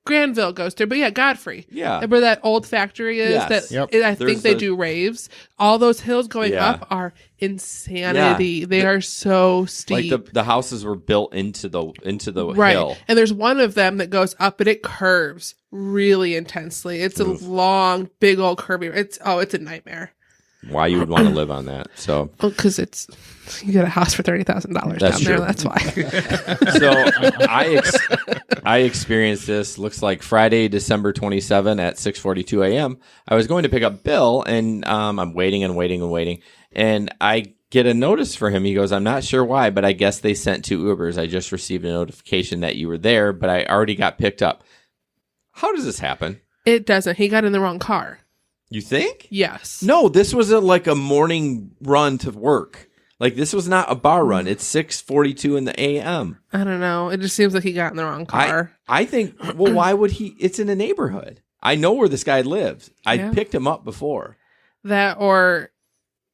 Granville goes through, but yeah, Godfrey. Yeah. Where that old factory is. Yes. I think they do raves. All those hills going up are insanity. Yeah. They are so steep. Like the houses were built into the right. hill. And there's one of them that goes up and it curves really intensely. It's a long, big old curvy. It's a nightmare. Why you would want to live on that? So because you get a house for $30,000 down there. That's why. So I experienced this. Looks like Friday, December 27 at 6:42 a.m. I was going to pick up Bill, and I'm waiting, and I get a notice for him. He goes, "I'm not sure why, but I guess they sent 2 Ubers. I just received a notification that you were there, but I already got picked up." How does this happen? It doesn't. He got in the wrong car. You think? Yes. No, this was like a morning run to work. Like this was not a bar run. It's 6:42 in the a.m. I don't know. It just seems like he got in the wrong car. I think. Well, why would he? It's in a neighborhood. I know where this guy lives. I picked him up before. That or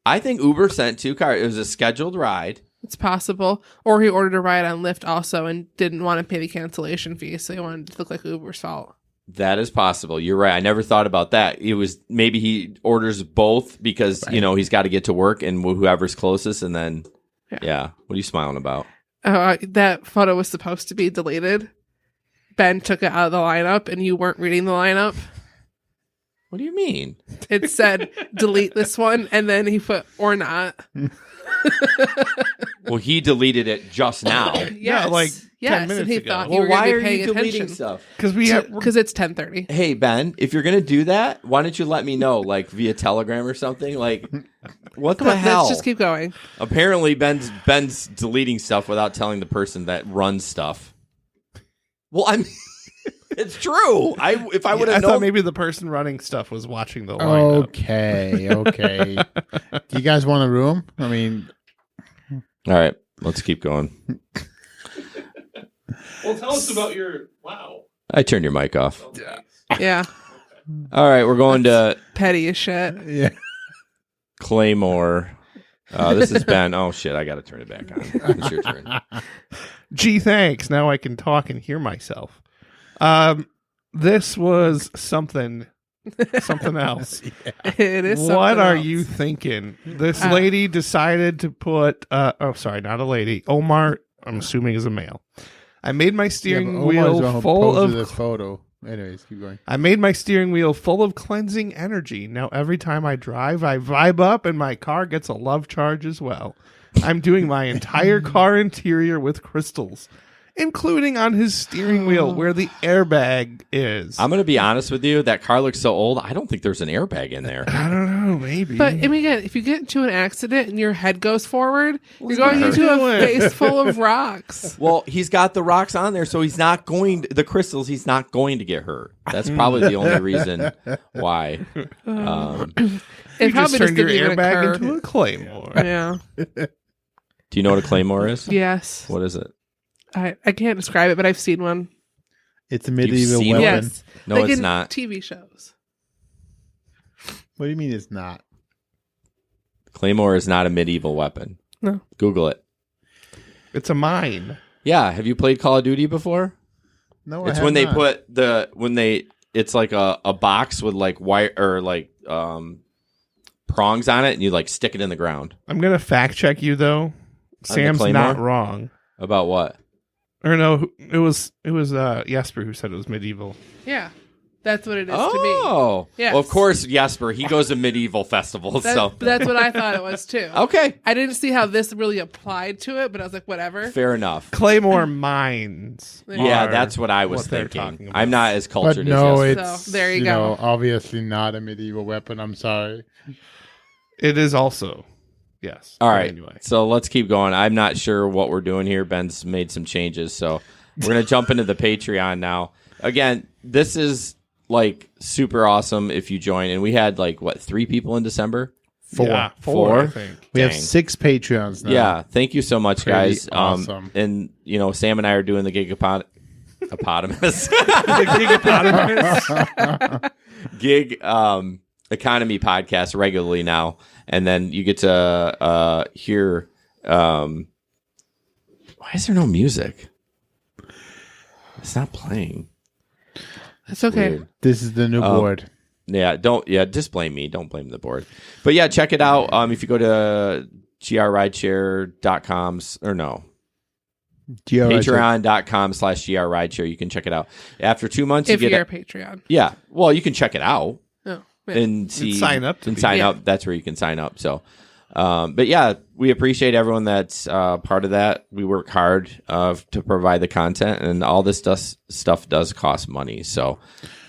I think Uber sent 2 cars. It was a scheduled ride. It's possible. Or he ordered a ride on Lyft also and didn't want to pay the cancellation fee, so he wanted it to look like Uber's fault. That is possible. You're right. I never thought about that. It was maybe he orders both because he's got to get to work and whoever's closest, and then what are you smiling about? That photo was supposed to be deleted. Ben took it out of the lineup, and you weren't reading the lineup. What do you mean? It said delete this one, and then he put or not. Well, he deleted it just now. Yes. like 10 minutes and he ago. thought Well, you were why going to are be paying you deleting attention. stuff? Because it's 10:30. Hey, Ben, if you're going to do that, why don't you let me know, like via Telegram or something? Like, what Come the on, hell? let's just keep going. Apparently, Ben's deleting stuff without telling the person that runs stuff. Well, I mean, it's true. If I would have I known, thought maybe the person running stuff was watching the lineup. Okay. Do you guys want a room? I mean, all right, let's keep going. Well, tell us about your wow. I turned your mic off. Yeah. All right, we're going to Petty as shit. Yeah. Claymore. This is Ben. Oh shit, I got to turn it back on. It's your turn. Gee, thanks. Now I can talk and hear myself. This was something else. It is something What are else. you thinking? This lady decided to put sorry, not a lady. Omar, I'm assuming is a male. I made my steering Omar's the one wheel who full posted of this photo. Anyways, keep going. I made my steering wheel full of cleansing energy. Now every time I drive, I vibe up and my car gets a love charge as well. I'm doing my entire car interior with crystals, including on his steering wheel where the airbag is. I'm going to be honest with you. That car looks so old. I don't think there's an airbag in there. I don't know, maybe. But I mean, again, if you get into an accident and your head goes forward, you're going into a face full of rocks. Well, he's got the rocks on there, so he's not going the crystals. He's not going to get hurt. That's probably the only reason why. It just probably turned your didn't even airbag occur. into a claymore. Yeah. Do you know what a claymore is? Yes. What is it? I can't describe it, but I've seen one. It's a medieval seen weapon. one? Yes. No, like it's in not. TV shows. What do you mean it's not? Claymore is not a medieval weapon. No. Google it. It's a mine. Yeah. Have you played Call of Duty before? No, It's I when they have not. put it's like a box with like wire or like prongs on it, and you like stick it in the ground. I'm going to fact check you, though. Sam's claymore? not wrong. About what? Or no, it was Jesper who said it was medieval. Yeah. That's what it is to me. Oh. Yes. Well, of course, Jesper, he goes to medieval festivals, so. That's what I thought it was, too. Okay. I didn't see how this really applied to it, but I was like, whatever. Fair enough. Claymore mines. Yeah, are that's what I was what they're thinking. talking about. I'm not as But cultured no, as Jesper. it's So, there you go. know, obviously not a medieval weapon. I'm sorry. It is also. Yes. All But right. Anyway. So let's keep going. I'm not sure what we're doing here. Ben's made some changes, so we're going to jump into the Patreon now. Again, this is like super awesome if you join. And we had like, what, 3 people in December? Four. Yeah, Four? I think. We have Dang. 6 Patreons now. Yeah. Thank you so much, Pretty guys. awesome. And, you know, Sam and I are doing the Gigapotamus. The gigapotamus. Gig economy podcast regularly now, and then you get to hear why is there no music? It's not playing. It's okay. Weird. This is the new board. Just blame me, don't blame the board. But yeah, check it out. If you go to grrideshare.com or no patreon.com/grrideshare, you can check it out. After 2 months, If you get you're a Patreon. Yeah, well, you can check it out. Oh, yeah. And see sign up to and be- sign Yeah. up. That's where you can sign up. So, but yeah, we appreciate everyone that's part of that. We work hard to provide the content, and all this stuff does cost money. So,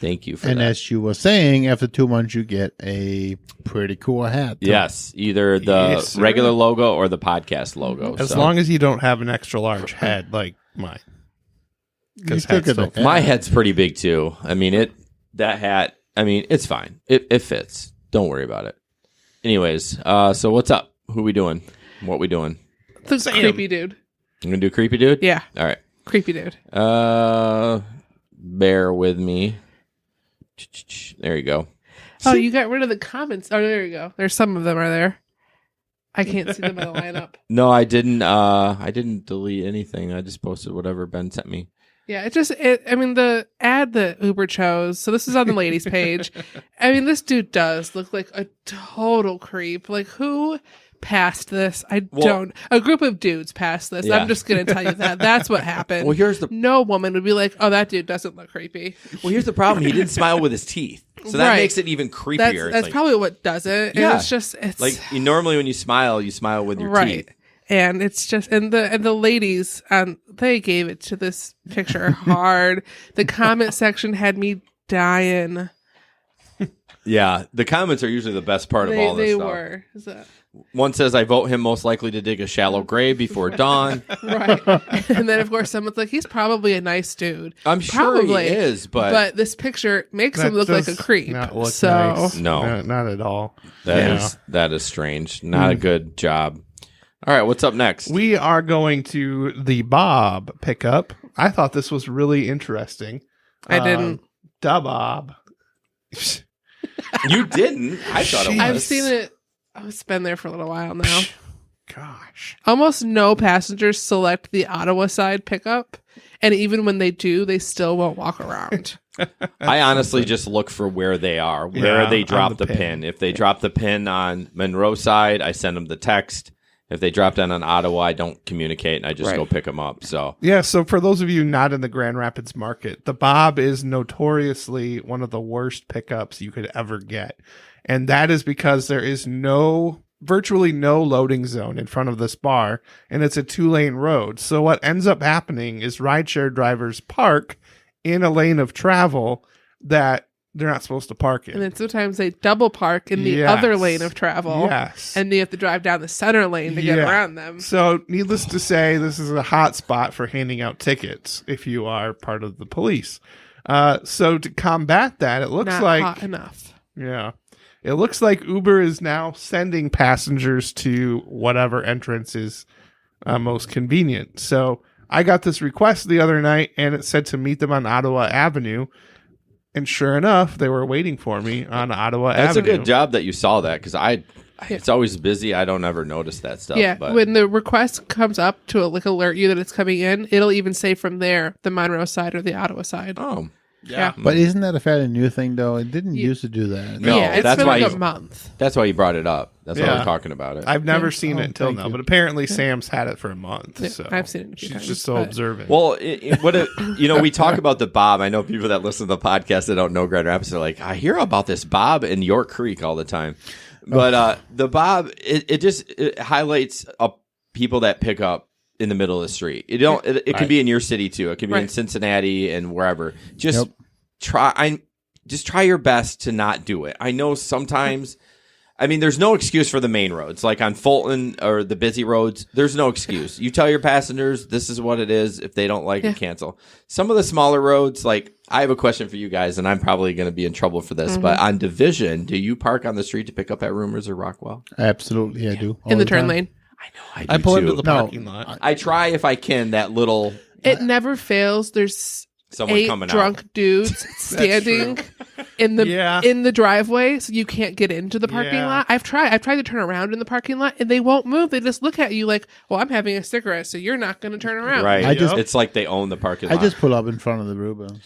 thank you for And that. as you were saying, after 2 months, you get a pretty cool hat. too. Yes, either the Yes, sir. regular logo or the podcast logo. As So, long as you don't have an extra large head like mine. Because You took it like that. my head's pretty big too. I mean that hat. I mean, it's fine. It fits. Don't worry about it. Anyways, so what's up? Who we doing? What we doing? The creepy dude. I'm gonna do creepy dude. Yeah. All right. Creepy dude. Bear with me. There you go. Oh, you got rid of the comments. Oh, there you go. There's some of them are there. I can't see them in the lineup. No, I didn't delete anything. I just posted whatever Ben sent me. Yeah, I mean, the ad that Uber chose, so this is on the ladies page. I mean, this dude does look like a total creep. Like, who passed this? A group of dudes passed this. Yeah. I'm just going to tell you that. That's what happened. Well, no woman would be like, oh, that dude doesn't look creepy. Well, here's the problem. He didn't smile with his teeth. So that Right. makes it even creepier. It's That's like, probably what does it. Yeah. And it's like normally when you smile with your right. teeth. And it's just and the ladies they gave it to this picture hard. The comment section had me dying. Yeah, the comments are usually the best part of all this They stuff. were. One says, "I vote him most likely to dig a shallow grave before dawn." Right. And then of course someone's like, he's probably a nice dude. I'm sure Probably. he is, but this picture makes That him look like a does creep. not look So nice. No. Not at all. that is strange. Not a good job. All right, what's up next? We are going to the Bob pickup. I thought this was really interesting. I didn't. Da Bob. You didn't. I thought it was. I've seen it. Oh, it's been there for a little while now. Gosh. Almost no passengers select the Ottawa side pickup. And even when they do, they still won't walk around. I honestly just look for where they are, where Yeah, they on drop the the pin. pin. If they drop the pin on Monroe side, I send them the text. If they drop down on Ottawa, I don't communicate, and I just go pick them up. So yeah, so for those of you not in the Grand Rapids market, the Bob is notoriously one of the worst pickups you could ever get. And that is because there is virtually no loading zone in front of this bar, and it's a 2-lane road. So what ends up happening is rideshare drivers park in a lane of travel that they're not supposed to park in. And then sometimes they double park in the other lane of travel. Yes. And you have to drive down the center lane to get around them. So needless to say, this is a hot spot for handing out tickets if you are part of the police. So to combat that, it looks Not like... hot enough. Yeah. It looks like Uber is now sending passengers to whatever entrance is most convenient. So I got this request the other night, and it said to meet them on Ottawa Avenue. And sure enough, they were waiting for me on Ottawa Avenue. That's a good job that you saw that, because it's always busy. I don't ever notice that stuff. Yeah, but when the request comes up to alert you that it's coming in, it'll even say from there the Monroe side or the Ottawa side. Oh, yeah. But isn't that a fairly new thing, though? It didn't used to do that. No, yeah, it's that's been why like a month. That's why you brought it up. That's why we're talking about it. I've never seen it until thank now, you. but apparently Sam's had it for a month. Yeah, So I've seen it a few she's times, just so but- observant. Well, we talk about the Bob. I know people that listen to the podcast that don't know Grand Rapids are like, I hear about this Bob in York Creek all the time. But the Bob, it highlights people that pick up in the middle of the street. It can be in your city too. It can be in Cincinnati and wherever. Just try your best to not do it. I know sometimes, I mean, there's no excuse for the main roads. Like on Fulton or the busy roads, there's no excuse. You tell your passengers, this is what it is. If they don't like it, cancel. Some of the smaller roads, like, I have a question for you guys, and I'm probably going to be in trouble for this, but on Division, do you park on the street to pick up at Rumors or Rockwell? Absolutely, I do. In the turn lane. I pull do into the too. parking lot. I try if I can, that little... It never fails. There's Someone 8 coming drunk out. dudes standing in the driveway, so you can't get into the parking lot. I've tried to turn around in the parking lot, and they won't move. They just look at you like, "Well, I'm having a cigarette, so you're not going to turn around." Right. It's like they own the parking lot. I just pull up in front of the Rubens.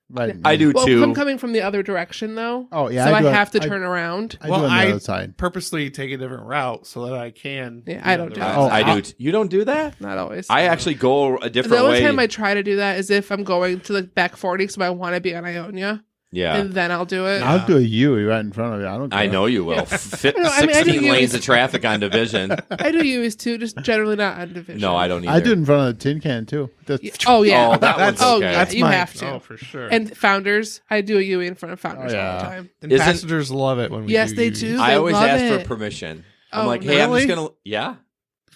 Right. I do Well, too. I'm coming from the other direction though. Oh, yeah, So I I do- have to I- turn around. I do on the other side. Purposely take a different route so that I can. Yeah, I don't do that. I do. You don't do that? Not always. I actually go a different The only way. time I try to do that is if I'm going to the back 40, so I want to be on Ionia. Yeah. And then I'll do it. I'll do a U right in front of you. I don't care. I know you will. Fit No, I mean, I do 16 use- lanes of traffic on Division. I do U's too, just generally not on Division. No, I don't either. I do it in front of the tin can too. Just- Oh yeah. Oh, that one's oh okay. yeah, That's you mine. have to. Oh, for sure. And Founders, I do a UE in front of Founders all the time. And Isn't- passengers love it when we Yes, do they U's. do. I They always love ask it. for permission. I'm Oh, like, hey, I'm really? just going to, yeah.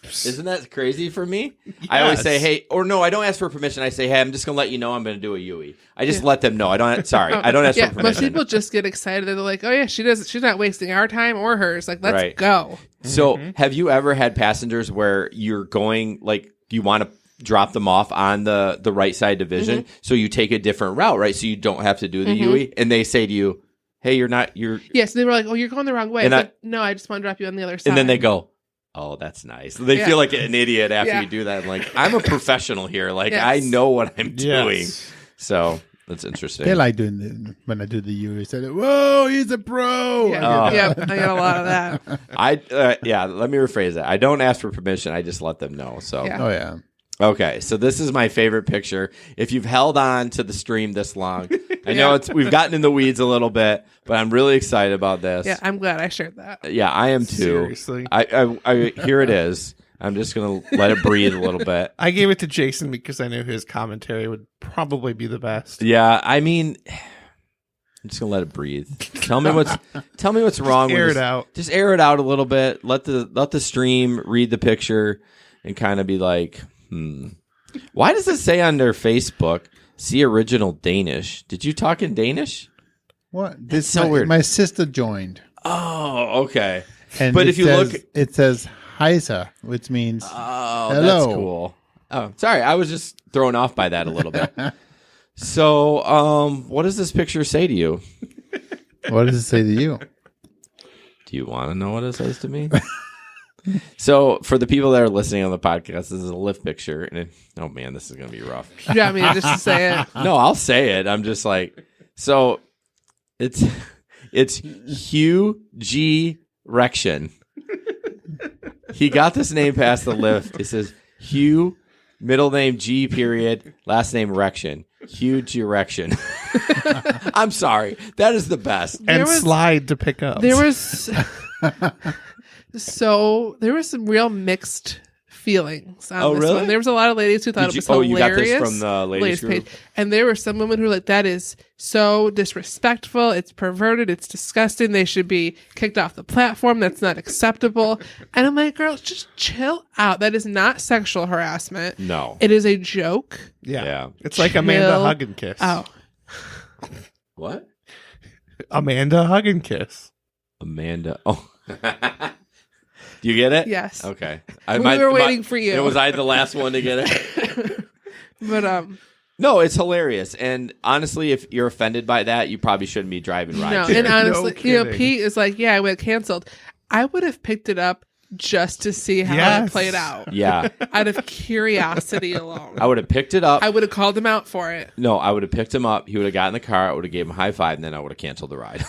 Isn't that crazy for me? I always say, hey, or no, I don't ask for permission. I say, hey, I'm just going to let you know I'm going to do a UE. I just let them know. I don't ask for Most permission. people just get excited. They're like, "Oh yeah, she's not wasting our time or hers. Like, let's Right. go." So have you ever had passengers where you're going, like, you want to drop them off on the right side division, so you take a different route, right? So you don't have to do the UE, and they say to you, hey, you're Yes, they were like, "Oh, you're going the wrong way." And It's like, no, I just want to drop you on the other side. and then they go, oh, that's nice. They Yeah. feel like an idiot after Yeah. you do that. Like, I'm a professional here. Like, Yes. I know what I'm doing. Yes. So that's interesting. They like doing when I do the U. They say, "Whoa, he's a pro." Yeah, yeah, I got a lot of that. Let me rephrase that. I don't ask for permission. I just let them know. So, Yeah. Oh yeah. okay. So this is my favorite picture. If you've held on to the stream this long, I know we've gotten in the weeds a little bit, but I'm really excited about this. Yeah, I'm glad I shared that. Yeah, I am too. Seriously. I here it is. I'm just going to let it breathe a little bit. I gave it to Jason because I knew his commentary would probably be the best. Yeah, I mean, I'm just gonna let it breathe. Tell me what's wrong. Air with it this. out. Just air it out a little bit. Let the stream read the picture and kind of be like, why does it say on their Facebook? See original Danish. Did you talk in Danish? What? That's so weird. My sister joined. Oh, okay. And But it if you says- look, it says Heisa, which means oh, hello. that's cool. Oh, sorry, I was just thrown off by that a little bit. So, what does this picture say to you? What does it say to you? Do you want to know what it says to me? So, for the people that are listening on the podcast, this is a Lyft picture, and oh man, this is gonna be rough. You want me to just say it? No, I'll say it. I'm just like, so it's Hugh G. Rection. He got this name past the Lyft. It says Hugh, middle name G period, last name Erection. Huge erection. I'm sorry. That is the best. And slide to pick up. There was there was some real mixed feelings on this one. There was a lot of ladies who thought it was hilarious. You got this from the ladies group? Page. And there were some women who were like, that is so disrespectful. It's perverted. It's disgusting. They should be kicked off the platform. That's not acceptable. And I'm like, girls, just chill out. That is not sexual harassment. No. It is a joke. Yeah. It's like Amanda Hug and Kiss. Oh. What? Amanda Hug and Kiss. Amanda. Oh. Do you get it? Yes. Okay. We were waiting for you. Was I the last one to get it? But no, it's hilarious. And honestly, if you're offended by that, you probably shouldn't be driving rideshare. No, and honestly, Pete is like, yeah, I would have canceled. I would have picked it up just to see how it played out. Yeah. Out of curiosity alone. I would have picked it up. I would have called him out for it. No, I would have picked him up. He would have got in the car. I would have gave him a high five, and then I would have canceled the ride.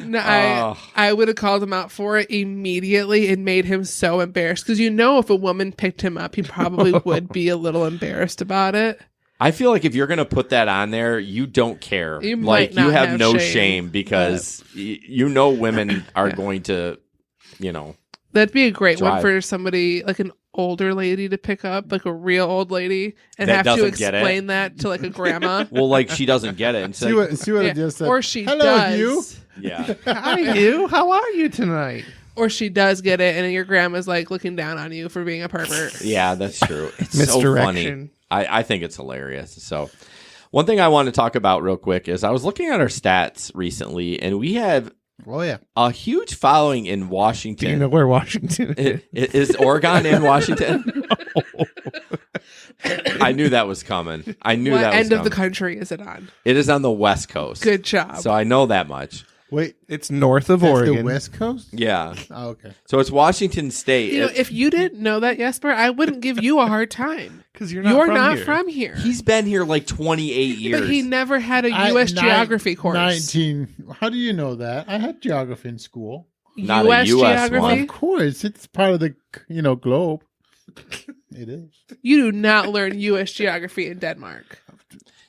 No, I would have called him out for it immediately and made him so embarrassed. Because if a woman picked him up, he probably would be a little embarrassed about it. I feel like if you're going to put that on there, you don't care. You like, might not you have no shame, shame because women are going to, That'd be a great drive. one for somebody like an older lady to pick up, like a real old lady, and that have to get explain that to like a grandma. Well, like she doesn't get it. And see what it just said. Or she Hello, does. you. Yeah. Hi, you. How are you tonight? Or she does get it, and your grandma's like looking down on you for being a pervert. Yeah, that's true. It's so funny. I think it's hilarious. So, one thing I want to talk about real quick is I was looking at our stats recently, and we have a huge following in Washington. Do you know where Washington is? Is Oregon in Washington? No. I knew that was coming. I knew what that was end of coming. the country is it on? It is on the West Coast. Good job. So I know that much. Wait, it's north of that's Oregon. the West Coast? Yeah. Oh, okay. So it's Washington State. If you didn't know that, Jesper, I wouldn't give you a hard time. Because you're not from here. He's been here like 28 years. But he never had a U.S. geography course. 19. How do you know that? I had geography in school. Not U.S. a US geography? one. Of course. It's part of the, globe. It is. You do not learn U.S. geography in Denmark.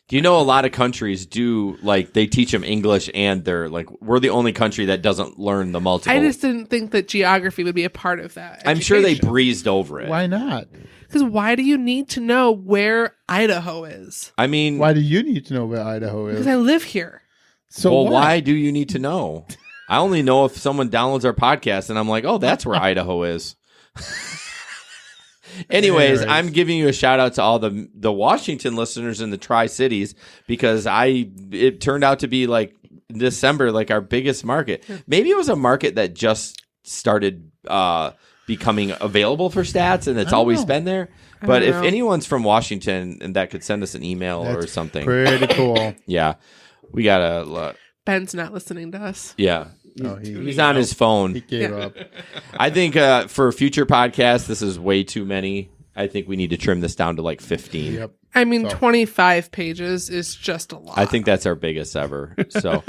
Do you know a lot of countries do, like, they teach them English and they're, like, we're the only country that doesn't learn the multiple. I just didn't think that geography would be a part of that. I'm sure they breezed over it. Why not? Because why do you need to know where Idaho is? I mean, why do you need to know where Idaho is? Because I live here. So well, what? why do you need to know? I only know if someone downloads our podcast and I'm like, oh, that's where Idaho is. Anyways, I'm giving you a shout out to all the Washington listeners in the Tri-Cities because it turned out to be like December, like our biggest market. Maybe it was a market that just started becoming available for stats and it's always been there. But if anyone's from Washington and that could send us an email or something. Pretty cool. Yeah. We got to... Ben's not listening to us. Yeah. He's on his phone. He gave up. I think for future podcasts, this is way too many. I think we need to trim this down to like 15. Yep. I mean, 25 pages is just a lot. I think that's our biggest ever. So,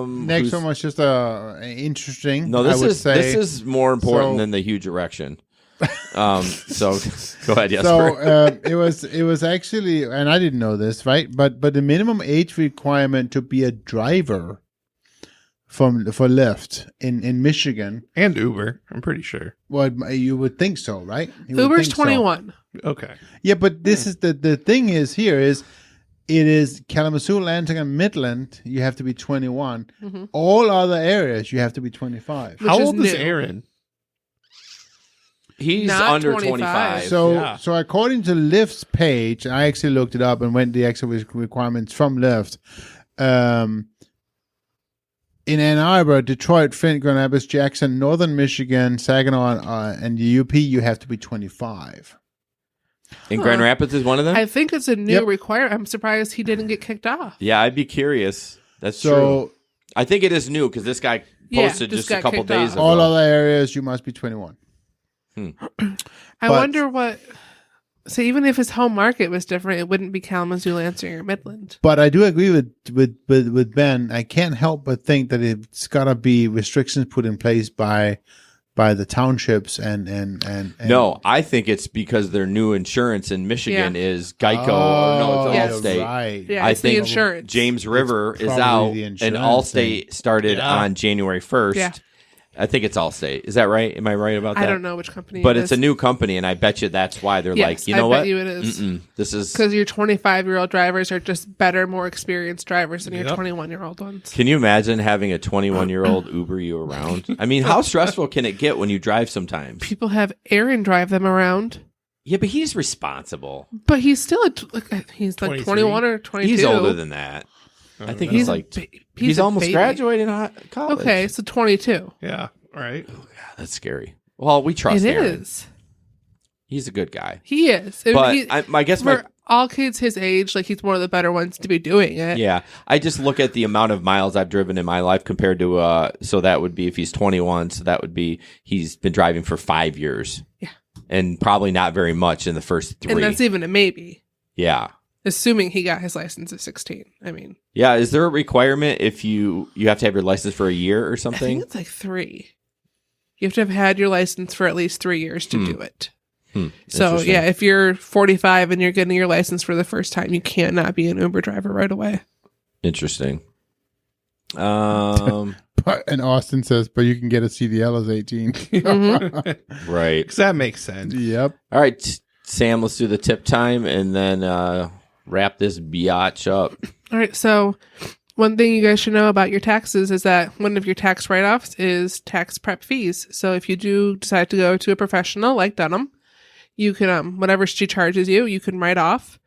next one was just interesting. No, this this is more important than the huge erection. So go ahead, Jesper. So it was actually, and I didn't know this, right? But the minimum age requirement to be a driver for Lyft in Michigan and Uber, I'm pretty sure. Well, you would think so, right? Uber's 21. So. Okay. Yeah, but this is the thing is here is it is Kalamazoo, Lansing, and Midland. You have to be 21. Mm-hmm. All other areas you have to be 25. How old is Aaron? He's not under 25. So according to Lyft's page, I actually looked it up and went the actual requirements from Lyft. In Ann Arbor, Detroit, Flint, Grand Rapids, Jackson, Northern Michigan, Saginaw, and the UP, you have to be 25. And Grand Rapids is one of them? I think it's a new requirement. I'm surprised he didn't get kicked off. Yeah, I'd be curious. That's true. I think it is new because this guy posted just a couple days ago. All other areas, you must be 21. I wonder what So even if his home market was different, it wouldn't be Kalamazoo, Lansing, or Midland. But I do agree with Ben. I can't help but think that it's got to be restrictions put in place by the townships and No, I think it's because their new insurance in Michigan is Geico. Or no, it's Allstate. Right. Yeah, I it's the think insurance. James River is probably out, the and insurance Allstate started on January 1st. Yeah. I think it's Allstate. Is that right? Am I right about that? I don't know which company But it it's is. a new company, and I bet you that's why they're Yes, like, you know I what? bet you it is. This is. Because your 25-year-old drivers are just better, more experienced drivers than your 21-year-old ones. Can you imagine having a 21-year-old Uber you around? I mean, how stressful can it get when you drive sometimes? People have Aaron drive them around. Yeah, but he's responsible. But he's still he's like 21 or 22. He's older than that. I think he's like he's a almost baby. graduating college. Okay, so 22. Yeah, right. Oh, God, that's scary. Well, we trust It Aaron. is. He's a good guy. He is. But He- I guess for all kids his age, like he's one of the better ones to be doing it. yeah, I just look at the amount of miles I've driven in my life compared to so that would be if he's 21, so that would be he's been driving for 5 years. Yeah. And probably not very much in the first 3. And that's even a maybe. Yeah. Assuming he got his license at 16. I mean. Yeah, is there a requirement if you have to have your license for a year or I something? think it's like 3. You have to have had your license for at least 3 years to do it. So, Interesting. yeah, if you're 45 and you're getting your license for the first time, you can't not be an Uber driver right away. Interesting. and Austin says, but you can get a CDL as 18. Right. Because that makes sense. Yep. All right, Sam, let's do the tip time and then wrap this biatch up. All right, so one thing you guys should know about your taxes is that one of your tax write-offs is tax prep fees. So if you do decide to go to a professional like Dunham, you can, whatever she charges you, you can write off.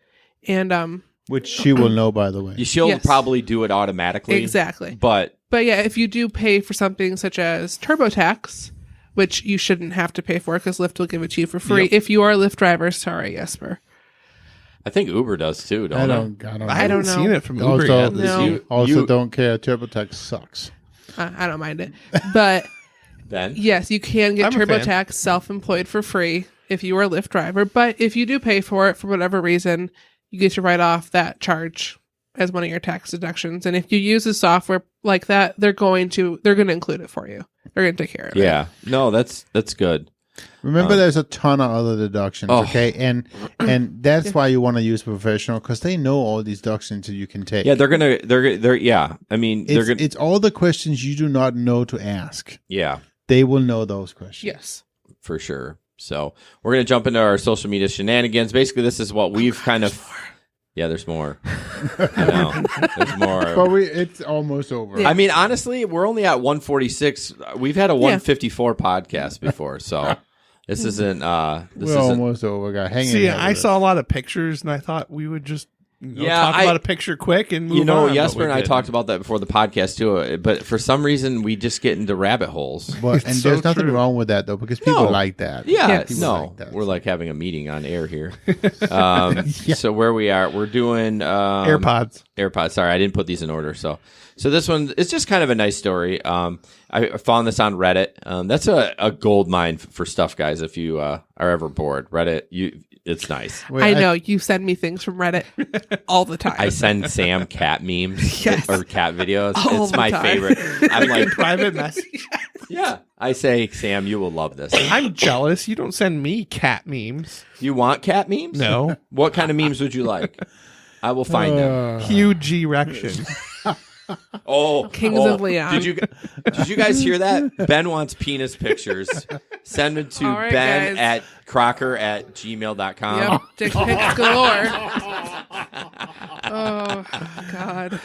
And Which she will know, by the way. She'll Yes. probably do it automatically. Exactly. But yeah, if you do pay for something such as TurboTax, which you shouldn't have to pay for because Lyft will give it to you for free. Yep. If you are a Lyft driver, sorry, Jesper. I think Uber does too, don't I it? don't I haven't know. seen it from Uber Also, yet. No. also don't care. TurboTax sucks. I don't mind it. But Ben? yes, you can get I'm a fan. TurboTax self-employed for free if you are a Lyft driver. But if you do pay for it for whatever reason, you get to write off that charge as one of your tax deductions. And if you use a software like that, they're going to include it for you. They're going to take care of it. Yeah. No, that's good. Remember, there's a ton of other deductions, Oh. okay? And that's why you want to use a professional, because they know all these deductions that you can take. Yeah, they're yeah. I mean, It's all the questions you do not know to ask. yeah, They will know those questions. Yes. for sure. So we're gonna jump into our social media shenanigans. Basically, this is what we've kind of. Yeah, there's more. I know. There's more. But it's almost over. I mean, honestly, we're only at 146. We've had a 154 podcast before, so this isn't. We're almost over, guy. Hang in See, there I with saw a lot of pictures, and I thought we would just Yeah, talk about a picture quick and move on. but Jesper we and I didn't. talked about that before the podcast too. But for some reason, we just get into rabbit holes. But, and so there's nothing true. wrong with that, though, because people No. like that. Yeah, People no, like that. we're like having a meeting on air here. So where we are, we're doing AirPods. AirPods. Sorry, I didn't put these in order. So this one is just kind of a nice story. I found this on Reddit. That's a gold mine for stuff, guys. If you are ever bored, Reddit, it's nice. Wait, I know you send me things from Reddit all the time. I send Sam cat memes or cat videos. All It's the my time. favorite. I'm like, Private message. yeah. I say, Sam, you will love this. I'm jealous. You don't send me cat memes. You want cat memes? No. What kind of memes would you like? I will find them. Huge erection. Oh, Kings of Leon. Did you guys hear that? Ben wants penis pictures. Send them to All right, Ben guys. at crocker@gmail.com. Yep, dick pics galore. Oh God!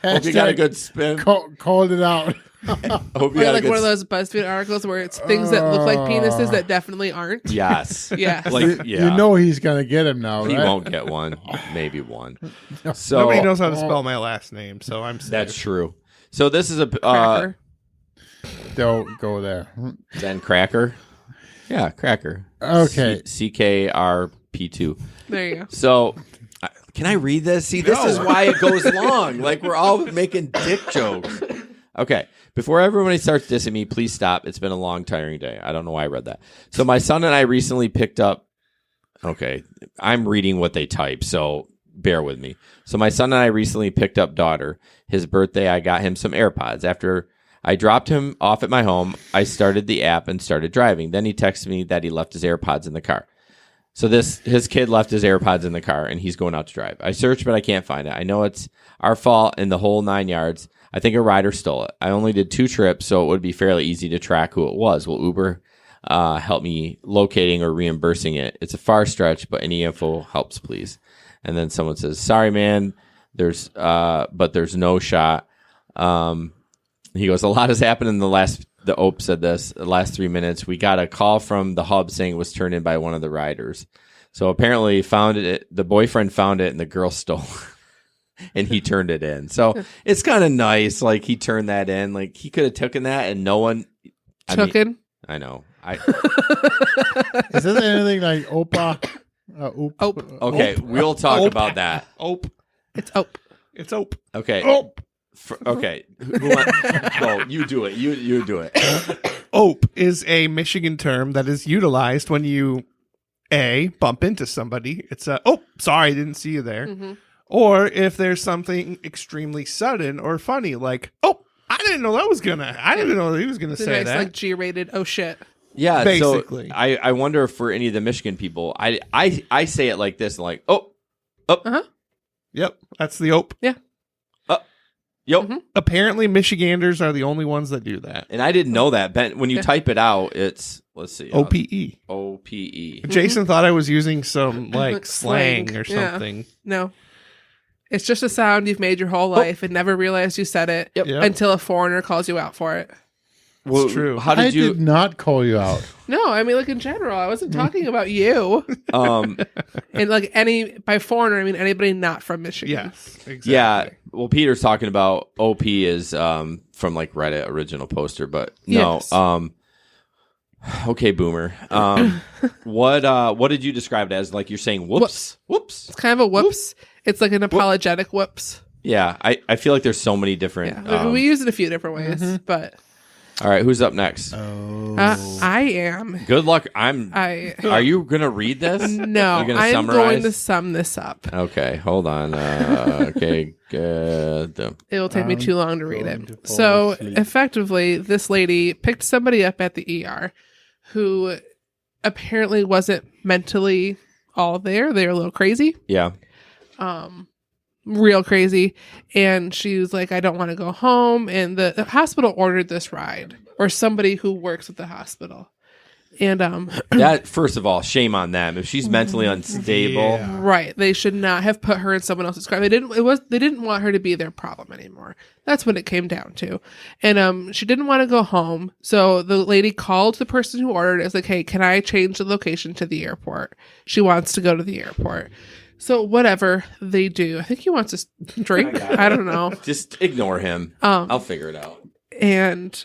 Hope you got a good spin. Called it out. Hope you Or got a like good one of those BuzzFeed articles where it's things that look like penises that definitely aren't. Yes. Yes. Like, yeah. You know he's going to get him now, He right? won't get one. Maybe one. So Nobody knows how to spell my last name, so I'm safe. That's true. So this is a Cracker. Don't go there. Ben Cracker. Yeah, Cracker. Okay. CKRP2. There you go. So, can I read this? See, this is why it goes long. Like, we're all making dick jokes. Okay. Before everybody starts dissing me, please stop. It's been a long, tiring day. I don't know why I read that. So, my son and I recently picked up Okay, I'm reading what they type, so bear with me. So my son and I recently picked up daughter. His birthday, I got him some AirPods. After I dropped him off at my home, I started the app and started driving. Then he texted me that he left his AirPods in the car. So his kid left his AirPods in the car, and he's going out to drive. I searched, but I can't find it. I know it's our fault in the whole 9 yards. I think a rider stole it. I only did 2 trips, so it would be fairly easy to track who it was. Will Uber help me locating or reimbursing it? It's a far stretch, but any info helps, please. And then someone says, sorry, man, but there's no shot. He goes, a lot has happened in the OP said this, the last 3 minutes. We got a call from the hub saying it was turned in by one of the riders. So apparently the boyfriend found it and the girl stole it. And he turned it in. So it's kind of nice. Like he turned that in. Like he could have taken that and no one I know. Is this anything like Opa? Ope. Okay, we'll talk about that. Ope. It's Ope. It's Ope. Okay. Ope. Okay. No, you do it. You do it. Ope is a Michigan term that is utilized when you bump into somebody. It's sorry, I didn't see you there. Mm-hmm. Or if there's something extremely sudden or funny, like, I didn't know I didn't know he was gonna say nice, that. like G-rated. Oh shit. Yeah, basically. So I wonder if for any of the Michigan people, I say it like this, like, Yep, that's the Ope. Yeah. Yep. Mm-hmm. Apparently, Michiganders are the only ones that do that. And I didn't know that. Ben, when you type it out, it's, let's see. OPE. OPE. Jason thought I was using some like slang or something. Yeah. No. It's just a sound you've made your whole life and never realized you said it until a foreigner calls you out for it. Well, it's true. How did I did not call you out. No, I mean, like in general, I wasn't talking about you. And like by foreigner, I mean anybody not from Michigan. Yes, exactly. Yeah. Well, Peter's talking about OP is from like Reddit original poster, but no. Yes. Okay, Boomer. What did you describe it as? Like you're saying whoops? Whoops. It's kind of a whoops. It's like an apologetic whoops. Yeah, I feel like there's so many different. Yeah, we use it a few different ways, but. All right, who's up next? I am. Good luck. Are you gonna read this? No, I'm going to sum this up. Okay, hold on. Okay, good. It will take me too long to read it. So effectively, this lady picked somebody up at the ER who apparently wasn't mentally all there. They were a little crazy. Yeah. Real crazy. And she was like, I don't want to go home. And the hospital ordered this ride, or somebody who works at the hospital. And that, first of all, shame on them. If she's mentally unstable, right, they should not have put her in someone else's car. They didn't want her to be their problem anymore. That's what it came down to. And she didn't want to go home, so the lady called the person who ordered it. It's like, hey, can I change the location to the airport? She wants to go to the airport. So whatever they do, I think he wants to drink. I don't know. Just ignore him. I'll figure it out. And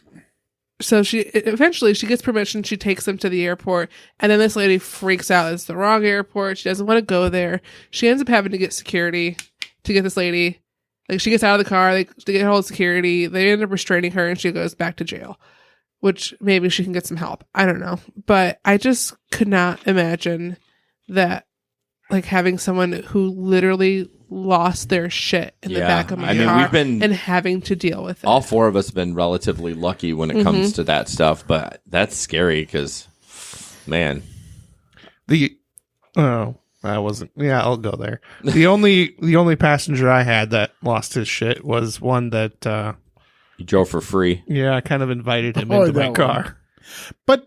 so she gets permission. She takes them to the airport, and then this lady freaks out. It's the wrong airport. She doesn't want to go there. She ends up having to get security to get this lady. Like, she gets out of the car. They get hold of security. They end up restraining her, and she goes back to jail. Which maybe she can get some help. I don't know, but I just could not imagine that. Like having someone who literally lost their shit in the back of my car and having to deal with it. All 4 of us have been relatively lucky when it comes to that stuff, but that's scary because, man. I wasn't. Yeah, I'll go there. The only passenger I had that lost his shit was one that you drove for free. Yeah, I kind of invited him into my car. But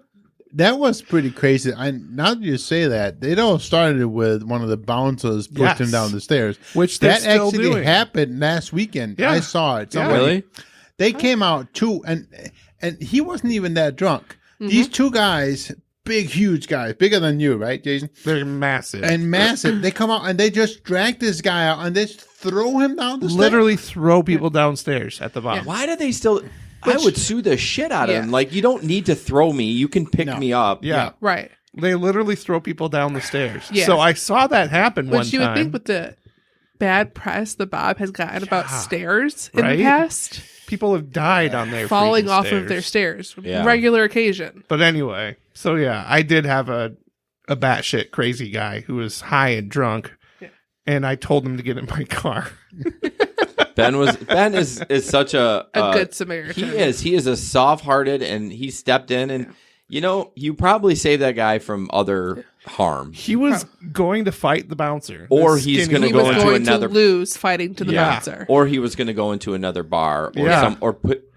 that was pretty crazy. Now that you say that, it all started with one of the bouncers pushed him down the stairs. Which that actually happened last weekend. Yeah. I saw it. Yeah. Really? They came out too, and he wasn't even that drunk. These 2 guys, big, huge guys, bigger than you, right, Jason? They're massive. And massive. They come out and they just drag this guy out and they just throw him down the stairs. Literally throw people downstairs at the bottom. Yeah. Why do they still... I would sue the shit out of him. Like, you don't need to throw me. You can pick me up. Yeah. Right. They literally throw people down the stairs. Yeah. So I saw that happen one time. Which you would think with the bad press the Bob has gotten about stairs in the past. People have died on their falling off stairs. of their stairs. Yeah. Regular occasion. But anyway, so yeah, I did have a a batshit crazy guy who was high and drunk, and I told him to get in my car. Ben is such a good Samaritan. He is a soft-hearted, and he stepped in, and you probably saved that guy from other harm. He was going to fight the bouncer, or he's going to go into another to lose fighting to the bouncer, or he was going to go into another bar,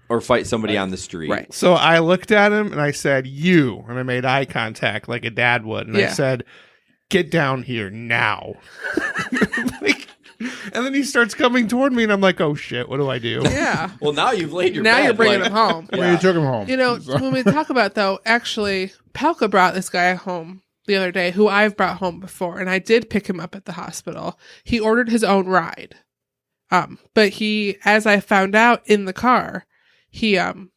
or fight somebody on the street. Right. So I looked at him and I said, "You," and I made eye contact like a dad would, and I said, "Get down here now." And then he starts coming toward me, and I'm like, "Oh shit, what do I do?" Yeah. Well, now you've laid your now bed, you're bringing him home. You took him home. When we talk about though, actually, Palka brought this guy home the other day, who I've brought home before, and I did pick him up at the hospital. He ordered his own ride, but he, as I found out in the car, he had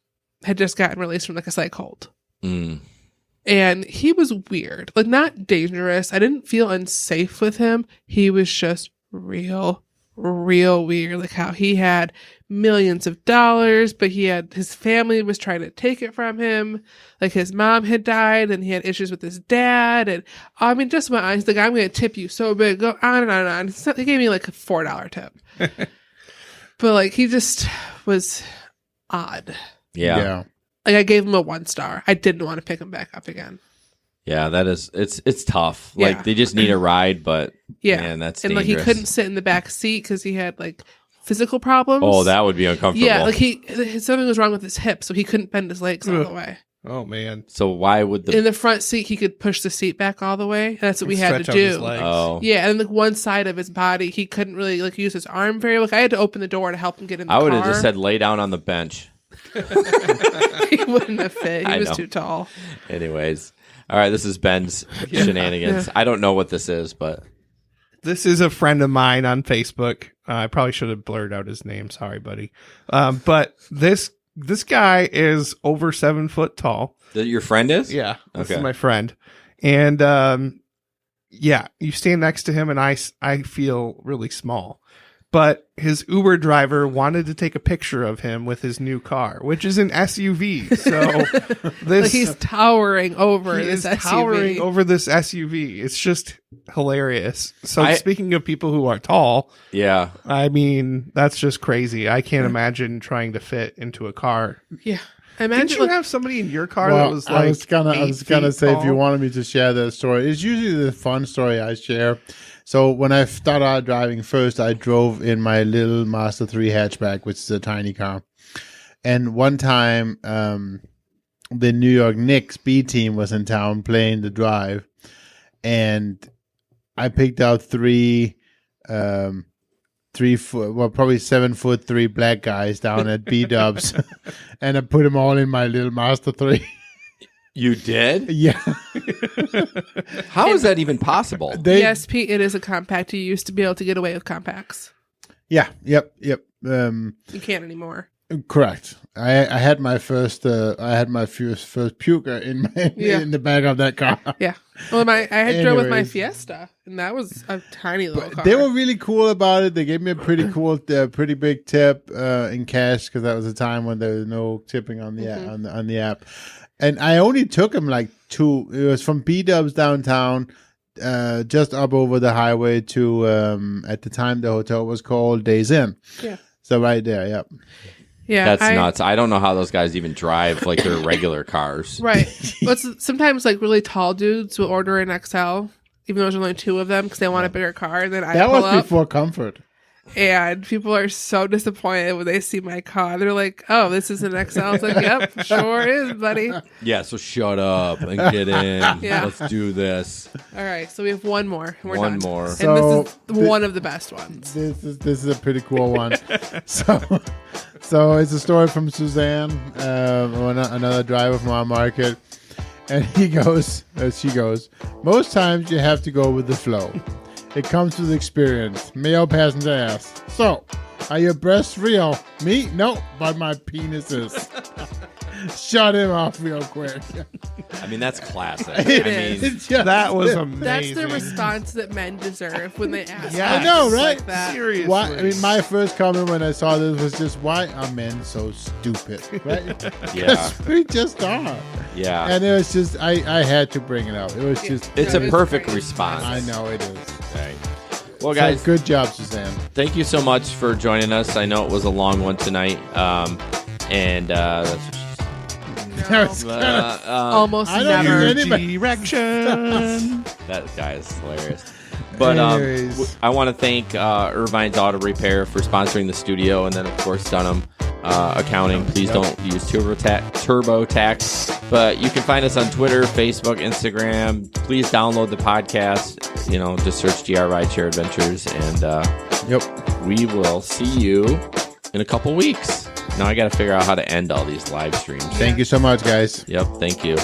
just gotten released from like a psych hold. And he was weird, like not dangerous. I didn't feel unsafe with him. He was just real weird, like how he had millions of dollars, but his family was trying to take it from him. Like his mom had died, and he had issues with his dad, and I mean, just my eyes. Like, I'm going to tip you so big. Go on and on and on. So he gave me like a $4 tip, but like he just was odd. Yeah. Like I gave him a 1 star. I didn't want to pick him back up again. Yeah, that is it's tough. Like they just need a ride, but man, that's and dangerous. like he couldn't sit in the back seat because he had like physical problems. Oh, that would be uncomfortable. Yeah, like something was wrong with his hip, so he couldn't bend his legs all the way. Oh man! So why would in the front seat he could push the seat back all the way? That's what we had to do. Oh, yeah, and like one side of his body he couldn't really like use his arm very well. Like I had to open the door to help him get in the car. I would have just said lay down on the bench. He wouldn't have fit. He was too tall. Anyways. All right, this is Ben's shenanigans. I don't know what this is, but this is a friend of mine on Facebook. I probably should have blurred out his name. Sorry, buddy. But this guy is over 7 foot tall. Your friend is? Yeah, this is my friend. And you stand next to him, and I feel really small. But his Uber driver wanted to take a picture of him with his new car, which is an SUV. So like he's towering over this SUV. Towering over this SUV. It's just hilarious. So speaking of people who are tall, I mean, that's just crazy. I can't imagine trying to fit into a car. Yeah. Didn't you have somebody in your car that was like I was gonna say tall? if you wanted me to share that story, it's usually the fun story I share. So when I started out driving first, I drove in my little Mazda 3 hatchback, which is a tiny car. And one time, the New York Knicks B team was in town playing the drive, and I picked out probably 7'3" black guys down at B-Dubs, and I put them all in my little Mazda 3. You did? Yeah. How is that even possible? Yes, Pete, it is a compact. You used to be able to get away with compacts. Yeah. Yep. You can't anymore. Correct. I had my first puker in the back of that car. Yeah. Well, I had drove with my Fiesta, and that was a tiny little car. They were really cool about it. They gave me a pretty cool, pretty big tip in cash because that was a time when there was no tipping on the on the app. And I only took him like 2. It was from B-Dubs downtown, just up over the highway to, at the time the hotel was called Days Inn. Yeah. So right there, yep. Yeah. That's nuts. I don't know how those guys even drive like their regular cars. Right. But sometimes like really tall dudes will order an XL, even though there's only 2 of them because they want a bigger car. And then that was before comfort. And people are so disappointed when they see my car. They're like, "Oh, this is an XL." I was like, "Yep, sure is, buddy." Yeah, so shut up and get in. Let's do this. All right, so we have one more. And we're one done. more. And this is one of the best ones. This is a pretty cool one. So it's a story from Suzanne, another driver from our market. And she goes, "Most times you have to go with the flow. It comes with experience." Male passenger asks, "So, are your breasts real?" "Me? No, but my penis is." Shut him off real quick. I mean, that's classic. It I is. mean, It's just- That was That's amazing. the response that men deserve when they ask. Yeah, I know, right? Like that. Seriously. Why, I mean, my first comment when I saw this was just, why are men so stupid? Right? yeah, 'Cause we just are. yeah. And it was just, I had to bring it up. It was just, It's No, a it's perfect great. response. I know it is. Right. Well, So guys, good job, Suzanne. thank you so much for joining us. I know it was a long one tonight. And that's what she That was said. Almost I don't never. use anybody. Erection. That guy is hilarious. But Anyways. I want to thank Irvine's Auto Repair for sponsoring the studio, and then of course Dunham Accounting. Please don't use TurboTax. But you can find us on Twitter, Facebook, Instagram. Please download the podcast. You know, just search GR Rideshare Adventures, and we will see you in a couple weeks. Now I got to figure out how to end all these live streams. Thank you so much, guys. Yep, thank you.